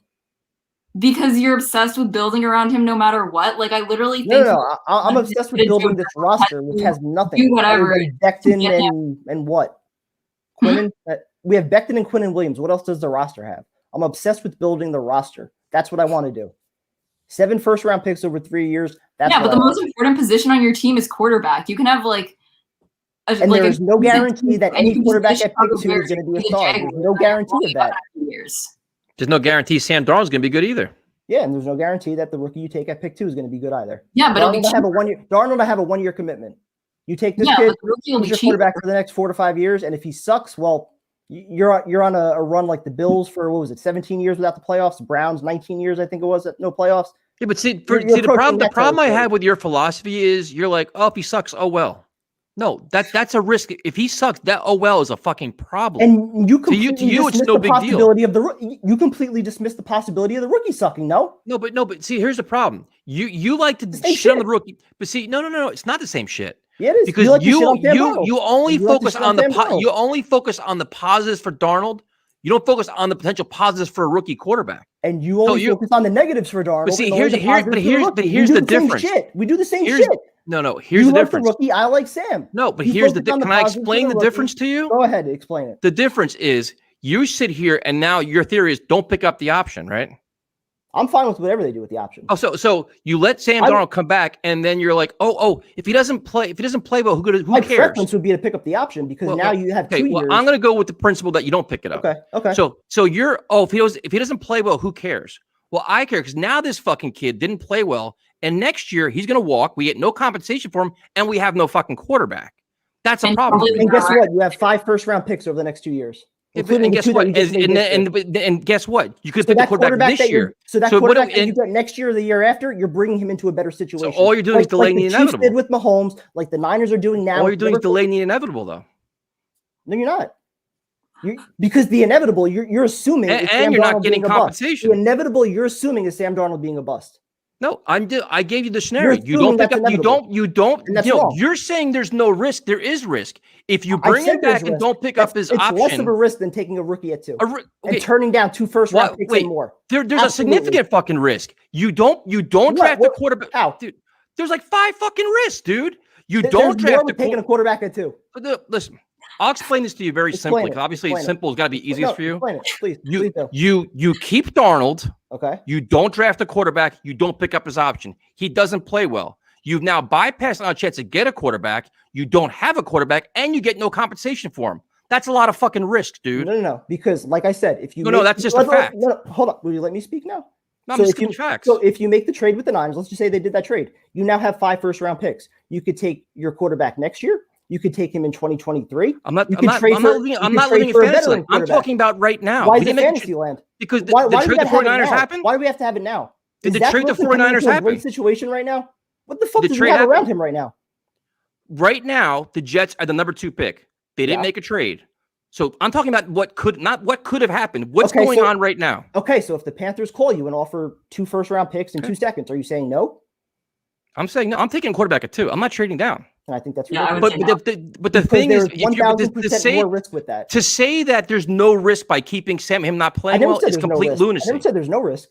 Because you're obsessed with building around him no matter what. Like, I literally think... No, I'm obsessed with building this roster, which has nothing. Do whatever. Becton and what? Quinnen? We have Becton and Quinnen Williams. What else does the roster have? I'm obsessed with building the roster. That's what I want to do. 7 first-round picks over 3 years. But the most important position on your team is quarterback. You can have, like... there's no guarantee that any quarterback at pick 2 is going to be a star. There's no guarantee of that. There's no guarantee Sam Darnold's going to be good either. Yeah, and there's no guarantee that the rookie you take at pick 2 is going to be good either. Yeah, but Darnold will have a 1 year commitment. You take this kid, he's your quarterback for the next 4 to 5 years, and if he sucks, well, you're on a run like the Bills for 17 years without the playoffs. Browns 19 years, I think it was, no playoffs. Yeah, but the problem I have with your philosophy is you're like, oh, if he sucks, oh well. No, that's a risk. If he sucks, that is a fucking problem. And you completely it's no big deal. You completely dismiss the possibility of the rookie sucking. No, but see, here's the problem. You like to shit on the rookie, but see, no, it's not the same shit. Yeah, it is. Because you only focus on the positives for Darnold. You don't focus on the potential positives for a rookie quarterback. And you only focus on the negatives for Darnold. But see, here's the difference. We do the same shit. No, here's the difference. The rookie, I like Sam. No, but here's the difference. Can I explain the difference to you? Go ahead, explain it. The difference is you sit here and now your theory is don't pick up the option, right? I'm fine with whatever they do with the option. Oh, so you let Sam Darnold come back, and then you're like, if he doesn't play well, who cares? My preference would be to pick up the option because now you have 2 years. Well, I'm going to go with the principle that you don't pick it up. Okay. So you're if he doesn't play well, who cares? Well, I care because now this fucking kid didn't play well, and next year he's going to walk. We get no compensation for him, and we have no fucking quarterback. That's a problem. And guess what? You have 5 first-round picks over the next 2 years. And guess what? And guess what? You could pick the quarterback this year. So that quarterback that you get next year or the year after, you're bringing him into a better situation. So all you're doing is delaying the inevitable. Chiefs did with Mahomes, like the Niners are doing now. All you're doing is delaying the inevitable, though. No, you're not. Because the inevitable, you're assuming, and you're not getting compensation. The inevitable, you're assuming is Sam Darnold being a bust. No, I gave you the scenario. You don't pick up. You don't. You're saying there's no risk. There is risk. If you bring him back and don't pick up his option, it's less of a risk than taking a rookie at 2 and turning down 2 first-round picks and more. There's a significant fucking risk. You don't draft the quarterback. How? Dude, there's like 5 fucking risks, dude. You don't draft taking a quarterback at 2. Listen, I'll explain this to you very simply because obviously simple has got to be easiest for you. Explain it, please. You keep Darnold. Okay. You don't draft a quarterback. You don't pick up his option. He doesn't play well. You've now bypassed on a chance to get a quarterback. You don't have a quarterback, and you get no compensation for him. That's a lot of fucking risk, dude. No. Because, like I said, if you no, that's just a fact. No, hold up. Will you let me speak now? No, I'm just giving facts. So if you make the trade with the Niners, let's just say they did that trade. You now have 5 first-round picks. You could take your quarterback next year. You could take him in 2023. I'm not living in fantasy land. I'm talking about right now. Why is it fantasy land? Because the trade the 49ers happened? Why do we have to have it now? Did the trade the 49ers happen? Great situation right now? What the fuck does he have around him right now? Right now, the Jets are the number 2 pick. They didn't make a trade. So I'm talking about what could have happened. What's going on right now? Okay, so if the Panthers call you and offer 2 first-round picks and 2 seconds, are you saying no? I'm saying no. I'm taking a quarterback at 2. I'm not trading down. And I think that's but the thing is, more risk with that. To say that there's no risk by keeping him not playing well is complete lunacy. I never said there's no risk.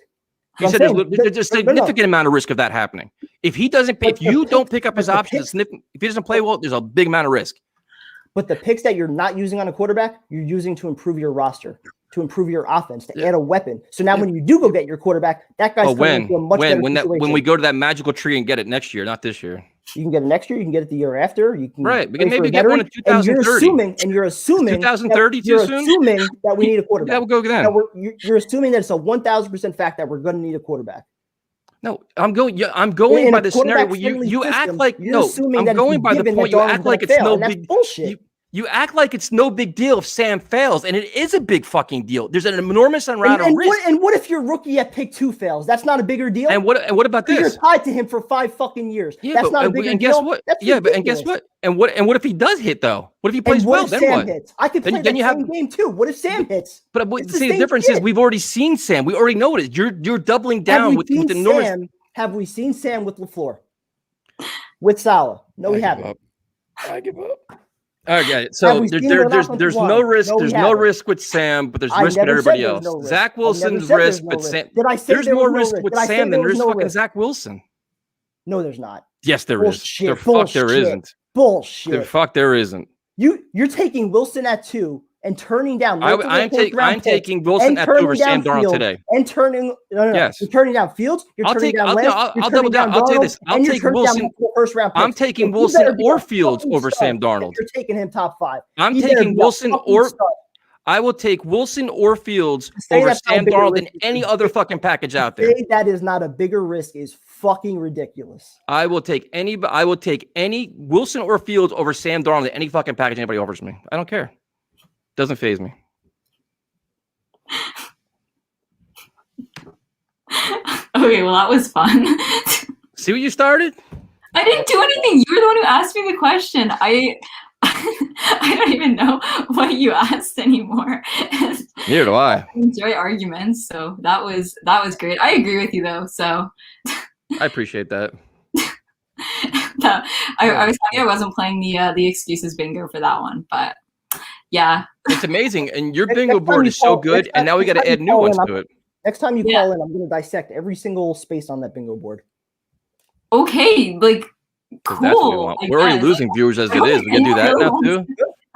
You said there's a significant amount of risk of that happening. If he doesn't, if you don't pick up his options, if he doesn't play well, there's a big amount of risk. But the picks that you're not using on a quarterback, you're using to improve your roster, to improve your offense, to add a weapon. So now when you do go get your quarterback, that guy's coming into a much better situation. When we go to that magical tree and get it next year, not this year. You can get it next year. You can get it the year after. You can we can maybe get one in 2030. And you're assuming 2030 too soon. Assuming that we need a quarterback. Yeah, we'll go then. You're assuming that it's a 1,000% fact that we're going to need a quarterback. No, I'm going by the scenario where you act like I'm going by the point you act like it's no big bullshit. You act like it's no big deal if Sam fails, and it is a big fucking deal. There's an enormous amount of risk. And what if your rookie at pick 2 fails? That's not a bigger deal. And what about this? You're tied to him for 5 fucking years. Yeah, that's not a bigger deal. Guess what? And guess what? And what if he does hit though? What if he plays well? Then Sam what? Hits? I could play that same game too. What if Sam hits? But see, the difference is we've already seen Sam. We already know what it is. You're doubling down with enormous. Have we seen Sam with LaFleur? With Saleh? No, we haven't. I give up. Okay, so there's no risk. There's no risk with Sam, but there's risk with everybody else. Zach Wilson's risk, but Sam. Did I say there's more risk with Sam than there's fucking Zach Wilson? No, there's not. Yes, there is. There isn't. Bullshit. There isn't. You're taking Wilson at 2 and turning down. I'm taking Wilson at 2 over Sam Darnold today. And turning yes. You're turning down Fields. You're turning down Lance. I'll double down. I'll tell you this. I'll take Wilson. First round picks. I'm taking Wilson or Fields over Sam Darnold. You're taking him top 5. I'm taking Wilson or I will take Wilson or Fields over Sam Darnold than any other fucking package out there. That is not a bigger risk is fucking ridiculous. I will take any Wilson or Fields over Sam Darnold than any fucking package anybody offers me. I don't care. Doesn't faze me. Okay, well that was fun. See what you started? I didn't do anything. You were the one who asked me the question. I don't even know what you asked anymore. Neither do I. I enjoy arguments, so that was great. I agree with you though, so I appreciate that. I was happy I wasn't playing the excuses bingo for that one, but yeah. It's amazing. And your bingo board is so good, and now we got to add new ones to it. Next time you call in, I'm going to dissect every single space on that bingo board. Okay, like cool. That's what we want. We're already losing viewers as it is. We can do that now too.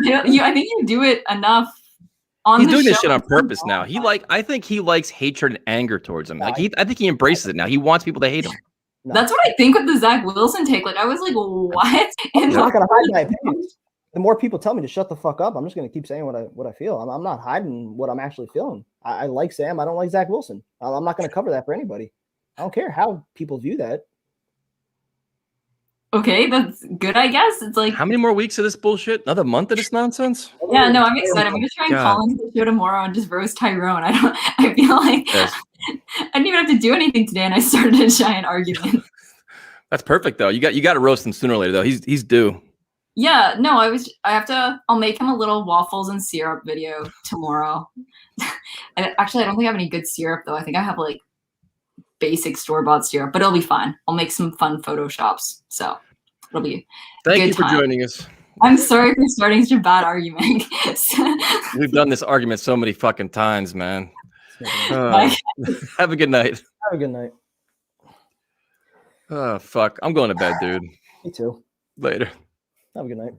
I think you do it enough. He's doing this shit on purpose now. I think he likes hatred and anger towards him. Like I think he embraces it now. He wants people to hate him. No. That's what I think with the Zach Wilson take. Like I was like, what? I'm not going to hide my opinion. The more people tell me to shut the fuck up, I'm just going to keep saying what I feel. I'm not hiding what I'm actually feeling. I like Sam. I don't like Zach Wilson. I'm not going to cover that for anybody. I don't care how people view that. Okay, that's good, I guess. It's like how many more weeks of this bullshit? Another month of this nonsense? Yeah, no, I'm excited. I'm gonna try and call into the show tomorrow and just roast Tyrone. I feel like I didn't even have to do anything today, and I started a giant argument. That's perfect though. You got to roast him sooner or later though. He's due. Yeah, no, I'll make him a little waffles and syrup video tomorrow. Actually, I don't think I have any good syrup though. I think I have like basic store-bought syrup, but it'll be fine. I'll make some fun photoshops, so it'll be Thank you for joining us. I'm sorry for starting such a bad argument. We've done this argument so many fucking times, man. Have a good night. Have a good night. Oh fuck, I'm going to bed, dude. Me too. Later. Have a good night.